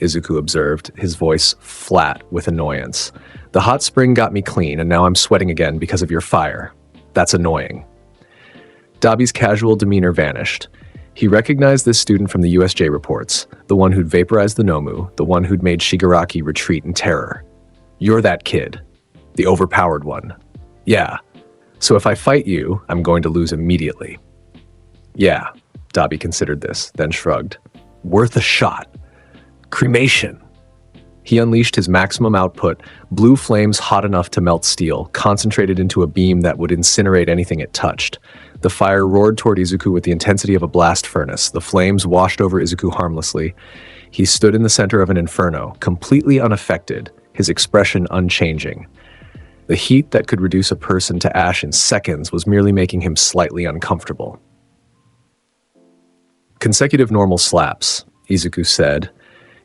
Izuku observed, his voice flat with annoyance. "The hot spring got me clean, and now I'm sweating again because of your fire. That's annoying." Dabi's casual demeanor vanished. He recognized this student from the USJ reports, the one who'd vaporized the Nomu, the one who'd made Shigaraki retreat in terror. "You're that kid. The overpowered one." "Yeah. So if I fight you, I'm going to lose immediately." "Yeah," Dabi considered this, then shrugged. "Worth a shot. Cremation." He unleashed his maximum output, blue flames hot enough to melt steel, concentrated into a beam that would incinerate anything it touched. The fire roared toward Izuku with the intensity of a blast furnace. The flames washed over Izuku harmlessly. He stood in the center of an inferno, completely unaffected, his expression unchanging. The heat that could reduce a person to ash in seconds was merely making him slightly uncomfortable. "Consecutive normal slaps," Izuku said.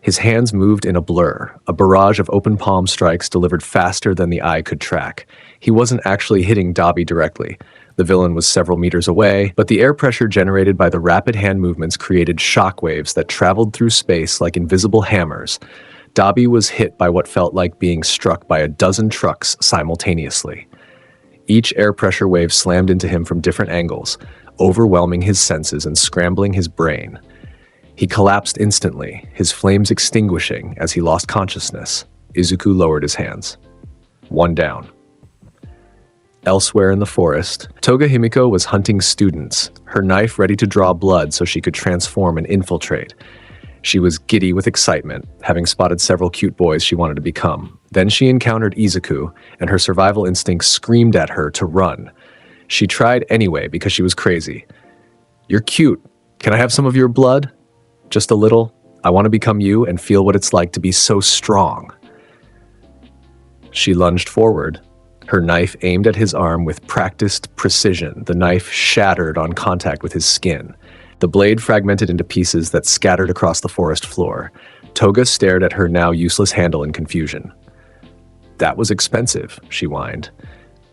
His hands moved in a blur, a barrage of open palm strikes delivered faster than the eye could track. He wasn't actually hitting Dabi directly. The villain was several meters away, but the air pressure generated by the rapid hand movements created shockwaves that traveled through space like invisible hammers. Dabi was hit by what felt like being struck by a dozen trucks simultaneously. Each air pressure wave slammed into him from different angles, overwhelming his senses and scrambling his brain. He collapsed instantly, his flames extinguishing as he lost consciousness. Izuku lowered his hands. One down. Elsewhere in the forest, Toga Himiko was hunting students, her knife ready to draw blood so she could transform and infiltrate. She was giddy with excitement, having spotted several cute boys she wanted to become. Then she encountered Izuku, and her survival instinct screamed at her to run. She tried anyway because she was crazy. "You're cute. Can I have some of your blood? Just a little. I want to become you and feel what it's like to be so strong." She lunged forward, her knife aimed at his arm with practiced precision. The knife shattered on contact with his skin. The blade fragmented into pieces that scattered across the forest floor. Toga stared at her now useless handle in confusion. "That was expensive," she whined.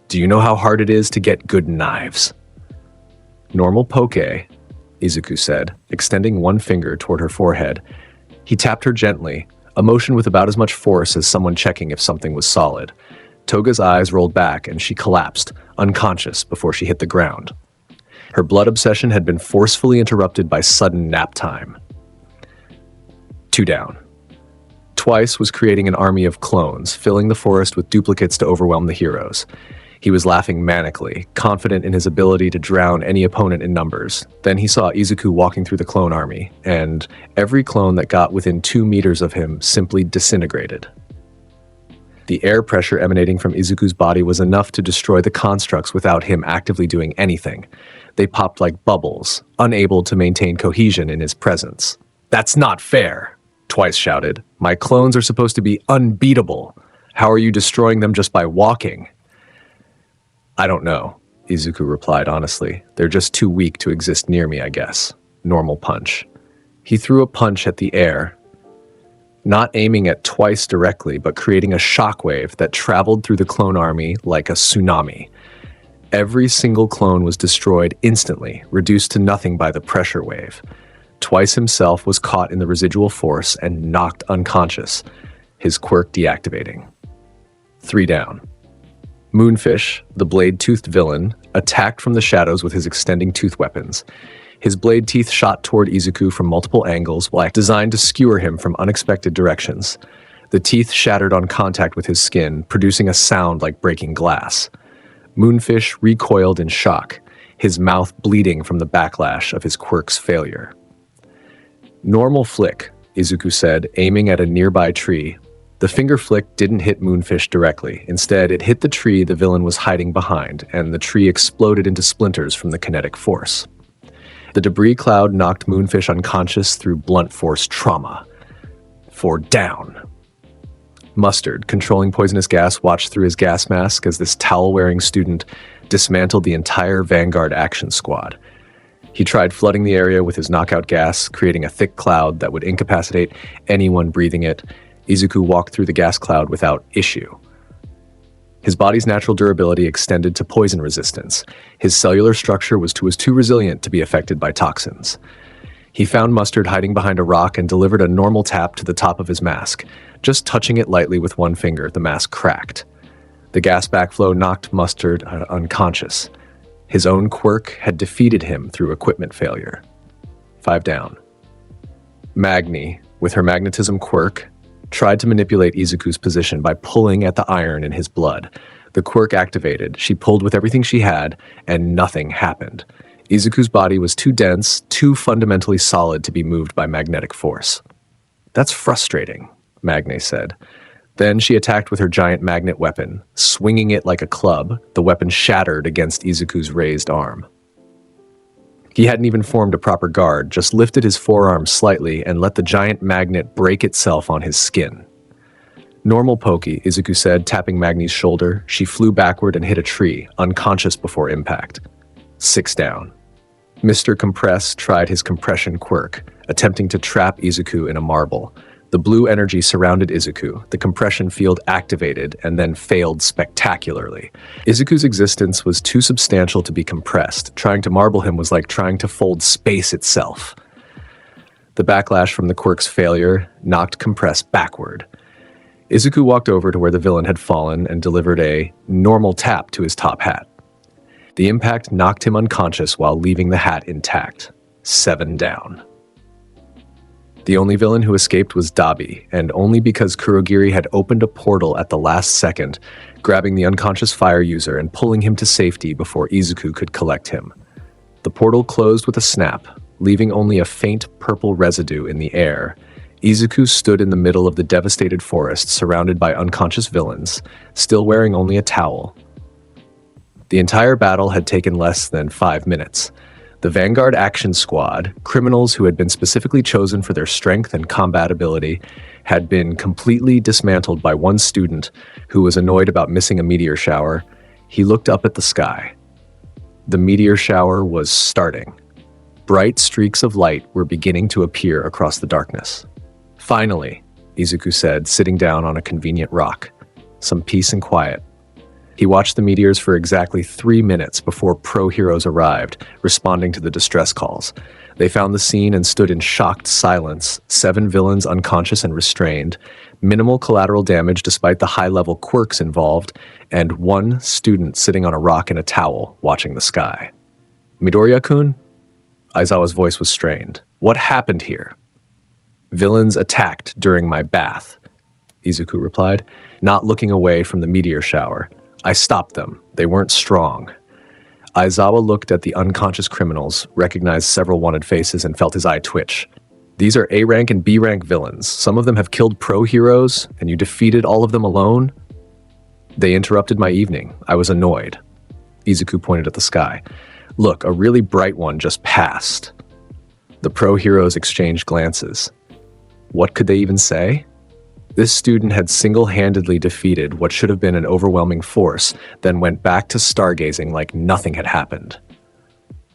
"Do you know how hard it is to get good knives?" "Normal poke," Izuku said, extending one finger toward her forehead. He tapped her gently, a motion with about as much force as someone checking if something was solid. Toga's eyes rolled back and she collapsed, unconscious, before she hit the ground. Her blood obsession had been forcefully interrupted by sudden nap time. Two down. Twice was creating an army of clones, filling the forest with duplicates to overwhelm the heroes. He was laughing manically, confident in his ability to drown any opponent in numbers. Then he saw Izuku walking through the clone army, and every clone that got within 2 meters of him simply disintegrated. The air pressure emanating from Izuku's body was enough to destroy the constructs without him actively doing anything. They popped like bubbles, unable to maintain cohesion in his presence. "That's not fair," Twice shouted. "My clones are supposed to be unbeatable. How are you destroying them just by walking?" "I don't know," Izuku replied honestly. "They're just too weak to exist near me, I guess." Normal punch. He threw a punch at the air, not aiming at Twice directly, but creating a shockwave that traveled through the clone army like a tsunami. Every single clone was destroyed instantly, reduced to nothing by the pressure wave. Twice himself was caught in the residual force and knocked unconscious, his quirk deactivating. 3 down. Moonfish, the blade-toothed villain, attacked from the shadows with his extending tooth weapons. His blade teeth shot toward Izuku from multiple angles, designed to skewer him from unexpected directions. The teeth shattered on contact with his skin, producing a sound like breaking glass. Moonfish recoiled in shock, his mouth bleeding from the backlash of his quirk's failure. "Normal flick," Izuku said, aiming at a nearby tree. The finger flick didn't hit Moonfish directly. Instead, it hit the tree the villain was hiding behind, and the tree exploded into splinters from the kinetic force. The debris cloud knocked Moonfish unconscious through blunt force trauma. 4 down. Mustard, controlling poisonous gas, watched through his gas mask as this towel-wearing student dismantled the entire Vanguard action squad. He tried flooding the area with his knockout gas, creating a thick cloud that would incapacitate anyone breathing it. Izuku walked through the gas cloud without issue. His body's natural durability extended to poison resistance. His cellular structure was too resilient to be affected by toxins. He found Mustard hiding behind a rock and delivered a normal tap to the top of his mask. Just touching it lightly with one finger, the mask cracked. The gas backflow knocked Mustard unconscious. His own quirk had defeated him through equipment failure. 5 down. Magni, with her magnetism quirk, tried to manipulate Izuku's position by pulling at the iron in his blood. The quirk activated, she pulled with everything she had, and nothing happened. Izuku's body was too dense, too fundamentally solid to be moved by magnetic force. "That's frustrating," Magni said. Then she attacked with her giant magnet weapon. Swinging it like a club, the weapon shattered against Izuku's raised arm. He hadn't even formed a proper guard, just lifted his forearm slightly and let the giant magnet break itself on his skin. "Normal pokey," Izuku said, tapping Magni's shoulder. She flew backward and hit a tree, unconscious before impact. 6 down. Mr. Compress tried his compression quirk, attempting to trap Izuku in a marble. The blue energy surrounded Izuku, the compression field activated, and then failed spectacularly. Izuku's existence was too substantial to be compressed. Trying to marble him was like trying to fold space itself. The backlash from the quirk's failure knocked Compress backward. Izuku walked over to where the villain had fallen and delivered a normal tap to his top hat. The impact knocked him unconscious while leaving the hat intact. 7 down. The only villain who escaped was Dabi, and only because Kurogiri had opened a portal at the last second, grabbing the unconscious fire user and pulling him to safety before Izuku could collect him. The portal closed with a snap, leaving only a faint purple residue in the air. Izuku stood in the middle of the devastated forest, surrounded by unconscious villains, still wearing only a towel. The entire battle had taken less than 5 minutes. The Vanguard Action Squad, criminals who had been specifically chosen for their strength and combat ability, had been completely dismantled by one student who was annoyed about missing a meteor shower. He looked up at the sky. The meteor shower was starting. Bright streaks of light were beginning to appear across the darkness. "Finally," Izuku said, sitting down on a convenient rock. "Some peace and quiet." He watched the meteors for exactly 3 minutes before pro-heroes arrived, responding to the distress calls. They found the scene and stood in shocked silence, 7 villains unconscious and restrained, minimal collateral damage despite the high-level quirks involved, and 1 student sitting on a rock in a towel, watching the sky. "Midoriya-kun?" Aizawa's voice was strained. "What happened here?" "Villains attacked during my bath," Izuku replied, not looking away from the meteor shower. "I stopped them. They weren't strong." Aizawa looked at the unconscious criminals, recognized several wanted faces, and felt his eye twitch. "These are A-rank and B-rank villains. Some of them have killed pro-heroes, and you defeated all of them alone?" "They interrupted my evening. I was annoyed." Izuku pointed at the sky. "Look, a really bright one just passed." The pro-heroes exchanged glances. What could they even say? This student had single-handedly defeated what should have been an overwhelming force, then went back to stargazing like nothing had happened.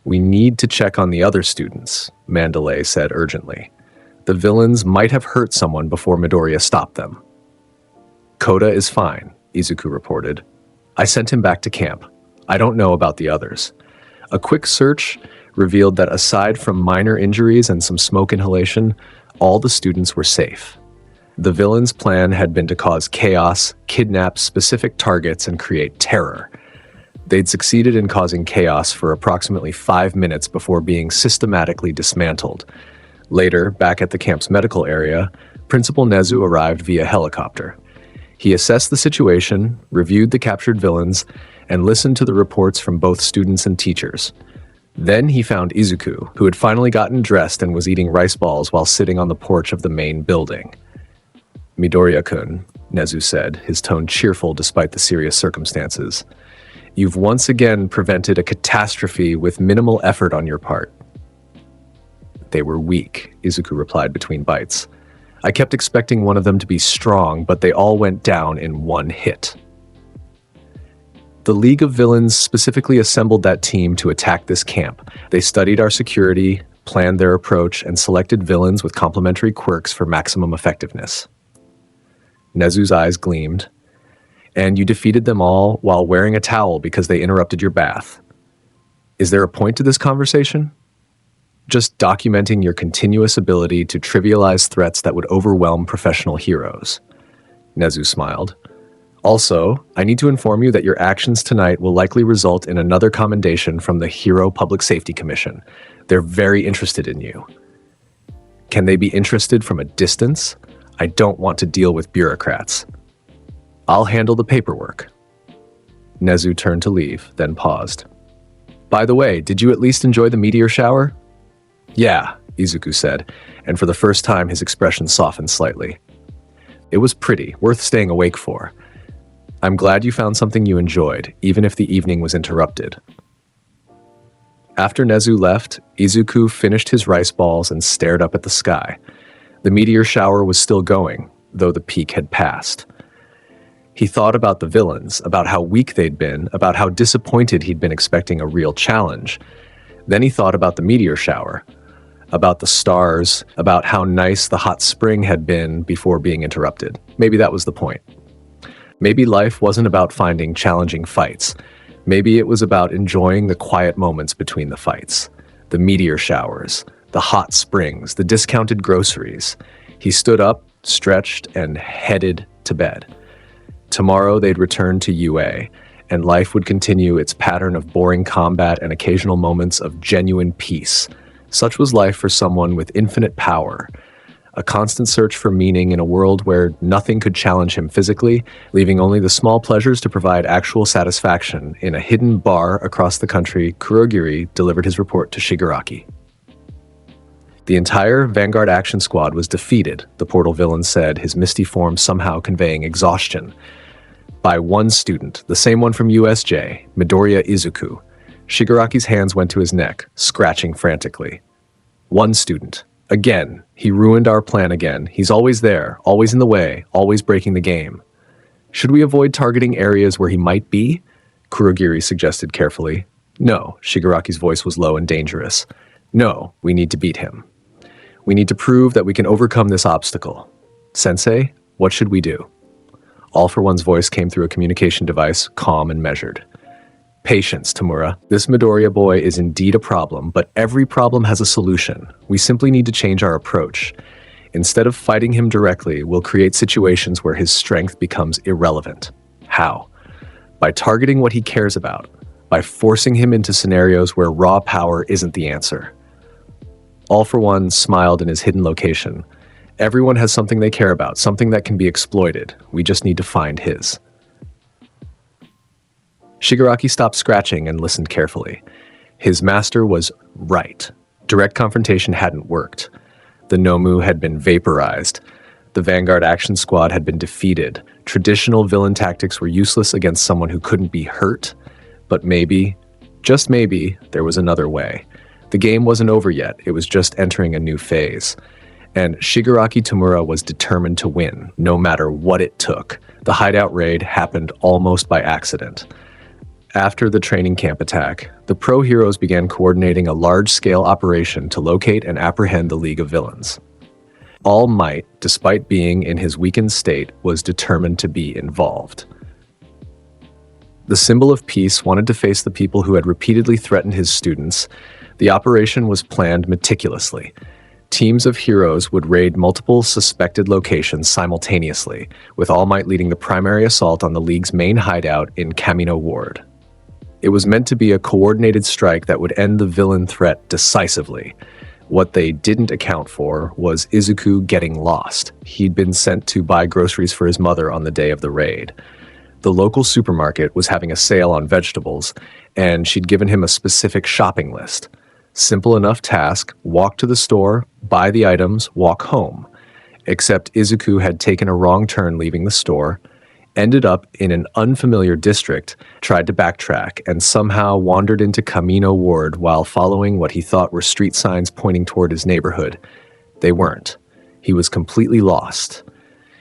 "We need to check on the other students," Mandalay said urgently. "The villains might have hurt someone before Midoriya stopped them." "Koda is fine," Izuku reported. "I sent him back to camp. I don't know about the others." A quick search revealed that aside from minor injuries and some smoke inhalation, all the students were safe. The villain's plan had been to cause chaos, kidnap specific targets, and create terror. They'd succeeded in causing chaos for approximately 5 minutes before being systematically dismantled. Later, back at the camp's medical area, Principal Nezu arrived via helicopter. He assessed the situation, reviewed the captured villains, and listened to the reports from both students and teachers. Then he found Izuku, who had finally gotten dressed and was eating rice balls while sitting on the porch of the main building. "Midoriya-kun," Nezu said, his tone cheerful despite the serious circumstances. You've once again prevented a catastrophe with minimal effort on your part. They were weak, Izuku replied between bites. I kept expecting one of them to be strong, but they all went down in one hit. The League of Villains specifically assembled that team to attack this camp. They studied our security, planned their approach, and selected villains with complementary quirks for maximum effectiveness. Nezu's eyes gleamed. And you defeated them all while wearing a towel because they interrupted your bath. Is there a point to this conversation? Just documenting your continuous ability to trivialize threats that would overwhelm professional heroes. Nezu smiled. Also, I need to inform you that your actions tonight will likely result in another commendation from the Hero Public Safety Commission. They're very interested in you. Can they be interested from a distance? I don't want to deal with bureaucrats. I'll handle the paperwork. Nezu turned to leave, then paused. By the way, did you at least enjoy the meteor shower? Yeah, Izuku said, and for the first time his expression softened slightly. It was pretty, worth staying awake for. I'm glad you found something you enjoyed, even if the evening was interrupted. After Nezu left, Izuku finished his rice balls and stared up at the sky. The meteor shower was still going, though the peak had passed. He thought about the villains, about how weak they'd been, about how disappointed he'd been expecting a real challenge. Then he thought about the meteor shower, about the stars, about how nice the hot spring had been before being interrupted. Maybe that was the point. Maybe life wasn't about finding challenging fights. Maybe it was about enjoying the quiet moments between the fights. The meteor showers, the hot springs, the discounted groceries. He stood up, stretched, and headed to bed. Tomorrow they'd return to UA, and life would continue its pattern of boring combat and occasional moments of genuine peace. Such was life for someone with infinite power. A constant search for meaning in a world where nothing could challenge him physically, leaving only the small pleasures to provide actual satisfaction. In a hidden bar across the country, Kurogiri delivered his report to Shigaraki. The entire Vanguard Action Squad was defeated, the portal villain said, his misty form somehow conveying exhaustion. By one student, the same one from USJ, Midoriya Izuku. Shigaraki's hands went to his neck, scratching frantically. One student. Again, he ruined our plan again. He's always there, always in the way, always breaking the game. Should we avoid targeting areas where he might be? Kurogiri suggested carefully. No, Shigaraki's voice was low and dangerous. No, we need to beat him. We need to prove that we can overcome this obstacle. Sensei, what should we do? All for One's voice came through a communication device, calm and measured. Patience, Tamura. This Midoriya boy is indeed a problem, but every problem has a solution. We simply need to change our approach. Instead of fighting him directly, we'll create situations where his strength becomes irrelevant. How? By targeting what he cares about, by forcing him into scenarios where raw power isn't the answer. All for One smiled in his hidden location. Everyone has something they care about, something that can be exploited. We just need to find his. Shigaraki stopped scratching and listened carefully. His master was right. Direct confrontation hadn't worked. The Nomu had been vaporized. The Vanguard Action Squad had been defeated. Traditional villain tactics were useless against someone who couldn't be hurt. But maybe, just maybe, there was another way. The game wasn't over yet. It was just entering a new phase. And Shigaraki Tamura was determined to win, no matter what it took. The hideout raid happened almost by accident. After the training camp attack, the pro heroes began coordinating a large-scale operation to locate and apprehend the League of Villains. All Might, despite being in his weakened state, was determined to be involved. The symbol of peace wanted to face the people who had repeatedly threatened his students. The operation was planned meticulously. Teams of heroes would raid multiple suspected locations simultaneously, with All Might leading the primary assault on the League's main hideout in Kamino Ward. It was meant to be a coordinated strike that would end the villain threat decisively. What they didn't account for was Izuku getting lost. He'd been sent to buy groceries for his mother on the day of the raid. The local supermarket was having a sale on vegetables, and she'd given him a specific shopping list. Simple enough task: walk to the store, buy the items, walk home. except Izuku had taken a wrong turn leaving the store, ended up in an unfamiliar district, tried to backtrack, and somehow wandered into Kamino Ward while following what he thought were street signs pointing toward his neighborhood. They weren't. He was completely lost.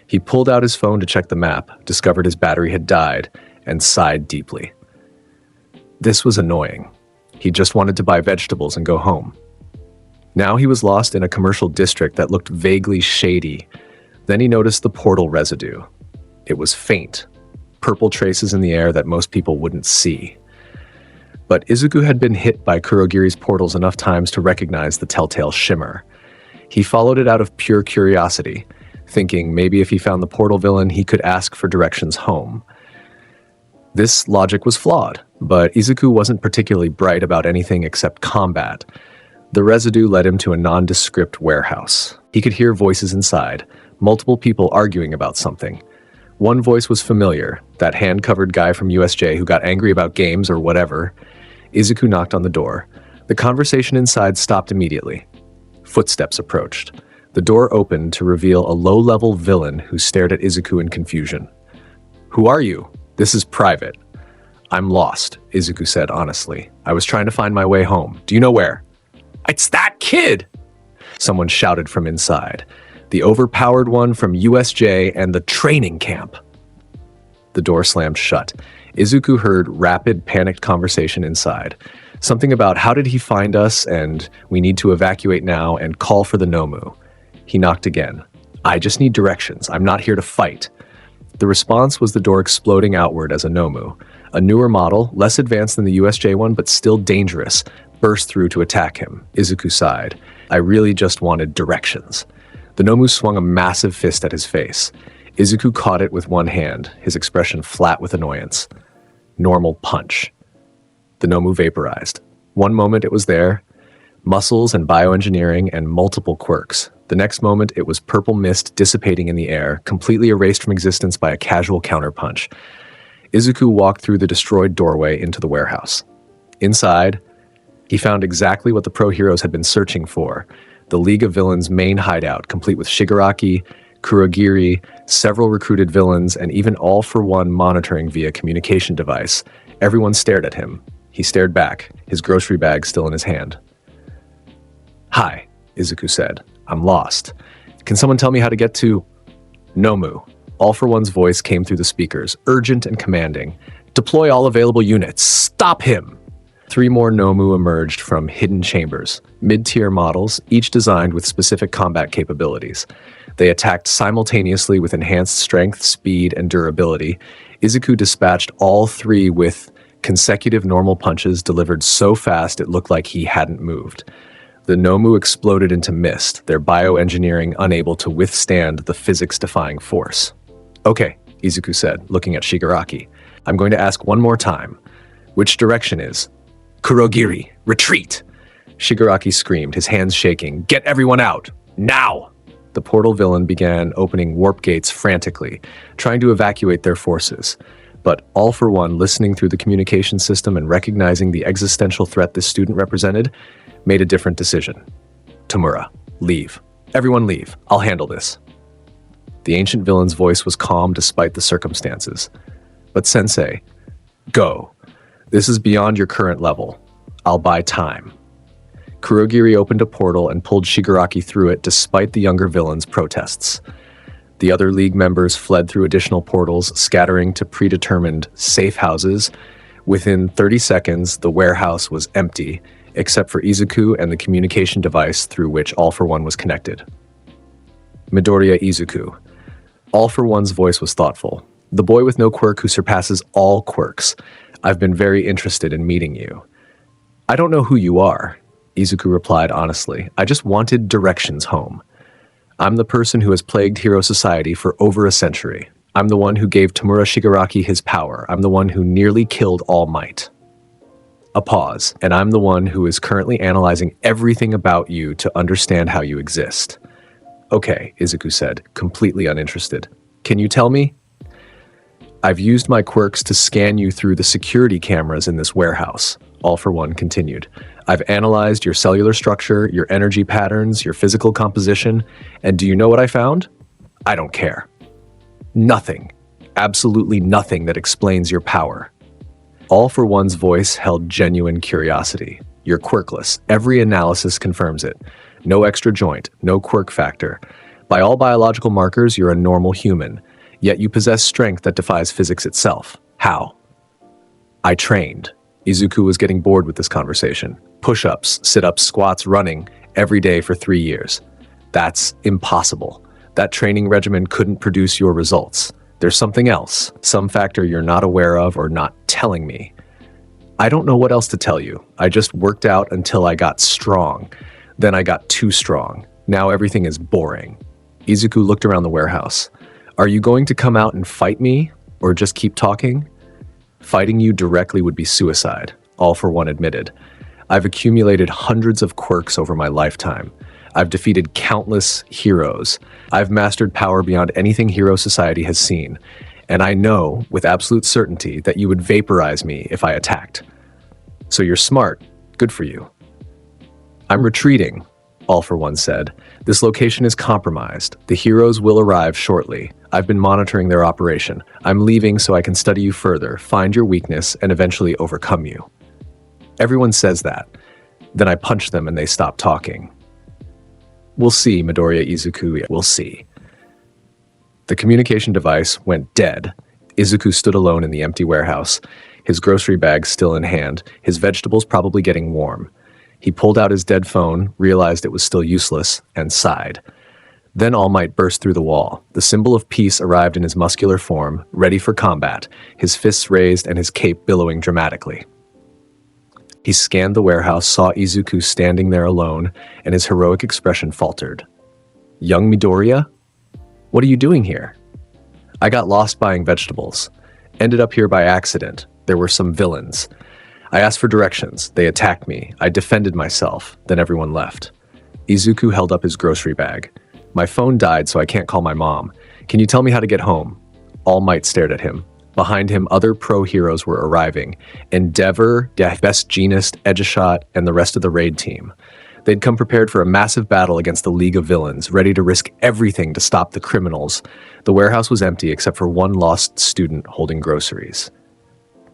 He pulled out his phone to check the map, discovered his battery had died, and sighed deeply. This was annoying. He just wanted to buy vegetables and go home. Now he was lost in a commercial district that looked vaguely shady. Then he noticed the portal residue. It was faint, purple traces in the air that most people wouldn't see. But Izuku had been hit by Kurogiri's portals enough times to recognize the telltale shimmer. He followed it out of pure curiosity, thinking maybe if he found the portal villain, he could ask for directions home. This logic was flawed, but Izuku wasn't particularly bright about anything except combat. The residue led him to a nondescript warehouse. He could hear voices inside, multiple people arguing about something. One voice was familiar, that hand-covered guy from USJ who got angry about games or whatever. Izuku knocked on the door. The conversation inside stopped immediately. Footsteps approached. The door opened to reveal a low-level villain who stared at Izuku in confusion. "Who are you? This is private." "I'm lost," Izuku said honestly. "I was trying to find my way home. Do you know where?" "It's that kid!" Someone shouted from inside. The overpowered one from USJ and the training camp. The door slammed shut. Izuku heard rapid, panicked conversation inside. Something about how did he find us and we need to evacuate now and call for the Nomu. He knocked again. "I just need directions. I'm not here to fight." The response was the door exploding outward as a Nomu. A newer model, less advanced than the USJ one but still dangerous, burst through to attack him. Izuku sighed. "I really just wanted directions." The Nomu swung a massive fist at his face. Izuku caught it with one hand, his expression flat with annoyance. Normal punch. The Nomu vaporized. One moment it was there, muscles and bioengineering and multiple quirks. The next moment it was purple mist dissipating in the air, completely erased from existence by a casual counterpunch. Izuku walked through the destroyed doorway into the warehouse. Inside, he found exactly what the pro heroes had been searching for. The League of Villains' main hideout, complete with Shigaraki, Kurogiri, several recruited villains, and even all-for-one monitoring via communication device. Everyone stared at him. He stared back, his grocery bag still in his hand. "Hi," Izuku said. "I'm lost. Can someone tell me how to get to Nomu?" All-for-one's voice came through the speakers, urgent and commanding. "Deploy all available units. Stop him!" 3 more Nomu emerged from hidden chambers, mid-tier models, each designed with specific combat capabilities. They attacked simultaneously with enhanced strength, speed, and durability. Izuku dispatched all 3 with consecutive normal punches delivered so fast it looked like he hadn't moved. The Nomu exploded into mist, their bioengineering unable to withstand the physics-defying force. "Okay," Izuku said, looking at Shigaraki. "I'm going to ask one more time. Which direction is?" "Kurogiri, retreat!" Shigaraki screamed, his hands shaking. "Get everyone out! Now!" The portal villain began opening warp gates frantically, trying to evacuate their forces. But all for one, listening through the communication system and recognizing the existential threat this student represented, made a different decision. "Tamura, leave. Everyone leave. I'll handle this." The ancient villain's voice was calm despite the circumstances. "But Sensei, go. This is beyond your current level. I'll buy time." Kurogiri opened a portal and pulled Shigaraki through it despite the younger villain's protests. The other League members fled through additional portals, scattering to predetermined safe houses. Within 30 seconds, the warehouse was empty, except for Izuku and the communication device through which All for One was connected. Midoriya Izuku. All for One's voice was thoughtful. "The boy with no quirk who surpasses all quirks. I've been very interested in meeting you." "I don't know who you are," Izuku replied honestly. "I just wanted directions home. I'm the person who has plagued Hero Society for over a century. I'm the one who gave Tamura Shigaraki his power. I'm the one who nearly killed All Might." A pause, and I'm the one who is currently analyzing everything about you to understand how you exist. "Okay," Izuku said, completely uninterested. "Can you tell me?" "I've used my quirks to scan you through the security cameras in this warehouse," All for One continued. I've analyzed your cellular structure, your energy patterns, your physical composition, and do you know what I found? I don't care. Nothing, absolutely nothing that explains your power. All for One's voice held genuine curiosity. You're quirkless. Every analysis confirms it. No extra joint, no quirk factor. By all biological markers, you're a normal human, yet you possess strength that defies physics itself. How? I trained. Izuku was getting bored with this conversation. Push-ups, sit-ups, squats, running, every day for 3 years. That's impossible. That training regimen couldn't produce your results. There's something else, some factor you're not aware of or not telling me. I don't know what else to tell you. I just worked out until I got strong. Then I got too strong. Now everything is boring. Izuku looked around the warehouse. Are you going to come out and fight me, or just keep talking? Fighting you directly would be suicide, All for One admitted. I've accumulated hundreds of quirks over my lifetime. I've defeated countless heroes. I've mastered power beyond anything Hero Society has seen. And I know, with absolute certainty, that you would vaporize me if I attacked. So you're smart. Good for you. I'm retreating, All for One said. This location is compromised. The heroes will arrive shortly. I've been monitoring their operation. I'm leaving so I can study you further, find your weakness, and eventually overcome you. Everyone says that. Then I punch them and they stop talking. We'll see, Midoriya Izuku, we'll see. The communication device went dead. Izuku stood alone in the empty warehouse, his grocery bag still in hand, his vegetables probably getting warm. He pulled out his dead phone, realized it was still useless, and sighed. Then All Might burst through the wall. The symbol of peace arrived in his muscular form, ready for combat, his fists raised and his cape billowing dramatically. He scanned the warehouse, saw Izuku standing there alone, and his heroic expression faltered. Young Midoriya? What are you doing here? I got lost buying vegetables. Ended up here by accident. There were some villains. I asked for directions. They attacked me. I defended myself. Then everyone left. Izuku held up his grocery bag. My phone died, so I can't call my mom. Can you tell me how to get home? All Might stared at him. Behind him, other pro-heroes were arriving. Endeavor, Best Jeanist, Edgeshot, and the rest of the raid team. They'd come prepared for a massive battle against the League of Villains, ready to risk everything to stop the criminals. The warehouse was empty except for one lost student holding groceries.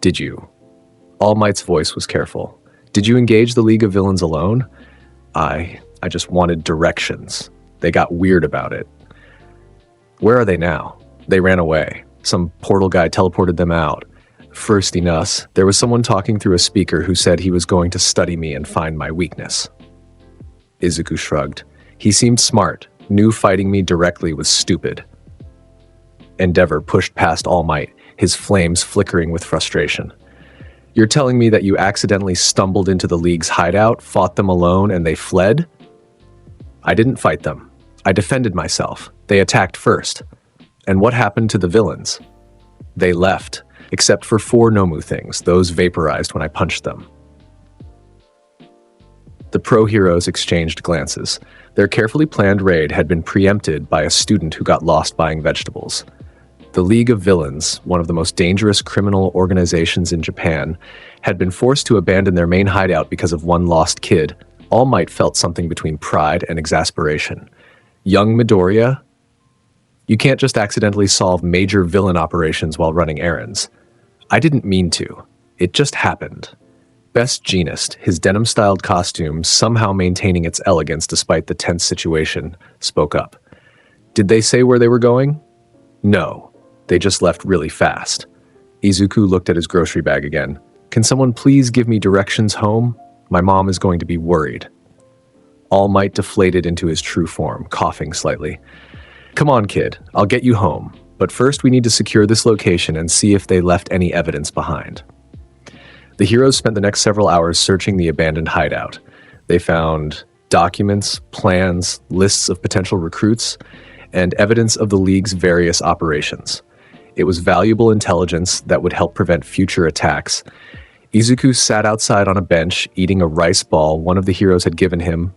Did you? All Might's voice was careful. Did you engage the League of Villains alone? I just wanted directions. They got weird about it. Where are they now? They ran away. Some portal guy teleported them out. Firsting us, there was someone talking through a speaker who said he was going to study me and find my weakness. Izuku shrugged. He seemed smart. Knew fighting me directly was stupid. Endeavor pushed past All Might, his flames flickering with frustration. You're telling me that you accidentally stumbled into the League's hideout, fought them alone, and they fled? I didn't fight them. I defended myself. They attacked first. And what happened to the villains? They left, except for 4 Nomu things, those vaporized when I punched them. The pro-heroes exchanged glances. Their carefully planned raid had been preempted by a student who got lost buying vegetables. The League of Villains, one of the most dangerous criminal organizations in Japan, had been forced to abandon their main hideout because of one lost kid. All Might felt something between pride and exasperation. Young Midoriya? You can't just accidentally solve major villain operations while running errands. I didn't mean to. It just happened. Best Jeanist, his denim-styled costume somehow maintaining its elegance despite the tense situation, spoke up. Did they say where they were going? No. They just left really fast. Izuku looked at his grocery bag again. Can someone please give me directions home? My mom is going to be worried. All Might deflated into his true form, coughing slightly. Come on, kid. I'll get you home. But first we need to secure this location and see if they left any evidence behind. The heroes spent the next several hours searching the abandoned hideout. They found documents, plans, lists of potential recruits, and evidence of the League's various operations. It was valuable intelligence that would help prevent future attacks. Izuku sat outside on a bench, eating a rice ball one of the heroes had given him,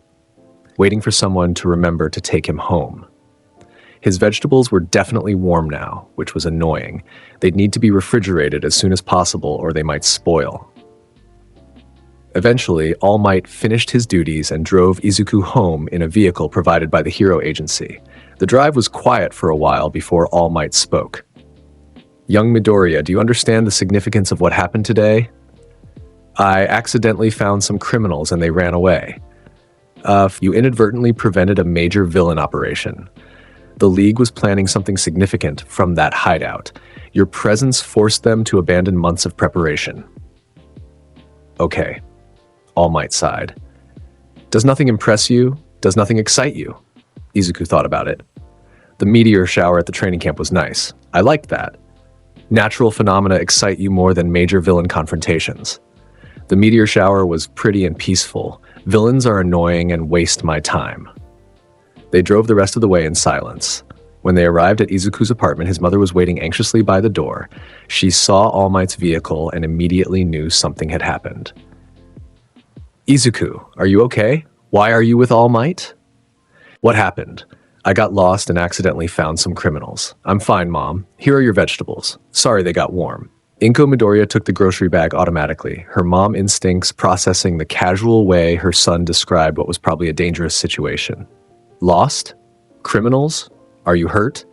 waiting for someone to remember to take him home. His vegetables were definitely warm now, which was annoying. They'd need to be refrigerated as soon as possible or they might spoil. Eventually, All Might finished his duties and drove Izuku home in a vehicle provided by the Hero Agency. The drive was quiet for a while before All Might spoke. "Young Midoriya, do you understand the significance of what happened today? I accidentally found some criminals and they ran away. You inadvertently prevented a major villain operation. The League was planning something significant from that hideout. Your presence forced them to abandon months of preparation." "Okay," All Might sighed. "Does nothing impress you? Does nothing excite you?" Izuku thought about it. "The meteor shower at the training camp was nice. I liked that. Natural phenomena excite you more than major villain confrontations. The meteor shower was pretty and peaceful. Villains are annoying and waste my time." They drove the rest of the way in silence. When they arrived at Izuku's apartment, his mother was waiting anxiously by the door. She saw All Might's vehicle and immediately knew something had happened. "Izuku, are you okay? Why are you with All Might?" "What happened? I got lost and accidentally found some criminals. I'm fine, Mom. Here are your vegetables. Sorry they got warm." Izuku Midoriya took the grocery bag automatically, her mom instincts processing the casual way her son described what was probably a dangerous situation. "Lost? Criminals? Are you hurt?"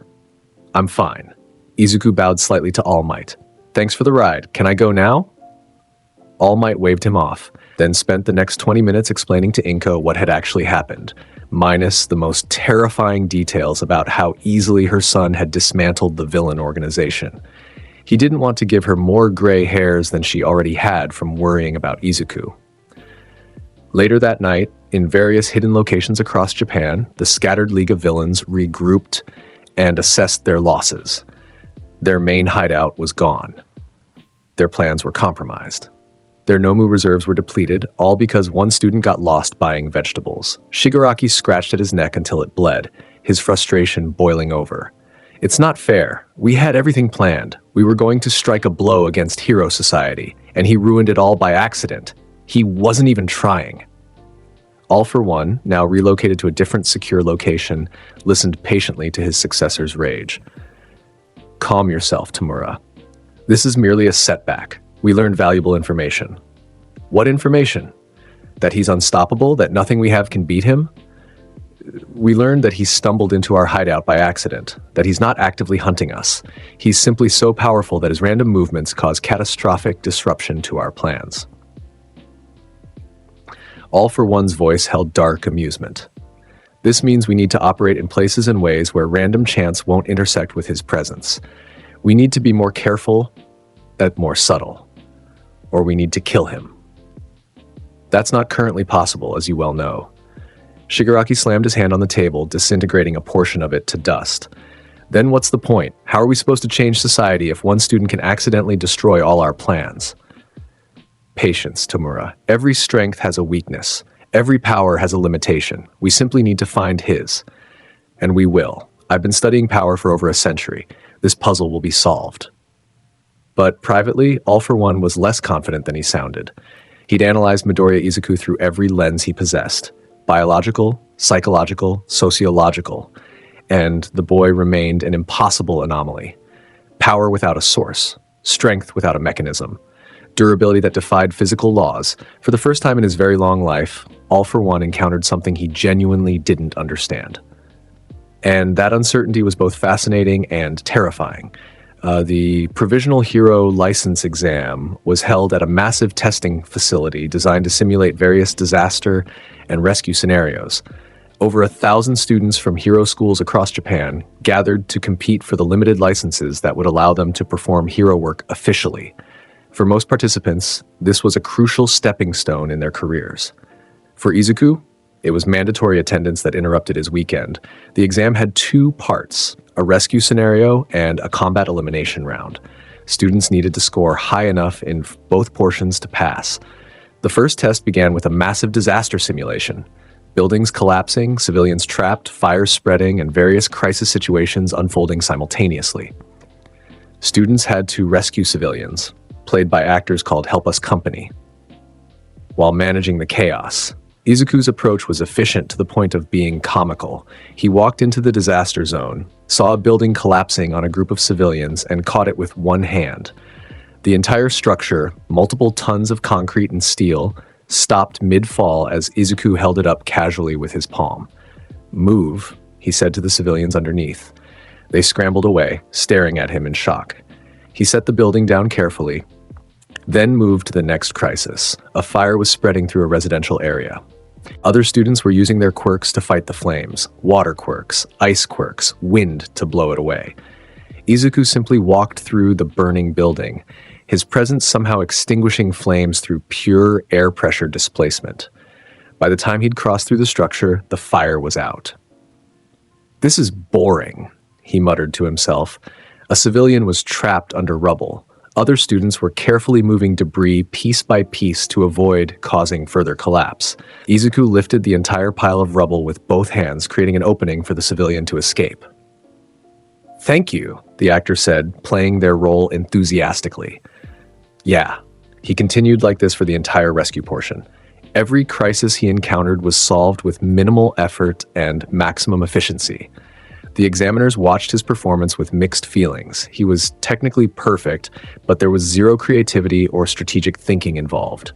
"I'm fine." Izuku bowed slightly to All Might. "Thanks for the ride. Can I go now?" All Might waved him off, then spent the next 20 minutes explaining to Inko what had actually happened, minus the most terrifying details about how easily her son had dismantled the villain organization. He didn't want to give her more gray hairs than she already had from worrying about Izuku. Later that night, in various hidden locations across Japan, the scattered League of Villains regrouped and assessed their losses. Their main hideout was gone. Their plans were compromised. Their Nomu reserves were depleted, all because one student got lost buying vegetables. Shigaraki scratched at his neck until it bled, his frustration boiling over. "It's not fair. We had everything planned. We were going to strike a blow against Hero Society, and he ruined it all by accident. He wasn't even trying." All for One, now relocated to a different secure location, listened patiently to his successor's rage. "Calm yourself, Tamura. This is merely a setback. We learned valuable information." "What information? That he's unstoppable, that nothing we have can beat him?" "We learned that he stumbled into our hideout by accident, that he's not actively hunting us. He's simply so powerful that his random movements cause catastrophic disruption to our plans." All for One's voice held dark amusement. "This means we need to operate in places and ways where random chance won't intersect with his presence. We need to be more careful, more subtle. Or we need to kill him. That's not currently possible, as you well know." Shigaraki slammed his hand on the table, disintegrating a portion of it to dust. "Then what's the point? How are we supposed to change society if one student can accidentally destroy all our plans?" "Patience, Tamura. Every strength has a weakness. Every power has a limitation. We simply need to find his. And we will. I've been studying power for over a century. This puzzle will be solved." But privately, All for One was less confident than he sounded. He'd analyzed Midoriya Izuku through every lens he possessed: biological, psychological, sociological, and the boy remained an impossible anomaly. Power without a source, strength without a mechanism, durability that defied physical laws. For the first time in his very long life, All for One encountered something he genuinely didn't understand. And that uncertainty was both fascinating and terrifying. The Provisional Hero License exam was held at a massive testing facility designed to simulate various disaster and rescue scenarios. Over 1,000 students from hero schools across Japan gathered to compete for the limited licenses that would allow them to perform hero work officially. For most participants, this was a crucial stepping stone in their careers. For Izuku, it was mandatory attendance that interrupted his weekend. The exam had 2 parts: a rescue scenario and a combat elimination round. Students needed to score high enough in both portions to pass. The first test began with a massive disaster simulation. Buildings collapsing, civilians trapped, fires spreading, and various crisis situations unfolding simultaneously. Students had to rescue civilians, played by actors called Help Us Company, while managing the chaos. Izuku's approach was efficient to the point of being comical. He walked into the disaster zone, saw a building collapsing on a group of civilians, and caught it with one hand. The entire structure, multiple tons of concrete and steel, stopped mid-fall as Izuku held it up casually with his palm. "Move," he said to the civilians underneath. They scrambled away, staring at him in shock. He set the building down carefully, then moved to the next crisis. A fire was spreading through a residential area. Other students were using their quirks to fight the flames: water quirks, ice quirks, wind to blow it away. Izuku simply walked through the burning building, his presence somehow extinguishing flames through pure air pressure displacement. By the time he'd crossed through the structure, the fire was out. "This is boring," he muttered to himself. A civilian was trapped under rubble. Other students were carefully moving debris piece by piece to avoid causing further collapse. Izuku lifted the entire pile of rubble with both hands, creating an opening for the civilian to escape. "Thank you," the actor said, playing their role enthusiastically. Yeah, he continued like this for the entire rescue portion. Every crisis he encountered was solved with minimal effort and maximum efficiency. The examiners watched his performance with mixed feelings. He was technically perfect, but there was zero creativity or strategic thinking involved.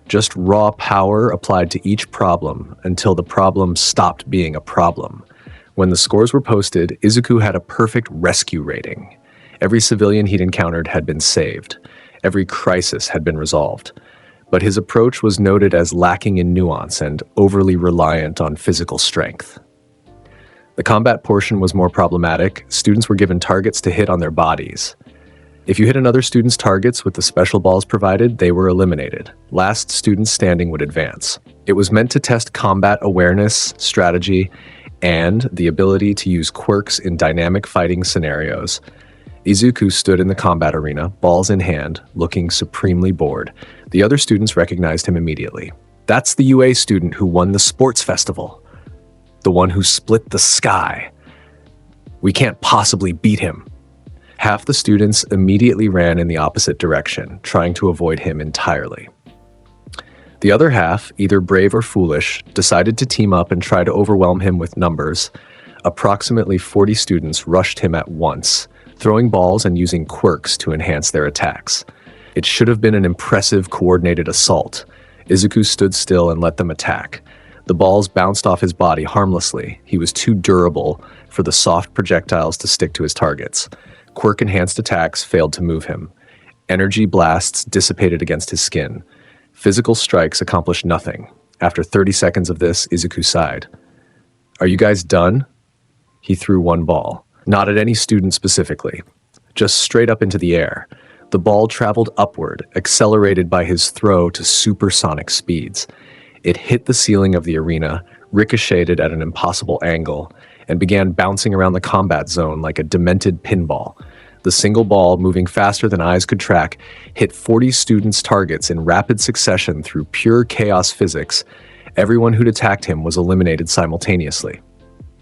Just raw power applied to each problem until the problem stopped being a problem. When the scores were posted, Izuku had a perfect rescue rating. Every civilian he'd encountered had been saved. Every crisis had been resolved. But his approach was noted as lacking in nuance and overly reliant on physical strength. The combat portion was more problematic. Students were given targets to hit on their bodies. If you hit another student's targets with the special balls provided, they were eliminated. Last student standing would advance. It was meant to test combat awareness, strategy, and the ability to use quirks in dynamic fighting scenarios. Izuku stood in the combat arena, balls in hand, looking supremely bored. The other students recognized him immediately. "That's the UA student who won the sports festival. The one who split the sky. We can't possibly beat him." Half the students immediately ran in the opposite direction, trying to avoid him entirely. The other half, either brave or foolish, decided to team up and try to overwhelm him with numbers. Approximately 40 students rushed him at once, throwing balls and using quirks to enhance their attacks. It should have been an impressive, coordinated assault. Izuku stood still and let them attack. The balls bounced off his body harmlessly. He was too durable for the soft projectiles to stick to his targets. Quirk-enhanced attacks failed to move him. Energy blasts dissipated against his skin. Physical strikes accomplished nothing. After 30 seconds of this, Izuku sighed. "Are you guys done?" He threw one ball. Not at any student specifically. Just straight up into the air. The ball traveled upward, accelerated by his throw to supersonic speeds. It hit the ceiling of the arena, ricocheted at an impossible angle, and began bouncing around the combat zone like a demented pinball. The single ball, moving faster than eyes could track, hit 40 students' targets in rapid succession through pure chaos physics. Everyone who'd attacked him was eliminated simultaneously.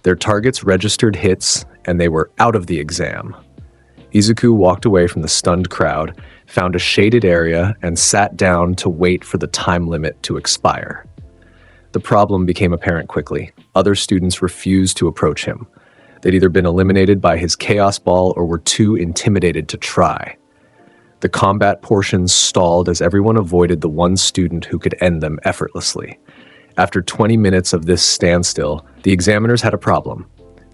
Their targets registered hits, and they were out of the exam. Izuku walked away from the stunned crowd, found a shaded area, and sat down to wait for the time limit to expire. The problem became apparent quickly. Other students refused to approach him. They'd either been eliminated by his chaos ball or were too intimidated to try. The combat portions stalled as everyone avoided the one student who could end them effortlessly. After 20 minutes of this standstill, the examiners had a problem.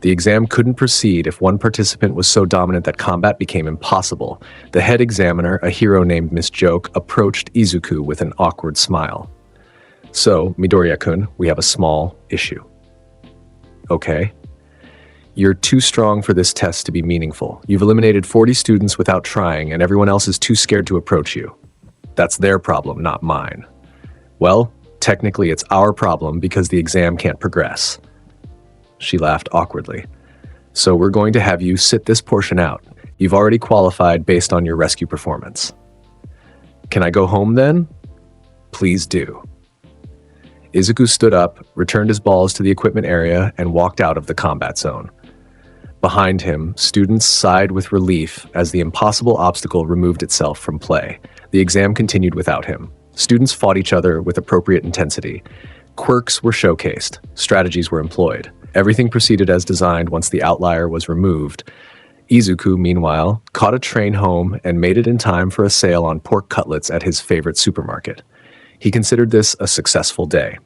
The exam couldn't proceed if one participant was so dominant that combat became impossible. The head examiner, a hero named Miss Joke, approached Izuku with an awkward smile. "So, Midoriya-kun, we have a small issue." "Okay." "You're too strong for this test to be meaningful. You've eliminated 40 students without trying, and everyone else is too scared to approach you. That's their problem, not mine." "Well, technically it's our problem because the exam can't progress." She laughed awkwardly. "So we're going to have you sit this portion out. You've already qualified based on your rescue performance." "Can I go home then?" "Please do." Izuku stood up, returned his balls to the equipment area, and walked out of the combat zone. Behind him, students sighed with relief as the impossible obstacle removed itself from play. The exam continued without him. Students fought each other with appropriate intensity. Quirks were showcased. Strategies were employed. Everything proceeded as designed once the outlier was removed. Izuku, meanwhile, caught a train home and made it in time for a sale on pork cutlets at his favorite supermarket. He considered this a successful day.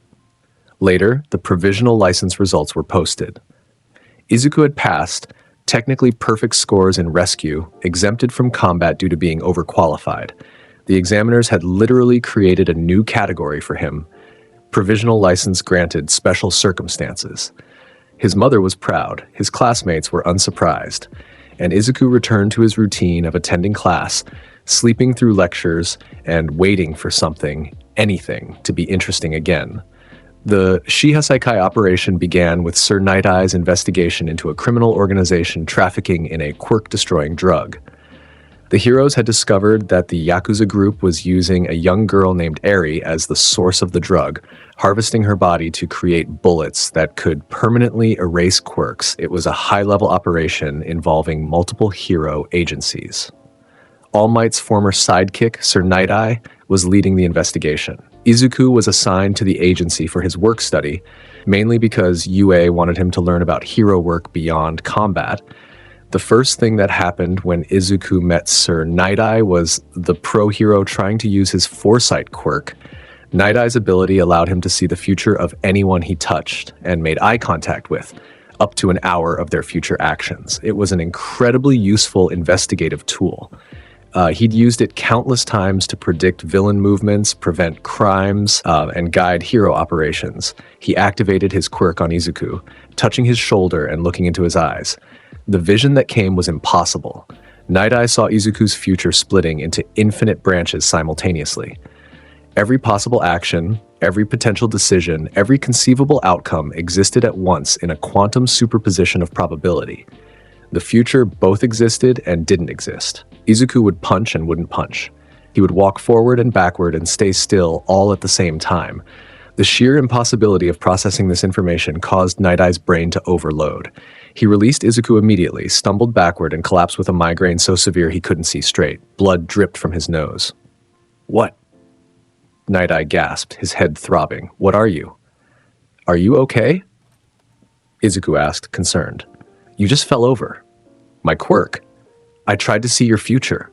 Later, the provisional license results were posted. Izuku had passed technically perfect scores in rescue, exempted from combat due to being overqualified. The examiners had literally created a new category for him, provisional license granted special circumstances. His mother was proud, his classmates were unsurprised, and Izuku returned to his routine of attending class, sleeping through lectures, and waiting for something, anything, to be interesting again. The Shihasaikai operation began with Sir Night Eye's investigation into a criminal organization trafficking in a quirk-destroying drug. The heroes had discovered that the Yakuza group was using a young girl named Eri as the source of the drug, harvesting her body to create bullets that could permanently erase quirks. It was a high-level operation involving multiple hero agencies. All Might's former sidekick, Sir Night Eye, was leading the investigation. Izuku was assigned to the agency for his work study, mainly because UA wanted him to learn about hero work beyond combat. The first thing that happened when Izuku met Sir Night Eye was the pro-hero trying to use his foresight quirk. Night Eye's ability allowed him to see the future of anyone he touched and made eye contact with, up to an hour of their future actions. It was an incredibly useful investigative tool. He'd used it countless times to predict villain movements, prevent crimes, and guide hero operations. He activated his quirk on Izuku, touching his shoulder and looking into his eyes. The vision that came was impossible. Night Eye saw Izuku's future splitting into infinite branches simultaneously. Every possible action, every potential decision, every conceivable outcome existed at once in a quantum superposition of probability. The future both existed and didn't exist. Izuku would punch and wouldn't punch. He would walk forward and backward and stay still all at the same time. The sheer impossibility of processing this information caused Night Eye's brain to overload. He released Izuku immediately, stumbled backward, and collapsed with a migraine so severe he couldn't see straight. Blood dripped from his nose. "What?" Night Eye gasped, his head throbbing. "What are you? Are you okay?" Izuku asked, concerned. "You just fell over." "My quirk. I tried to see your future.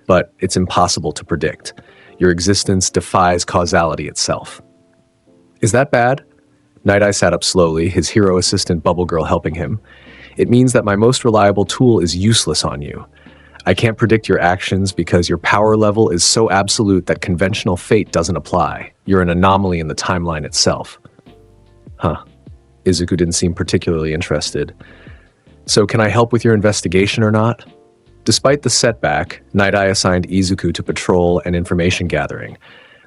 But it's impossible to predict. Your existence defies causality itself." "Is that bad?" Night Eye sat up slowly, his hero assistant Bubble Girl helping him. "It means that my most reliable tool is useless on you. I can't predict your actions because your power level is so absolute that conventional fate doesn't apply. You're an anomaly in the timeline itself." Huh. Izuku didn't seem particularly interested. "So can I help with your investigation or not?" Despite the setback, Night Eye assigned Izuku to patrol and information gathering.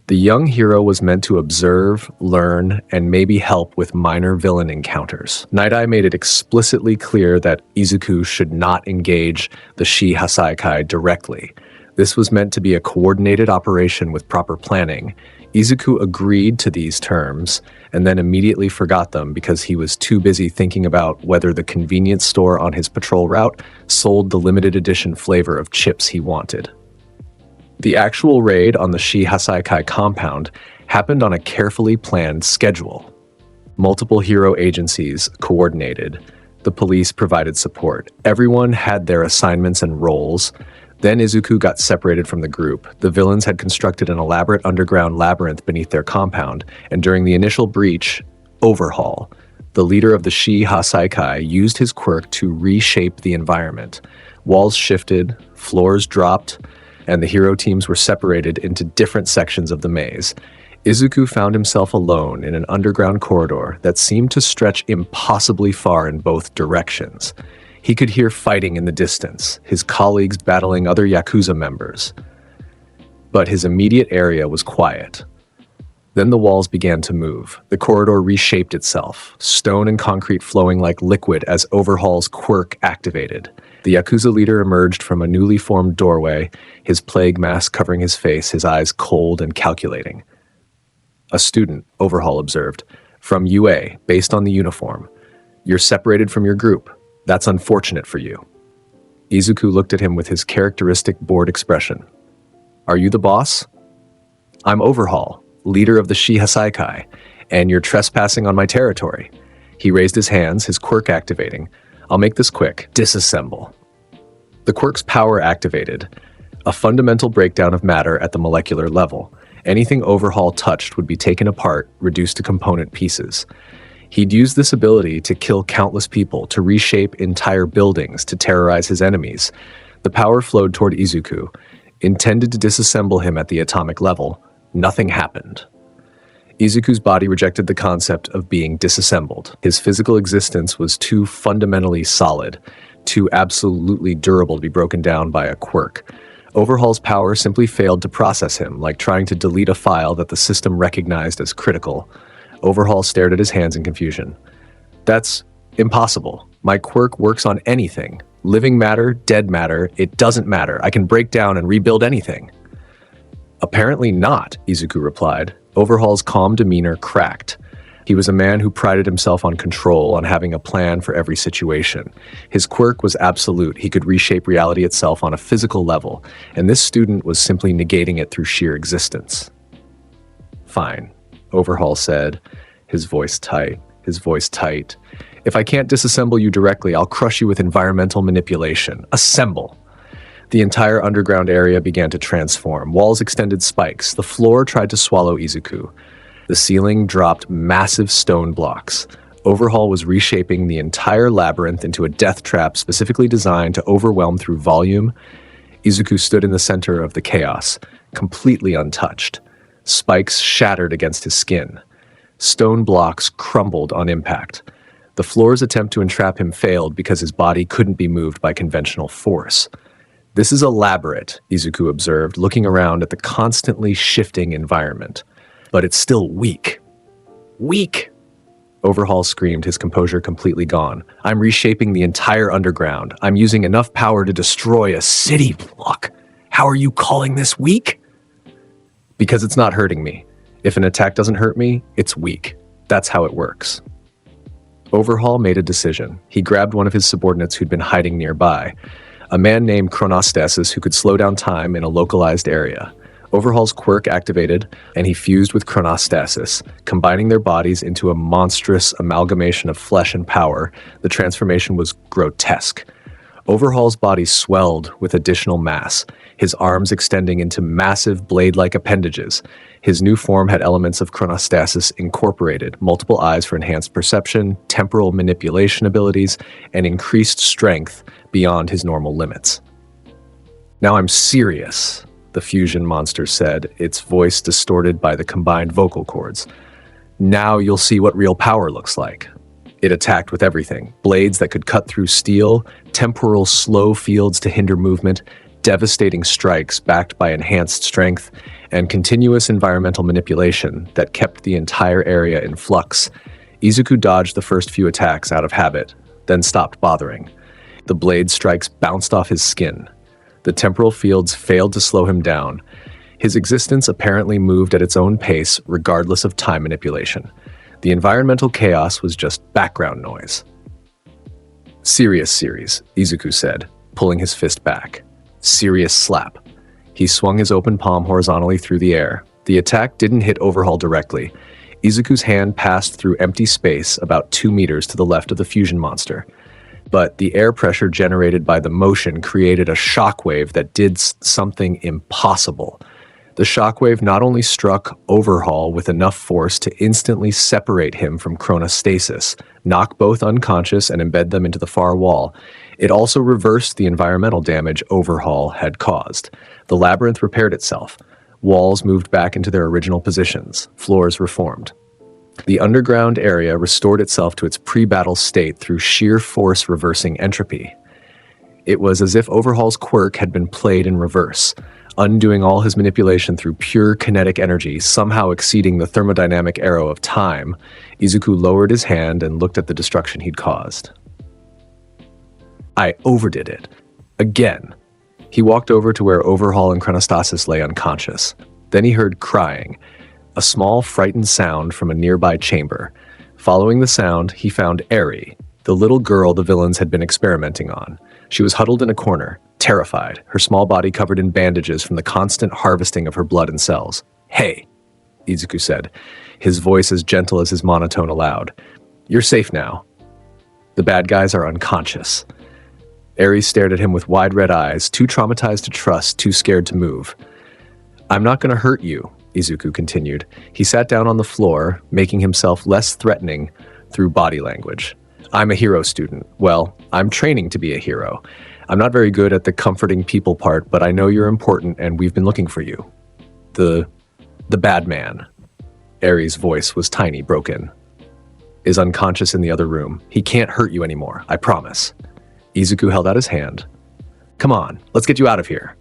The young hero was meant to observe, learn, and maybe help with minor villain encounters. Night Eye made it explicitly clear that Izuku should not engage the Shihasaikai directly. This was meant to be a coordinated operation with proper planning. Izuku agreed to these terms, and then immediately forgot them because he was too busy thinking about whether the convenience store on his patrol route sold the limited edition flavor of chips he wanted. The actual raid on the Shihasaikai compound happened on a carefully planned schedule. Multiple hero agencies coordinated. The police provided support. Everyone had their assignments and roles. Then Izuku got separated from the group. The villains had constructed an elaborate underground labyrinth beneath their compound, and during the initial breach, Overhaul, the leader of the Shihasaikai, used his quirk to reshape the environment. Walls shifted, floors dropped, and the hero teams were separated into different sections of the maze. Izuku found himself alone in an underground corridor that seemed to stretch impossibly far in both directions. He could hear fighting in the distance, his colleagues battling other Yakuza members. But his immediate area was quiet. Then the walls began to move. The corridor reshaped itself, stone and concrete flowing like liquid as Overhaul's quirk activated. The Yakuza leader emerged from a newly formed doorway, his plague mask covering his face, his eyes cold and calculating. "A student," Overhaul observed, "from UA, based on the uniform. You're separated from your group. That's unfortunate for you." Izuku looked at him with his characteristic bored expression. "Are you the boss?" "I'm Overhaul, leader of the Shihasaikai, and you're trespassing on my territory." He raised his hands, his quirk activating. "I'll make this quick. Disassemble." The quirk's power activated, a fundamental breakdown of matter at the molecular level. Anything Overhaul touched would be taken apart, reduced to component pieces. He'd use this ability to kill countless people, to reshape entire buildings, to terrorize his enemies. The power flowed toward Izuku, intended to disassemble him at the atomic level. Nothing happened. Izuku's body rejected the concept of being disassembled. His physical existence was too fundamentally solid, too absolutely durable to be broken down by a quirk. Overhaul's power simply failed to process him, like trying to delete a file that the system recognized as critical. Overhaul stared at his hands in confusion. That's impossible. My quirk works on anything. Living matter, dead matter, it doesn't matter. I can break down and rebuild anything. Apparently not, Izuku replied. Overhaul's calm demeanor cracked. He was a man who prided himself on control, on having a plan for every situation. His quirk was absolute. He could reshape reality itself on a physical level, and this student was simply negating it through sheer existence. Fine, Overhaul said, his voice tight. If I can't disassemble you directly, I'll crush you with environmental manipulation. Assemble! The entire underground area began to transform. Walls extended spikes. The floor tried to swallow Izuku. The ceiling dropped massive stone blocks. Overhaul was reshaping the entire labyrinth into a death trap specifically designed to overwhelm through volume. Izuku stood in the center of the chaos, completely untouched. Spikes shattered against his skin. Stone blocks crumbled on impact. The floor's attempt to entrap him failed because his body couldn't be moved by conventional force. This is elaborate, Izuku observed, looking around at the constantly shifting environment. But it's still weak. Weak! Overhaul screamed, his composure completely gone. I'm reshaping the entire underground. I'm using enough power to destroy a city block. How are you calling this weak? Because it's not hurting me. If an attack doesn't hurt me, it's weak. That's how it works. Overhaul made a decision. He grabbed one of his subordinates who'd been hiding nearby, a man named Chronos who could slow down time in a localized area. Overhaul's quirk activated, and he fused with Chronos, combining their bodies into a monstrous amalgamation of flesh and power. The transformation was grotesque. Overhaul's body swelled with additional mass, his arms extending into massive blade-like appendages. His new form had elements of chronostasis incorporated, multiple eyes for enhanced perception, temporal manipulation abilities, and increased strength beyond his normal limits. Now I'm serious, the fusion monster said, its voice distorted by the combined vocal cords. Now you'll see what real power looks like. It attacked with everything. Blades that could cut through steel, temporal slow fields to hinder movement, devastating strikes backed by enhanced strength, and continuous environmental manipulation that kept the entire area in flux. Izuku dodged the first few attacks out of habit, then stopped bothering. The blade strikes bounced off his skin. The temporal fields failed to slow him down. His existence apparently moved at its own pace, regardless of time manipulation. The environmental chaos was just background noise. Serious series, Izuku said, pulling his fist back. Serious slap. He swung his open palm horizontally through the air. The attack didn't hit Overhaul directly. Izuku's hand passed through empty space about 2 meters to the left of the fusion monster. But the air pressure generated by the motion created a shockwave that did something impossible. The shockwave not only struck Overhaul with enough force to instantly separate him from chronostasis, knock both unconscious and embed them into the far wall, it also reversed the environmental damage Overhaul had caused. The labyrinth repaired itself. Walls moved back into their original positions. Floors reformed. The underground area restored itself to its pre-battle state through sheer force reversing entropy. It was as if Overhaul's quirk had been played in reverse, undoing all his manipulation through pure kinetic energy, somehow exceeding the thermodynamic arrow of time. Izuku lowered his hand and looked at the destruction he'd caused. I overdid it. Again. He walked over to where Overhaul and Chronostasis lay unconscious. Then he heard crying, a small, frightened sound from a nearby chamber. Following the sound, he found Eri, the little girl the villains had been experimenting on. She was huddled in a corner, terrified, her small body covered in bandages from the constant harvesting of her blood and cells. Hey, Izuku said, his voice as gentle as his monotone allowed. You're safe now. The bad guys are unconscious. Eri stared at him with wide red eyes, too traumatized to trust, too scared to move. I'm not going to hurt you, Izuku continued. He sat down on the floor, making himself less threatening through body language. I'm a hero student. Well, I'm training to be a hero. I'm not very good at the comforting people part, but I know you're important and we've been looking for you. The bad man. Eri's voice was tiny, broken. Is unconscious in the other room. He can't hurt you anymore, I promise. Izuku held out his hand. Come on, let's get you out of here.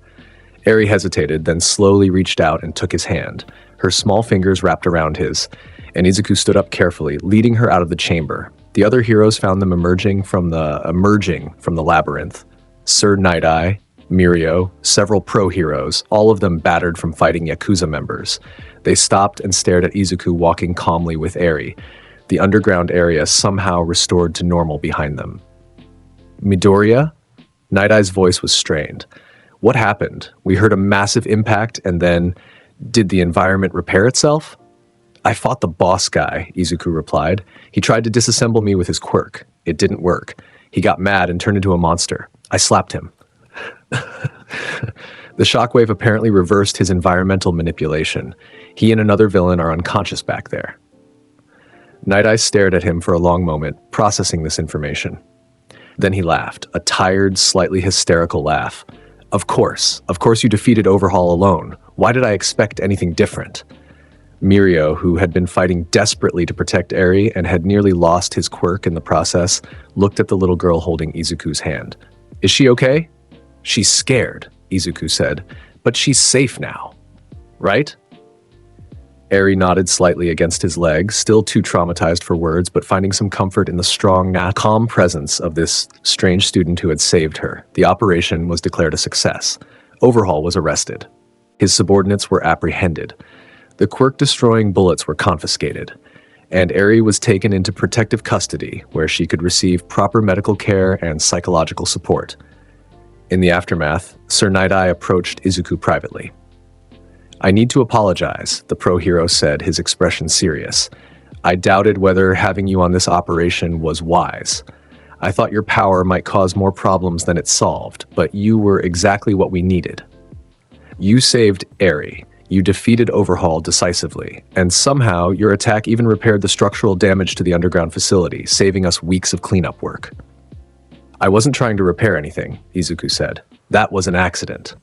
Eri hesitated, then slowly reached out and took his hand. Her small fingers wrapped around his, and Izuku stood up carefully, leading her out of the chamber. The other heroes found them emerging from the labyrinth. Sir Night-Eye, Mirio, several pro-heroes, all of them battered from fighting Yakuza members. They stopped and stared at Izuku walking calmly with Eri, the underground area somehow restored to normal behind them. Midoriya? Night-Eye's voice was strained. What happened? We heard a massive impact, and then, did the environment repair itself? I fought the boss guy, Izuku replied. He tried to disassemble me with his quirk. It didn't work. He got mad and turned into a monster. I slapped him. The shockwave apparently reversed his environmental manipulation. He and another villain are unconscious back there. Night-Eye stared at him for a long moment, processing this information. Then he laughed, a tired, slightly hysterical laugh. Of course you defeated Overhaul alone. Why did I expect anything different? Mirio, who had been fighting desperately to protect Eri and had nearly lost his quirk in the process, looked at the little girl holding Izuku's hand. Is she okay? She's scared, Izuku said, but she's safe now. Right? Eri nodded slightly against his leg, still too traumatized for words, but finding some comfort in the strong, calm presence of this strange student who had saved her. The operation was declared a success. Overhaul was arrested. His subordinates were apprehended. The quirk-destroying bullets were confiscated, and Eri was taken into protective custody, where she could receive proper medical care and psychological support. In the aftermath, Sir Night-Eye approached Izuku privately. I need to apologize, the pro-hero said, his expression serious. I doubted whether having you on this operation was wise. I thought your power might cause more problems than it solved, but you were exactly what we needed. You saved Eri. You defeated Overhaul decisively, and somehow your attack even repaired the structural damage to the underground facility, saving us weeks of cleanup work. I wasn't trying to repair anything, Izuku said. That was an accident.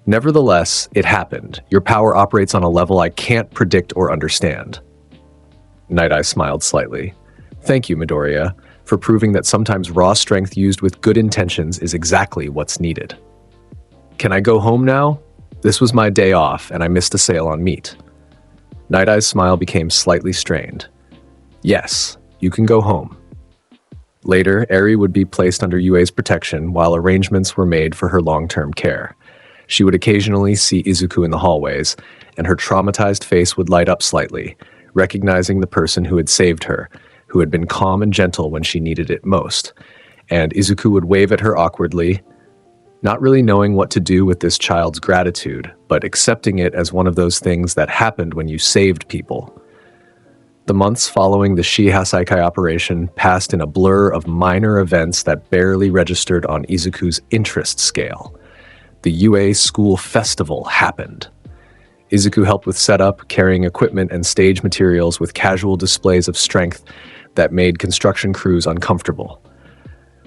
Nevertheless, it happened. Your power operates on a level I can't predict or understand. Night-Eye smiled slightly. Thank you, Midoriya, for proving that sometimes raw strength used with good intentions is exactly what's needed. Can I go home now? This was my day off, and I missed a sale on meat. Night-Eye's smile became slightly strained. Yes, you can go home. Later, Eri would be placed under UA's protection while arrangements were made for her long-term care. She would occasionally see Izuku in the hallways, and her traumatized face would light up slightly, recognizing the person who had saved her, who had been calm and gentle when she needed it most. And Izuku would wave at her awkwardly, not really knowing what to do with this child's gratitude, but accepting it as one of those things that happened when you saved people. The months following the Shiha Saikai operation passed in a blur of minor events that barely registered on Izuku's interest scale. The UA School Festival happened. Izuku helped with setup, carrying equipment and stage materials with casual displays of strength that made construction crews uncomfortable.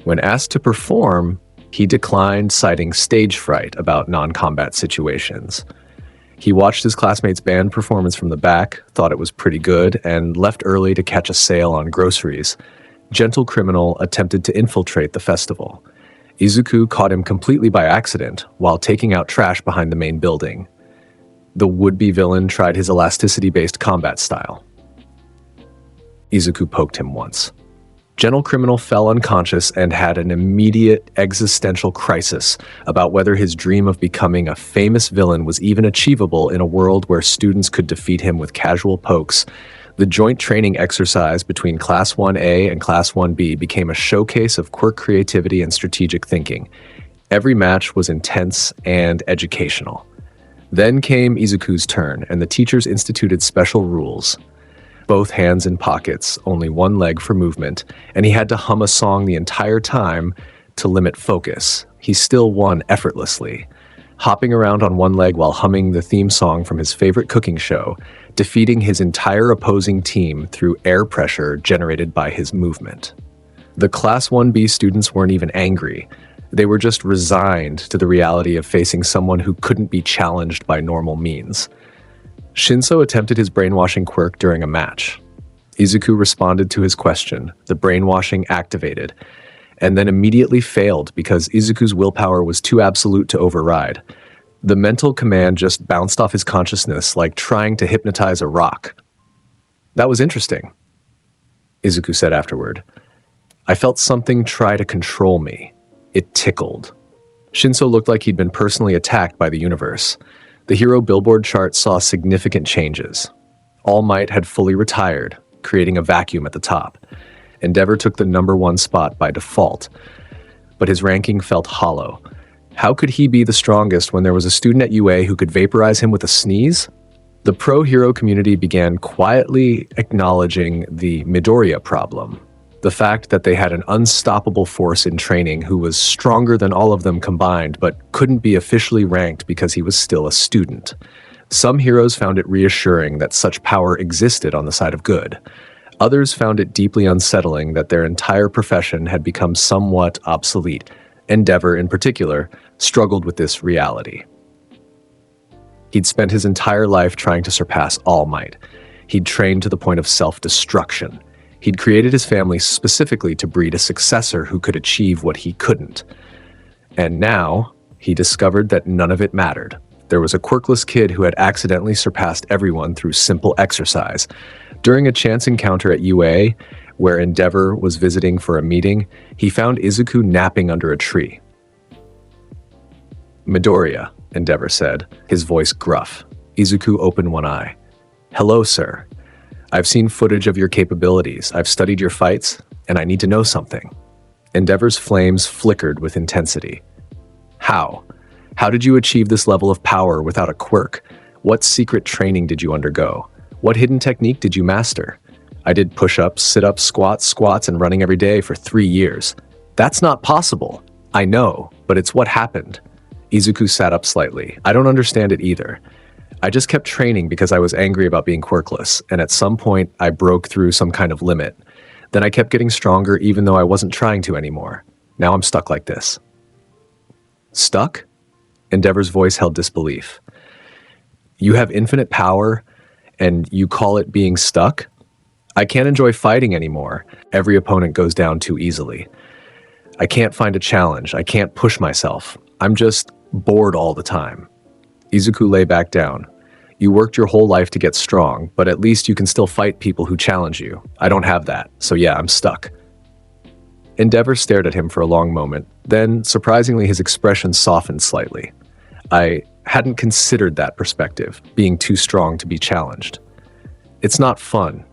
When asked to perform, he declined, citing stage fright about non-combat situations. He watched his classmates' band performance from the back, thought it was pretty good, and left early to catch a sale on groceries. Gentle Criminal attempted to infiltrate the festival. Izuku caught him completely by accident while taking out trash behind the main building. The would-be villain tried his elasticity-based combat style. Izuku poked him once. Gentle Criminal fell unconscious and had an immediate existential crisis about whether his dream of becoming a famous villain was even achievable in a world where students could defeat him with casual pokes. The joint training exercise between Class 1A and Class 1B became a showcase of quirk creativity and strategic thinking. Every match was intense and educational. Then came Izuku's turn, and the teachers instituted special rules. Both hands in pockets, only one leg for movement, and he had to hum a song the entire time to limit focus. He still won effortlessly. hopping around on one leg while humming the theme song from his favorite cooking show, defeating his entire opposing team through air pressure generated by his movement. The Class 1B students weren't even angry. They were just resigned to the reality of facing someone who couldn't be challenged by normal means. Shinso attempted his brainwashing quirk during a match. Izuku responded to his question, the brainwashing activated, and then immediately failed because Izuku's willpower was too absolute to override. The mental command just bounced off his consciousness like trying to hypnotize a rock. "That was interesting," Izuku said afterward. "I felt something try to control me. It tickled." Shinso looked like he'd been personally attacked by the universe. The hero billboard chart saw significant changes. All Might had fully retired, creating a vacuum at the top. Endeavor took the #1 spot by default, but his ranking felt hollow. How could he be the strongest when there was a student at UA who could vaporize him with a sneeze? The pro-hero community began quietly acknowledging the Midoriya problem. The fact that they had an unstoppable force in training who was stronger than all of them combined but couldn't be officially ranked because he was still a student. Some heroes found it reassuring that such power existed on the side of good. Others found it deeply unsettling that their entire profession had become somewhat obsolete. Endeavor, in particular, struggled with this reality. He'd spent his entire life trying to surpass All Might. He'd trained to the point of self-destruction. He'd created his family specifically to breed a successor who could achieve what he couldn't. And now, he discovered that none of it mattered. There was a quirkless kid who had accidentally surpassed everyone through simple exercise. During a chance encounter at UA, where Endeavor was visiting for a meeting, he found Izuku napping under a tree. "Midoriya," Endeavor said, his voice gruff. Izuku opened one eye. "Hello, sir. I've seen footage of your capabilities, I've studied your fights, and I need to know something." Endeavor's flames flickered with intensity. "How? How did you achieve this level of power without a quirk? What secret training did you undergo? What hidden technique did you master? I did push-ups, sit-ups, squats, and running every day for 3 years. That's not possible. I know, but it's what happened." Izuku sat up slightly. "I don't understand it either. I just kept training because I was angry about being quirkless, and at some point I broke through some kind of limit. Then I kept getting stronger even though I wasn't trying to anymore. Now I'm stuck like this." "Stuck?" Endeavor's voice held disbelief. "You have infinite power, and you call it being stuck? I can't enjoy fighting anymore. Every opponent goes down too easily. I can't find a challenge. I can't push myself. I'm just bored all the time." Izuku lay back down. "You worked your whole life to get strong, but at least you can still fight people who challenge you. I don't have that, so yeah, I'm stuck." Endeavor stared at him for a long moment. Then, surprisingly, his expression softened slightly. "I hadn't considered that perspective, being too strong to be challenged. It's not fun.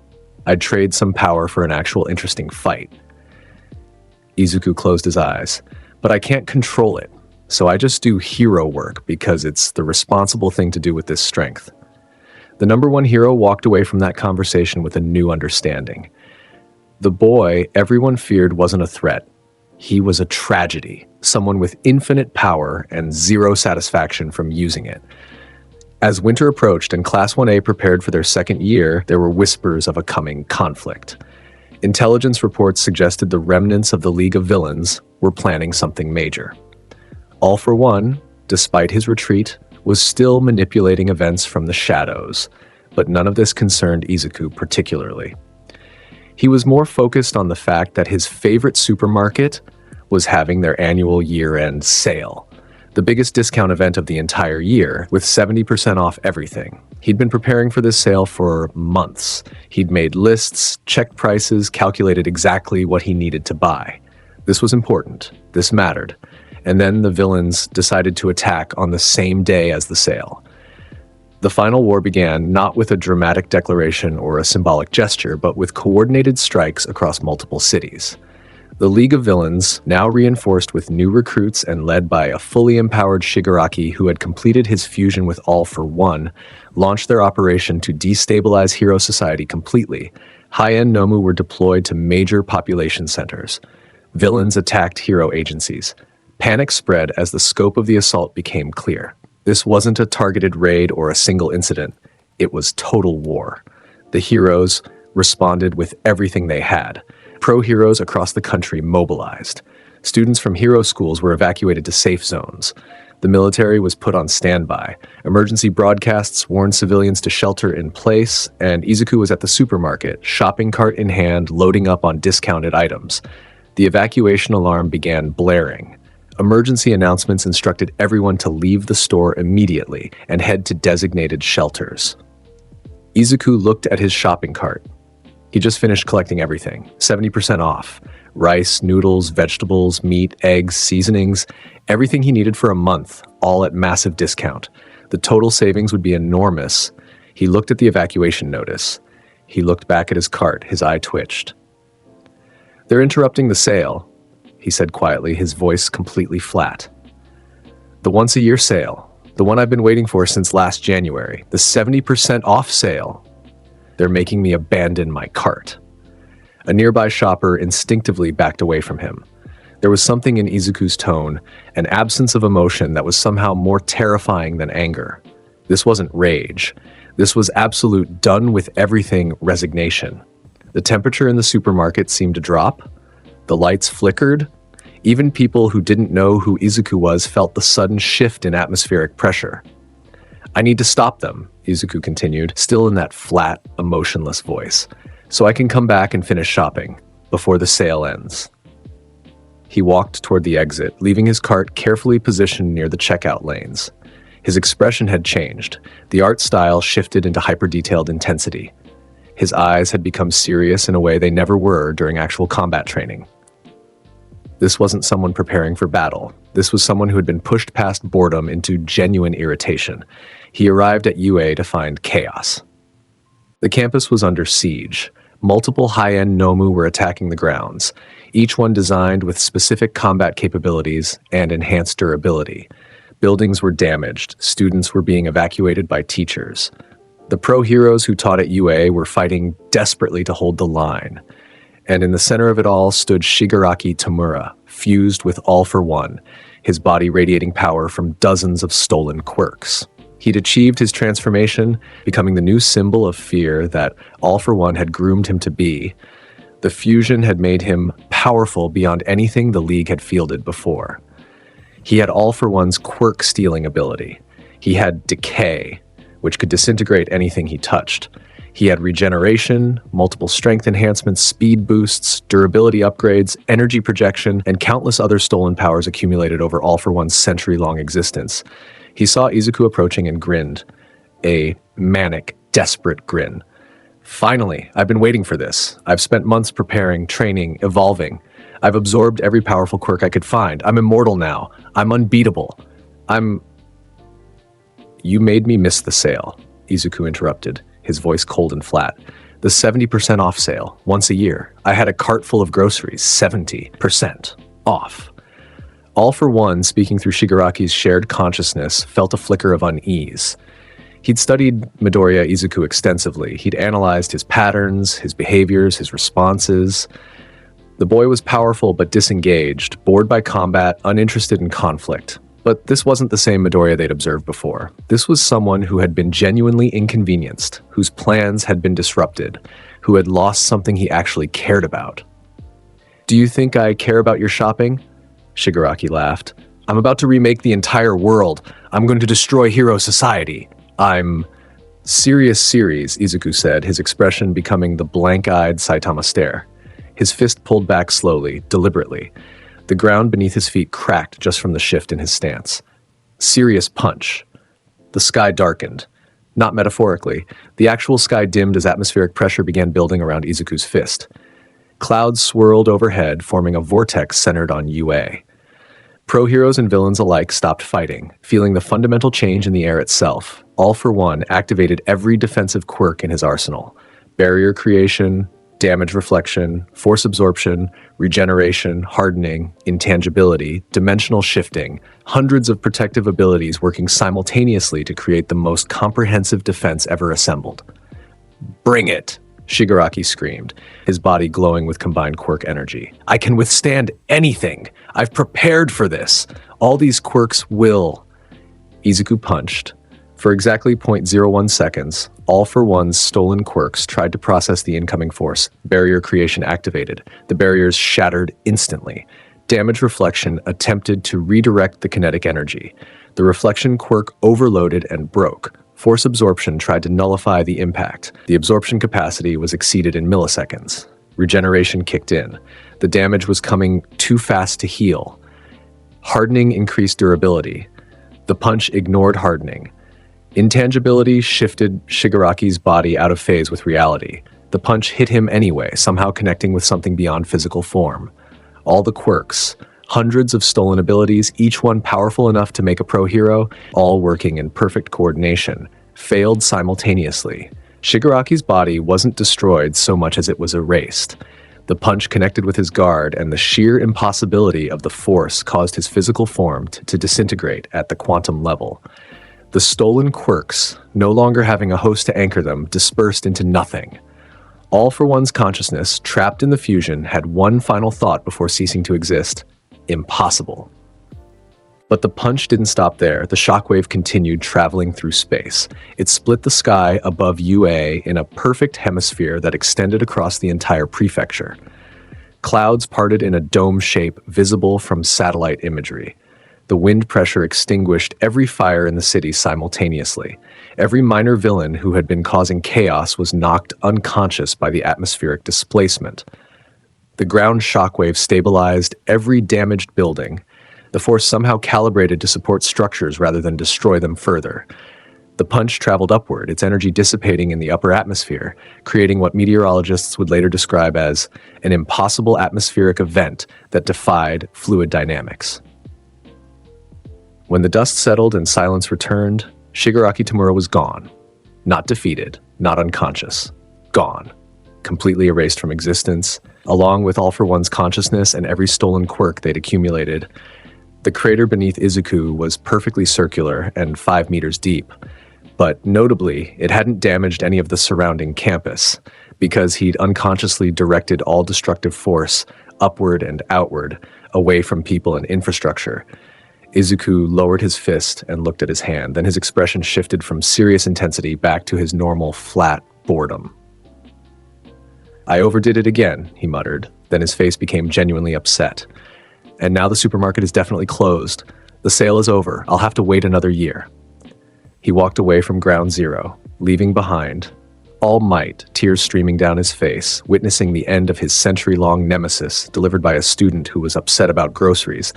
I'd trade some power for an actual interesting fight." Izuku closed his eyes. "But I can't control it, so I just do hero work because it's the responsible thing to do with this strength." The #1 hero walked away from that conversation with a new understanding. The boy everyone feared wasn't a threat. He was a tragedy, someone with infinite power and zero satisfaction from using it. As winter approached and Class 1A prepared for their second year, there were whispers of a coming conflict. Intelligence reports suggested the remnants of the League of Villains were planning something major. All for One, despite his retreat, was still manipulating events from the shadows, but none of this concerned Izuku particularly. He was more focused on the fact that his favorite supermarket was having their annual year-end sale, the biggest discount event of the entire year, with 70% off everything. He'd been preparing for this sale for months. He'd made lists, checked prices, calculated exactly what he needed to buy. This was important. This mattered. And then the villains decided to attack on the same day as the sale. The final war began not with a dramatic declaration or a symbolic gesture, but with coordinated strikes across multiple cities. The League of Villains, now reinforced with new recruits and led by a fully empowered Shigaraki who had completed his fusion with All for One, launched their operation to destabilize Hero Society completely. High-end Nomu were deployed to major population centers. Villains attacked hero agencies. Panic spread as the scope of the assault became clear. This wasn't a targeted raid or a single incident. It was total war. The heroes responded with everything they had. Pro heroes across the country mobilized. Students from hero schools were evacuated to safe zones. The military was put on standby. Emergency broadcasts warned civilians to shelter in place, and Izuku was at the supermarket, shopping cart in hand, loading up on discounted items. The evacuation alarm began blaring. Emergency announcements instructed everyone to leave the store immediately and head to designated shelters. Izuku looked at his shopping cart. He just finished collecting everything, 70% off. Rice, noodles, vegetables, meat, eggs, seasonings, everything he needed for a month, all at massive discount. The total savings would be enormous. He looked at the evacuation notice. He looked back at his cart, his eye twitched. "They're interrupting the sale," he said quietly, his voice completely flat. "The once-a-year sale, the one I've been waiting for since last January, the 70% off sale. They're making me abandon my cart." A nearby shopper instinctively backed away from him. There was something in Izuku's tone, an absence of emotion that was somehow more terrifying than anger. This wasn't rage. This was absolute done-with-everything resignation. The temperature in the supermarket seemed to drop. The lights flickered. Even people who didn't know who Izuku was felt the sudden shift in atmospheric pressure. "I need to stop them," Izuku continued, still in that flat, emotionless voice, "so I can come back and finish shopping before the sale ends." He walked toward the exit, leaving his cart carefully positioned near the checkout lanes. His expression had changed. The art style shifted into hyper-detailed intensity. His eyes had become serious in a way they never were during actual combat training. This wasn't someone preparing for battle. This was someone who had been pushed past boredom into genuine irritation. He arrived at UA to find chaos. The campus was under siege. Multiple high-end Nomu were attacking the grounds, each one designed with specific combat capabilities and enhanced durability. Buildings were damaged. Students were being evacuated by teachers. The pro heroes who taught at UA were fighting desperately to hold the line. And in the center of it all stood Shigaraki Tamura, fused with All for One, his body radiating power from dozens of stolen quirks. He'd achieved his transformation, becoming the new symbol of fear that All for One had groomed him to be. The fusion had made him powerful beyond anything the League had fielded before. He had All for One's quirk-stealing ability. He had Decay, which could disintegrate anything he touched. He had regeneration, multiple strength enhancements, speed boosts, durability upgrades, energy projection, and countless other stolen powers accumulated over All for One's century-long existence. He saw Izuku approaching and grinned. A manic, desperate grin. "Finally, I've been waiting for this. I've spent months preparing, training, evolving. I've absorbed every powerful quirk I could find. I'm immortal now. I'm unbeatable. You made me miss the sale," Izuku interrupted, his voice cold and flat. "The 70% off sale, once a year. I had a cart full of groceries, 70% off." All for One, speaking through Shigaraki's shared consciousness, felt a flicker of unease. He'd studied Midoriya Izuku extensively. He'd analyzed his patterns, his behaviors, his responses. The boy was powerful but disengaged, bored by combat, uninterested in conflict. But this wasn't the same Midoriya they'd observed before. This was someone who had been genuinely inconvenienced, whose plans had been disrupted, who had lost something he actually cared about. "Do you think I care about your shopping?" Shigaraki laughed. "I'm about to remake the entire world. I'm going to destroy hero society. I'm..." "Serious series," Izuku said, his expression becoming the blank-eyed Saitama stare. His fist pulled back slowly, deliberately. The ground beneath his feet cracked just from the shift in his stance. Serious punch. The sky darkened. Not metaphorically. The actual sky dimmed as atmospheric pressure began building around Izuku's fist. Clouds swirled overhead, forming a vortex centered on UA. Pro heroes and villains alike stopped fighting, feeling the fundamental change in the air itself. All for One activated every defensive quirk in his arsenal. Barrier creation, damage reflection, force absorption, regeneration, hardening, intangibility, dimensional shifting, hundreds of protective abilities working simultaneously to create the most comprehensive defense ever assembled. "Bring it," Shigaraki screamed, his body glowing with combined quirk energy. I can withstand anything. I've prepared for this. All these quirks will. Izuku punched. For exactly 0.01 seconds, All for One's stolen quirks tried to process the incoming force. Barrier creation activated. The barriers shattered instantly. Damage reflection attempted to redirect the kinetic energy. The reflection quirk overloaded and broke. Force absorption tried to nullify the impact. The absorption capacity was exceeded in milliseconds. Regeneration kicked in. The damage was coming too fast to heal. Hardening increased durability. The punch ignored hardening. Intangibility shifted Shigaraki's body out of phase with reality. The punch hit him anyway, somehow connecting with something beyond physical form. All the quirks, hundreds of stolen abilities, each one powerful enough to make a pro hero, all working in perfect coordination, failed simultaneously. Shigaraki's body wasn't destroyed so much as it was erased. The punch connected with his guard, and the sheer impossibility of the force caused his physical form to disintegrate at the quantum level. The stolen quirks, no longer having a host to anchor them, dispersed into nothing. All for One's consciousness, trapped in the fusion, had one final thought before ceasing to exist. Impossible. But the punch didn't stop there. The shockwave continued traveling through space. It split the sky above UA in a perfect hemisphere that extended across the entire prefecture. Clouds parted in a dome shape visible from satellite imagery. The wind pressure extinguished every fire in the city simultaneously. Every minor villain who had been causing chaos was knocked unconscious by the atmospheric displacement. The ground shockwave stabilized every damaged building. The force somehow calibrated to support structures rather than destroy them further. The punch traveled upward, its energy dissipating in the upper atmosphere, creating what meteorologists would later describe as an impossible atmospheric event that defied fluid dynamics. When the dust settled and silence returned, Shigaraki Tamura was gone. Not defeated, not unconscious. Gone. Completely erased from existence, along with All for One's consciousness and every stolen quirk they'd accumulated. The crater beneath Izuku was perfectly circular and 5 meters deep, but notably, it hadn't damaged any of the surrounding campus, because he'd unconsciously directed all destructive force upward and outward, away from people and infrastructure. Izuku lowered his fist and looked at his hand, then his expression shifted from serious intensity back to his normal, flat boredom. I overdid it again, he muttered. Then his face became genuinely upset. And now the supermarket is definitely closed. The sale is over. I'll have to wait another year. He walked away from Ground Zero, leaving behind All Might, tears streaming down his face, witnessing the end of his century-long nemesis delivered by a student who was upset about groceries.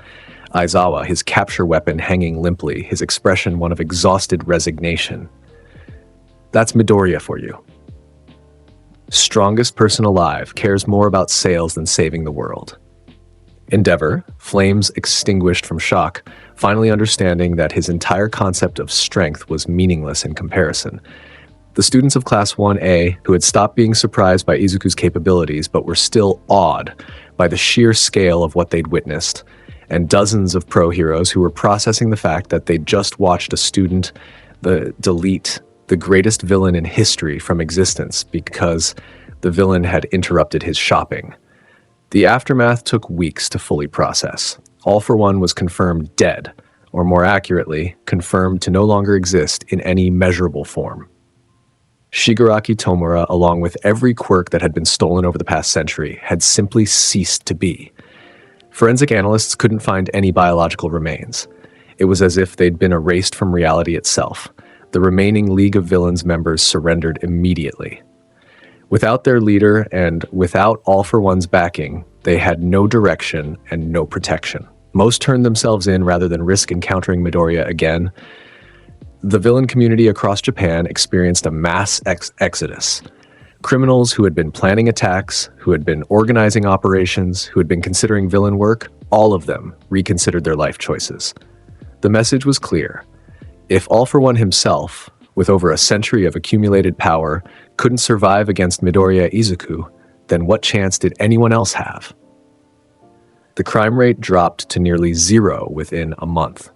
Aizawa, his capture weapon hanging limply, his expression one of exhausted resignation. That's Midoriya for you. Strongest person alive, cares more about sales than saving the world. Endeavor, flames extinguished from shock, finally understanding that his entire concept of strength was meaningless in comparison. The students of Class 1A, who had stopped being surprised by Izuku's capabilities but were still awed by the sheer scale of what they'd witnessed, and dozens of pro heroes who were processing the fact that they'd just watched a student delete the greatest villain in history from existence because the villain had interrupted his shopping. The aftermath took weeks to fully process. All for One was confirmed dead, or more accurately, confirmed to no longer exist in any measurable form. Shigaraki Tomura, along with every quirk that had been stolen over the past century, had simply ceased to be. Forensic analysts couldn't find any biological remains. It was as if they'd been erased from reality itself. The remaining League of Villains members surrendered immediately. Without their leader and without All for One's backing, they had no direction and no protection. Most turned themselves in rather than risk encountering Midoriya again. The villain community across Japan experienced a mass exodus. Criminals who had been planning attacks, who had been organizing operations, who had been considering villain work, all of them reconsidered their life choices. The message was clear. If All for One himself, with over a century of accumulated power, couldn't survive against Midoriya Izuku, then what chance did anyone else have? The crime rate dropped to nearly zero within a month.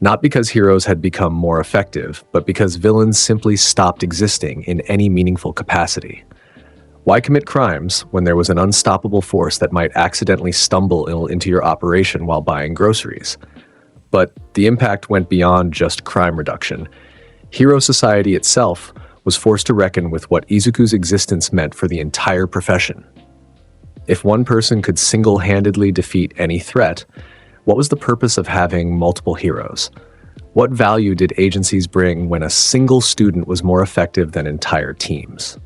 Not because heroes had become more effective, but because villains simply stopped existing in any meaningful capacity. Why commit crimes when there was an unstoppable force that might accidentally stumble into your operation while buying groceries? But the impact went beyond just crime reduction. Hero society itself was forced to reckon with what Izuku's existence meant for the entire profession. If one person could single-handedly defeat any threat, what was the purpose of having multiple heroes? What value did agencies bring when a single student was more effective than entire teams?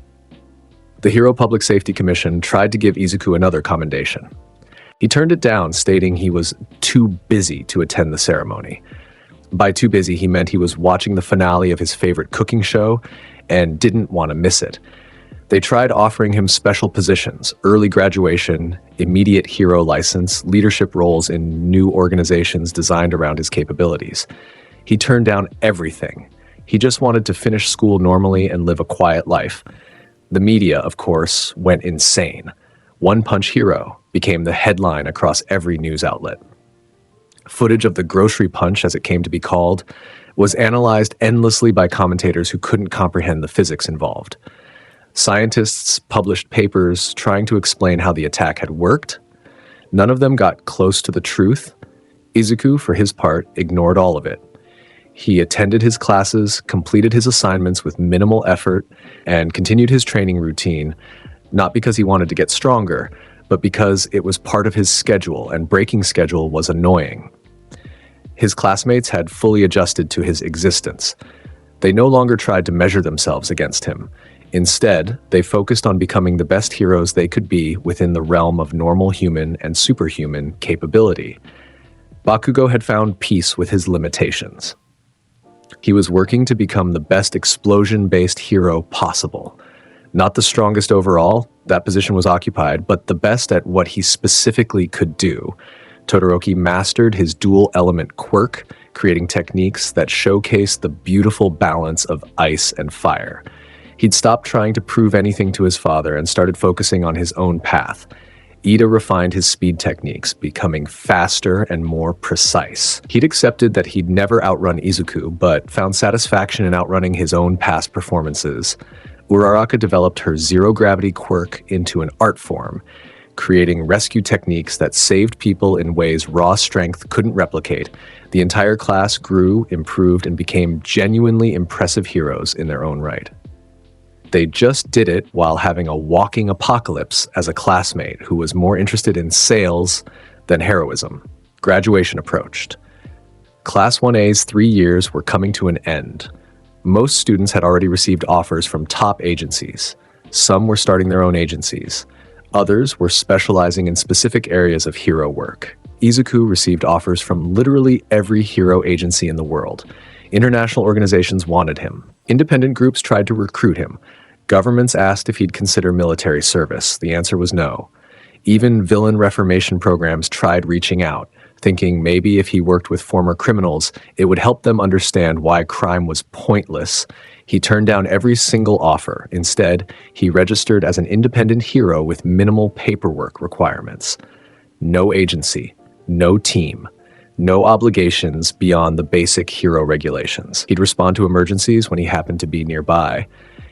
The Hero Public Safety Commission tried to give Izuku another commendation. He turned it down, stating he was too busy to attend the ceremony. By too busy, he meant he was watching the finale of his favorite cooking show and didn't want to miss it. They tried offering him special positions, early graduation, immediate hero license, leadership roles in new organizations designed around his capabilities. He turned down everything. He just wanted to finish school normally and live a quiet life. The media, of course, went insane. One Punch Hero became the headline across every news outlet. Footage of the grocery punch, as it came to be called, was analyzed endlessly by commentators who couldn't comprehend the physics involved. Scientists published papers trying to explain how the attack had worked. None of them got close to the truth. Izuku, for his part, ignored all of it. He attended his classes, completed his assignments with minimal effort, and continued his training routine, not because he wanted to get stronger, but because it was part of his schedule, and breaking schedule was annoying. His classmates had fully adjusted to his existence. They no longer tried to measure themselves against him. Instead, they focused on becoming the best heroes they could be within the realm of normal human and superhuman capability. Bakugo had found peace with his limitations. He was working to become the best explosion-based hero possible. Not the strongest overall, that position was occupied, but the best at what he specifically could do. Todoroki mastered his dual-element quirk, creating techniques that showcased the beautiful balance of ice and fire. He'd stopped trying to prove anything to his father and started focusing on his own path. Ida refined his speed techniques, becoming faster and more precise. He'd accepted that he'd never outrun Izuku, but found satisfaction in outrunning his own past performances. Uraraka developed her zero-gravity quirk into an art form, creating rescue techniques that saved people in ways raw strength couldn't replicate. The entire class grew, improved, and became genuinely impressive heroes in their own right. They just did it while having a walking apocalypse as a classmate who was more interested in sales than heroism. Graduation approached. Class 1A's 3 years were coming to an end. Most students had already received offers from top agencies. Some were starting their own agencies. Others were specializing in specific areas of hero work. Izuku received offers from literally every hero agency in the world. International organizations wanted him. Independent groups tried to recruit him. Governments asked if he'd consider military service. The answer was no. Even villain reformation programs tried reaching out, thinking maybe if he worked with former criminals, it would help them understand why crime was pointless. He turned down every single offer. Instead, he registered as an independent hero with minimal paperwork requirements. No agency, no team, no obligations beyond the basic hero regulations. He'd respond to emergencies when he happened to be nearby.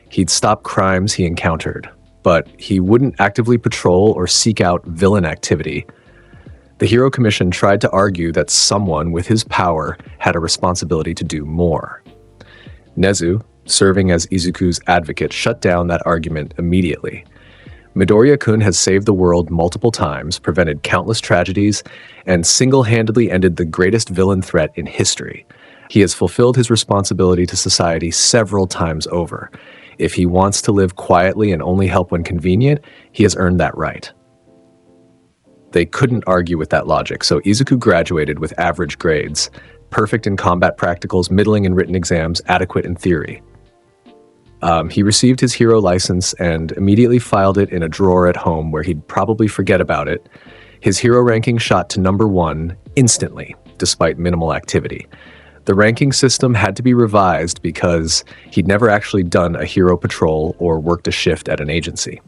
He'd stop crimes he encountered, but he wouldn't actively patrol or seek out villain activity. The Hero Commission tried to argue that someone with his power had a responsibility to do more. Nezu, serving as Izuku's advocate, shut down that argument immediately. Midoriya-kun has saved the world multiple times, prevented countless tragedies, and single-handedly ended the greatest villain threat in history. He has fulfilled his responsibility to society several times over. If he wants to live quietly and only help when convenient, he has earned that right. They couldn't argue with that logic, so Izuku graduated with average grades, perfect in combat practicals, middling in written exams, adequate in theory. He received his hero license and immediately filed it in a drawer at home where he'd probably forget about it. His hero ranking shot to number 1 instantly, despite minimal activity. The ranking system had to be revised because he'd never actually done a hero patrol or worked a shift at an agency.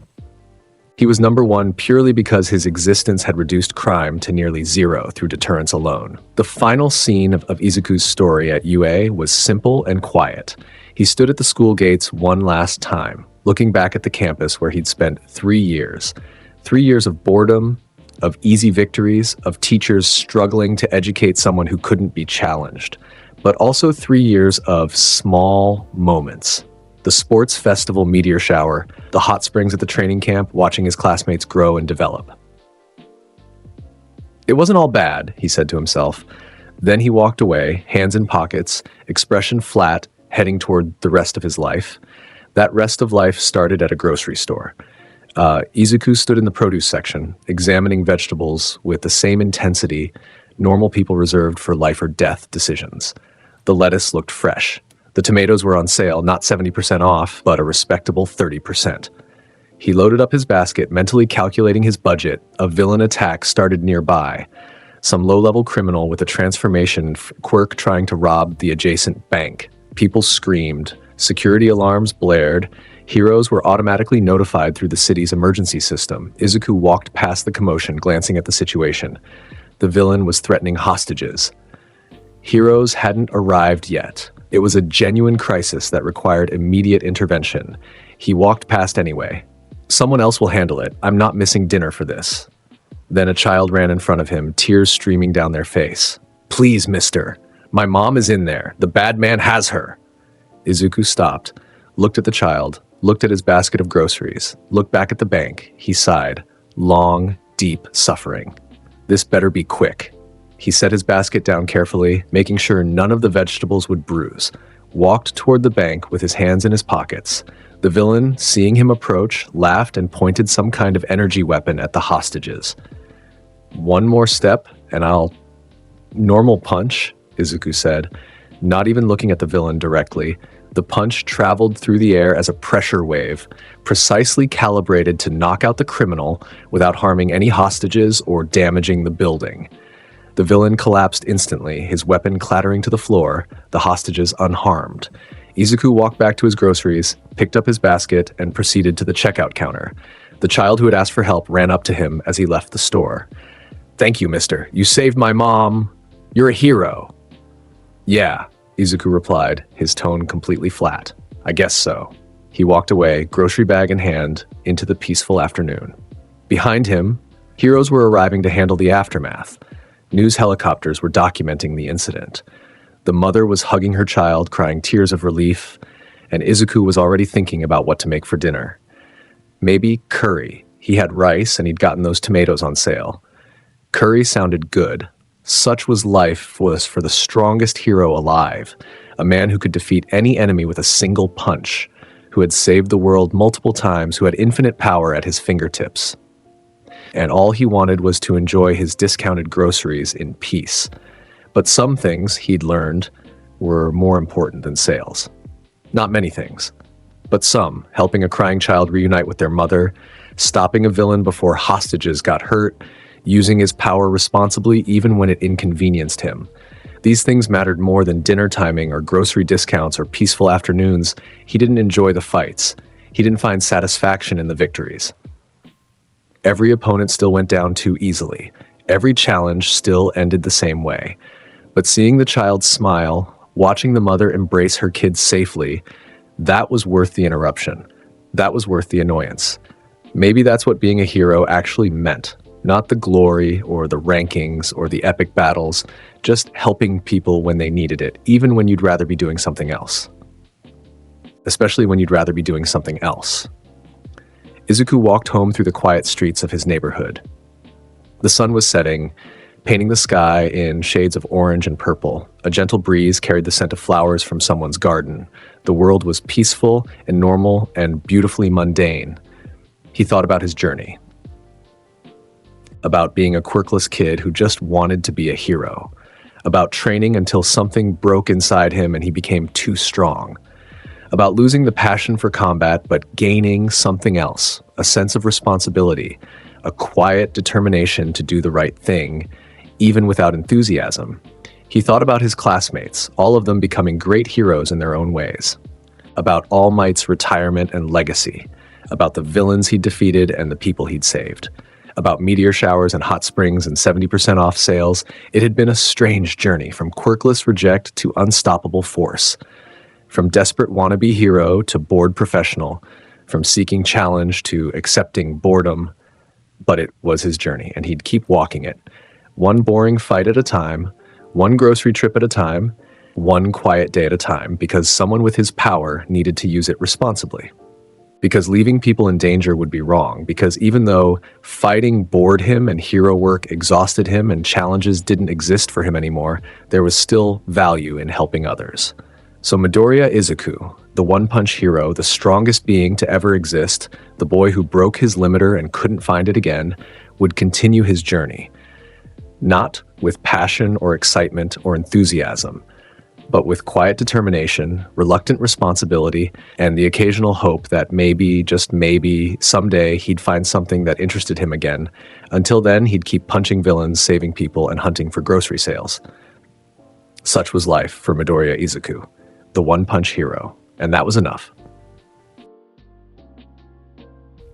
He was number one purely because his existence had reduced crime to nearly zero through deterrence alone. The final scene of Izuku's story at UA was simple and quiet. He stood at the school gates one last time, looking back at the campus where he'd spent 3 years. 3 years of boredom, of easy victories, of teachers struggling to educate someone who couldn't be challenged, but also 3 years of small moments. The sports festival meteor shower, the hot springs at the training camp, watching his classmates grow and develop. It wasn't all bad, he said to himself. Then he walked away, hands in pockets, expression flat, heading toward the rest of his life. That rest of life started at a grocery store. Izuku stood in the produce section, examining vegetables with the same intensity normal people reserved for life or death decisions. The lettuce looked fresh. The tomatoes were on sale, not 70% off, but a respectable 30%. He loaded up his basket, mentally calculating his budget. A villain attack started nearby. Some low-level criminal with a transformation quirk trying to rob the adjacent bank. People screamed. Security alarms blared. Heroes were automatically notified through the city's emergency system. Izuku walked past the commotion, glancing at the situation. The villain was threatening hostages. Heroes hadn't arrived yet. It was a genuine crisis that required immediate intervention. He walked past anyway. Someone else will handle it. I'm not missing dinner for this. Then a child ran in front of him, tears streaming down their face. Please, mister. My mom is in there. The bad man has her. Izuku stopped, looked at the child, looked at his basket of groceries, looked back at the bank. He sighed. Long, deep suffering. This better be quick. He set his basket down carefully, making sure none of the vegetables would bruise, walked toward the bank with his hands in his pockets. The villain, seeing him approach, laughed and pointed some kind of energy weapon at the hostages. One more step, and I'll... Normal punch, Izuku said, not even looking at the villain directly. The punch traveled through the air as a pressure wave, precisely calibrated to knock out the criminal without harming any hostages or damaging the building. The villain collapsed instantly, his weapon clattering to the floor, the hostages unharmed. Izuku walked back to his groceries, picked up his basket, and proceeded to the checkout counter. The child who had asked for help ran up to him as he left the store. Thank you, mister. You saved my mom. You're a hero. Yeah, Izuku replied, his tone completely flat. I guess so. He walked away, grocery bag in hand, into the peaceful afternoon. Behind him, heroes were arriving to handle the aftermath. News helicopters were documenting the incident. The mother was hugging her child, crying tears of relief, and Izuku was already thinking about what to make for dinner. Maybe curry. He had rice and he'd gotten those tomatoes on sale. Curry sounded good. Such was life for the strongest hero alive, a man who could defeat any enemy with a single punch, who had saved the world multiple times, who had infinite power at his fingertips. And all he wanted was to enjoy his discounted groceries in peace. But some things, he'd learned, were more important than sales. Not many things, but some, helping a crying child reunite with their mother, stopping a villain before hostages got hurt, using his power responsibly even when it inconvenienced him. These things mattered more than dinner timing or grocery discounts or peaceful afternoons. He didn't enjoy the fights. He didn't find satisfaction in the victories. Every opponent still went down too easily. Every challenge still ended the same way. But seeing the child smile, watching the mother embrace her kids safely, that was worth the interruption. That was worth the annoyance. Maybe that's what being a hero actually meant. Not the glory or the rankings or the epic battles, just helping people when they needed it, even when you'd rather be doing something else. Especially when you'd rather be doing something else. Izuku walked home through the quiet streets of his neighborhood. The sun was setting, painting the sky in shades of orange and purple. A gentle breeze carried the scent of flowers from someone's garden. The world was peaceful and normal and beautifully mundane. He thought about his journey. About being a quirkless kid who just wanted to be a hero. About training until something broke inside him and he became too strong. About losing the passion for combat, but gaining something else, a sense of responsibility, a quiet determination to do the right thing, even without enthusiasm. He thought about his classmates, all of them becoming great heroes in their own ways. About All Might's retirement and legacy. about the villains he'd defeated and the people he'd saved, about meteor showers and hot springs and 70% off sales. It had been a strange journey from quirkless reject to unstoppable force, from desperate wannabe hero to bored professional, from seeking challenge to accepting boredom. But it was his journey, and he'd keep walking it, one boring fight at a time, one grocery trip at a time, one quiet day at a time, because someone with his power needed to use it responsibly. Because leaving people in danger would be wrong, because even though fighting bored him and hero work exhausted him and challenges didn't exist for him anymore, there was still value in helping others. So Midoriya Izuku, the one-punch hero, the strongest being to ever exist, the boy who broke his limiter and couldn't find it again, would continue his journey. Not with passion or excitement or enthusiasm, but with quiet determination, reluctant responsibility, and the occasional hope that maybe, just maybe, someday he'd find something that interested him again. Until then, he'd keep punching villains, saving people, and hunting for grocery sales. Such was life for Midoriya Izuku, the one-punch hero, and that was enough.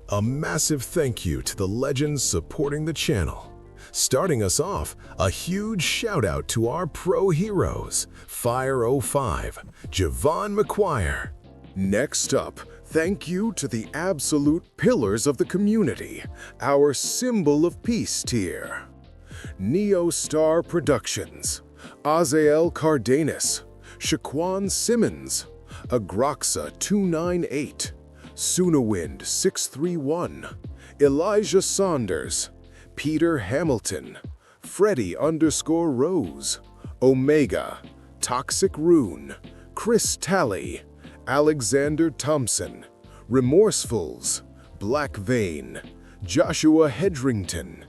A massive thank you to the legends supporting the channel. Starting us off, a huge shout out to our pro heroes, Fire05, Javon McQuire. Next up, thank you to the absolute pillars of the community, our Symbol of Peace tier. Neo Star Productions, Azael Cardenas, Shaquan Simmons, Agroxa298, Sunawind631, Elijah Saunders, Peter Hamilton, Freddy_Rose, Omega, Toxic Rune, Chris Talley, Alexander Thompson, Remorsefuls, Black Vein, Joshua Hedrington,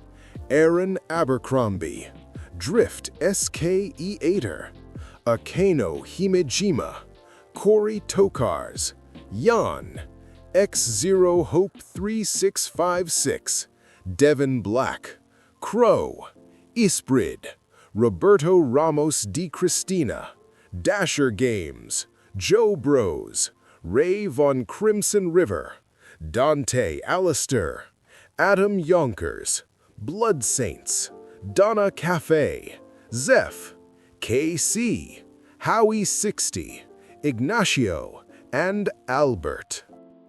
Aaron Abercrombie, Drift SKE8er, Akano Himejima, Corey Tokars, Jan, X0 Hope 3656, Devin Black, Crow, Isprid, Roberto Ramos Di Cristina, Dasher Games, Joe Bros, Ray Von Crimson River, Dante Alistair, Adam Yonkers, Blood Saints, Donna Cafe, Zeph, KC, Howie60, Ignacio, and Albert.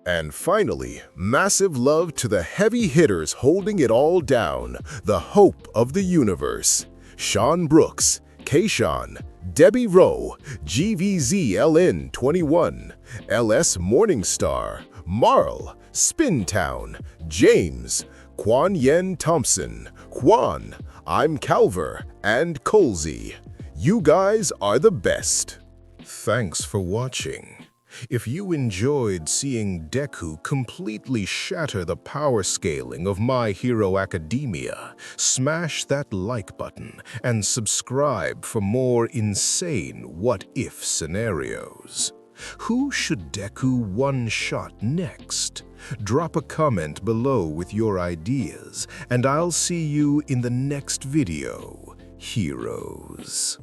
And finally, massive love to the heavy hitters holding it all down, the hope of the universe. Sean Brooks, Kayshawn, Debbie Rowe, GVZLN21, LS Morningstar, Marl, Spintown, James, Quan Yen Thompson, Juan, I'm Calver, and Colsey. You guys are the best. Thanks for watching. If you enjoyed seeing Deku completely shatter the power scaling of My Hero Academia, smash that like button and subscribe for more insane what-if scenarios. Who should Deku one-shot next? Drop a comment below with your ideas, and I'll see you in the next video, heroes.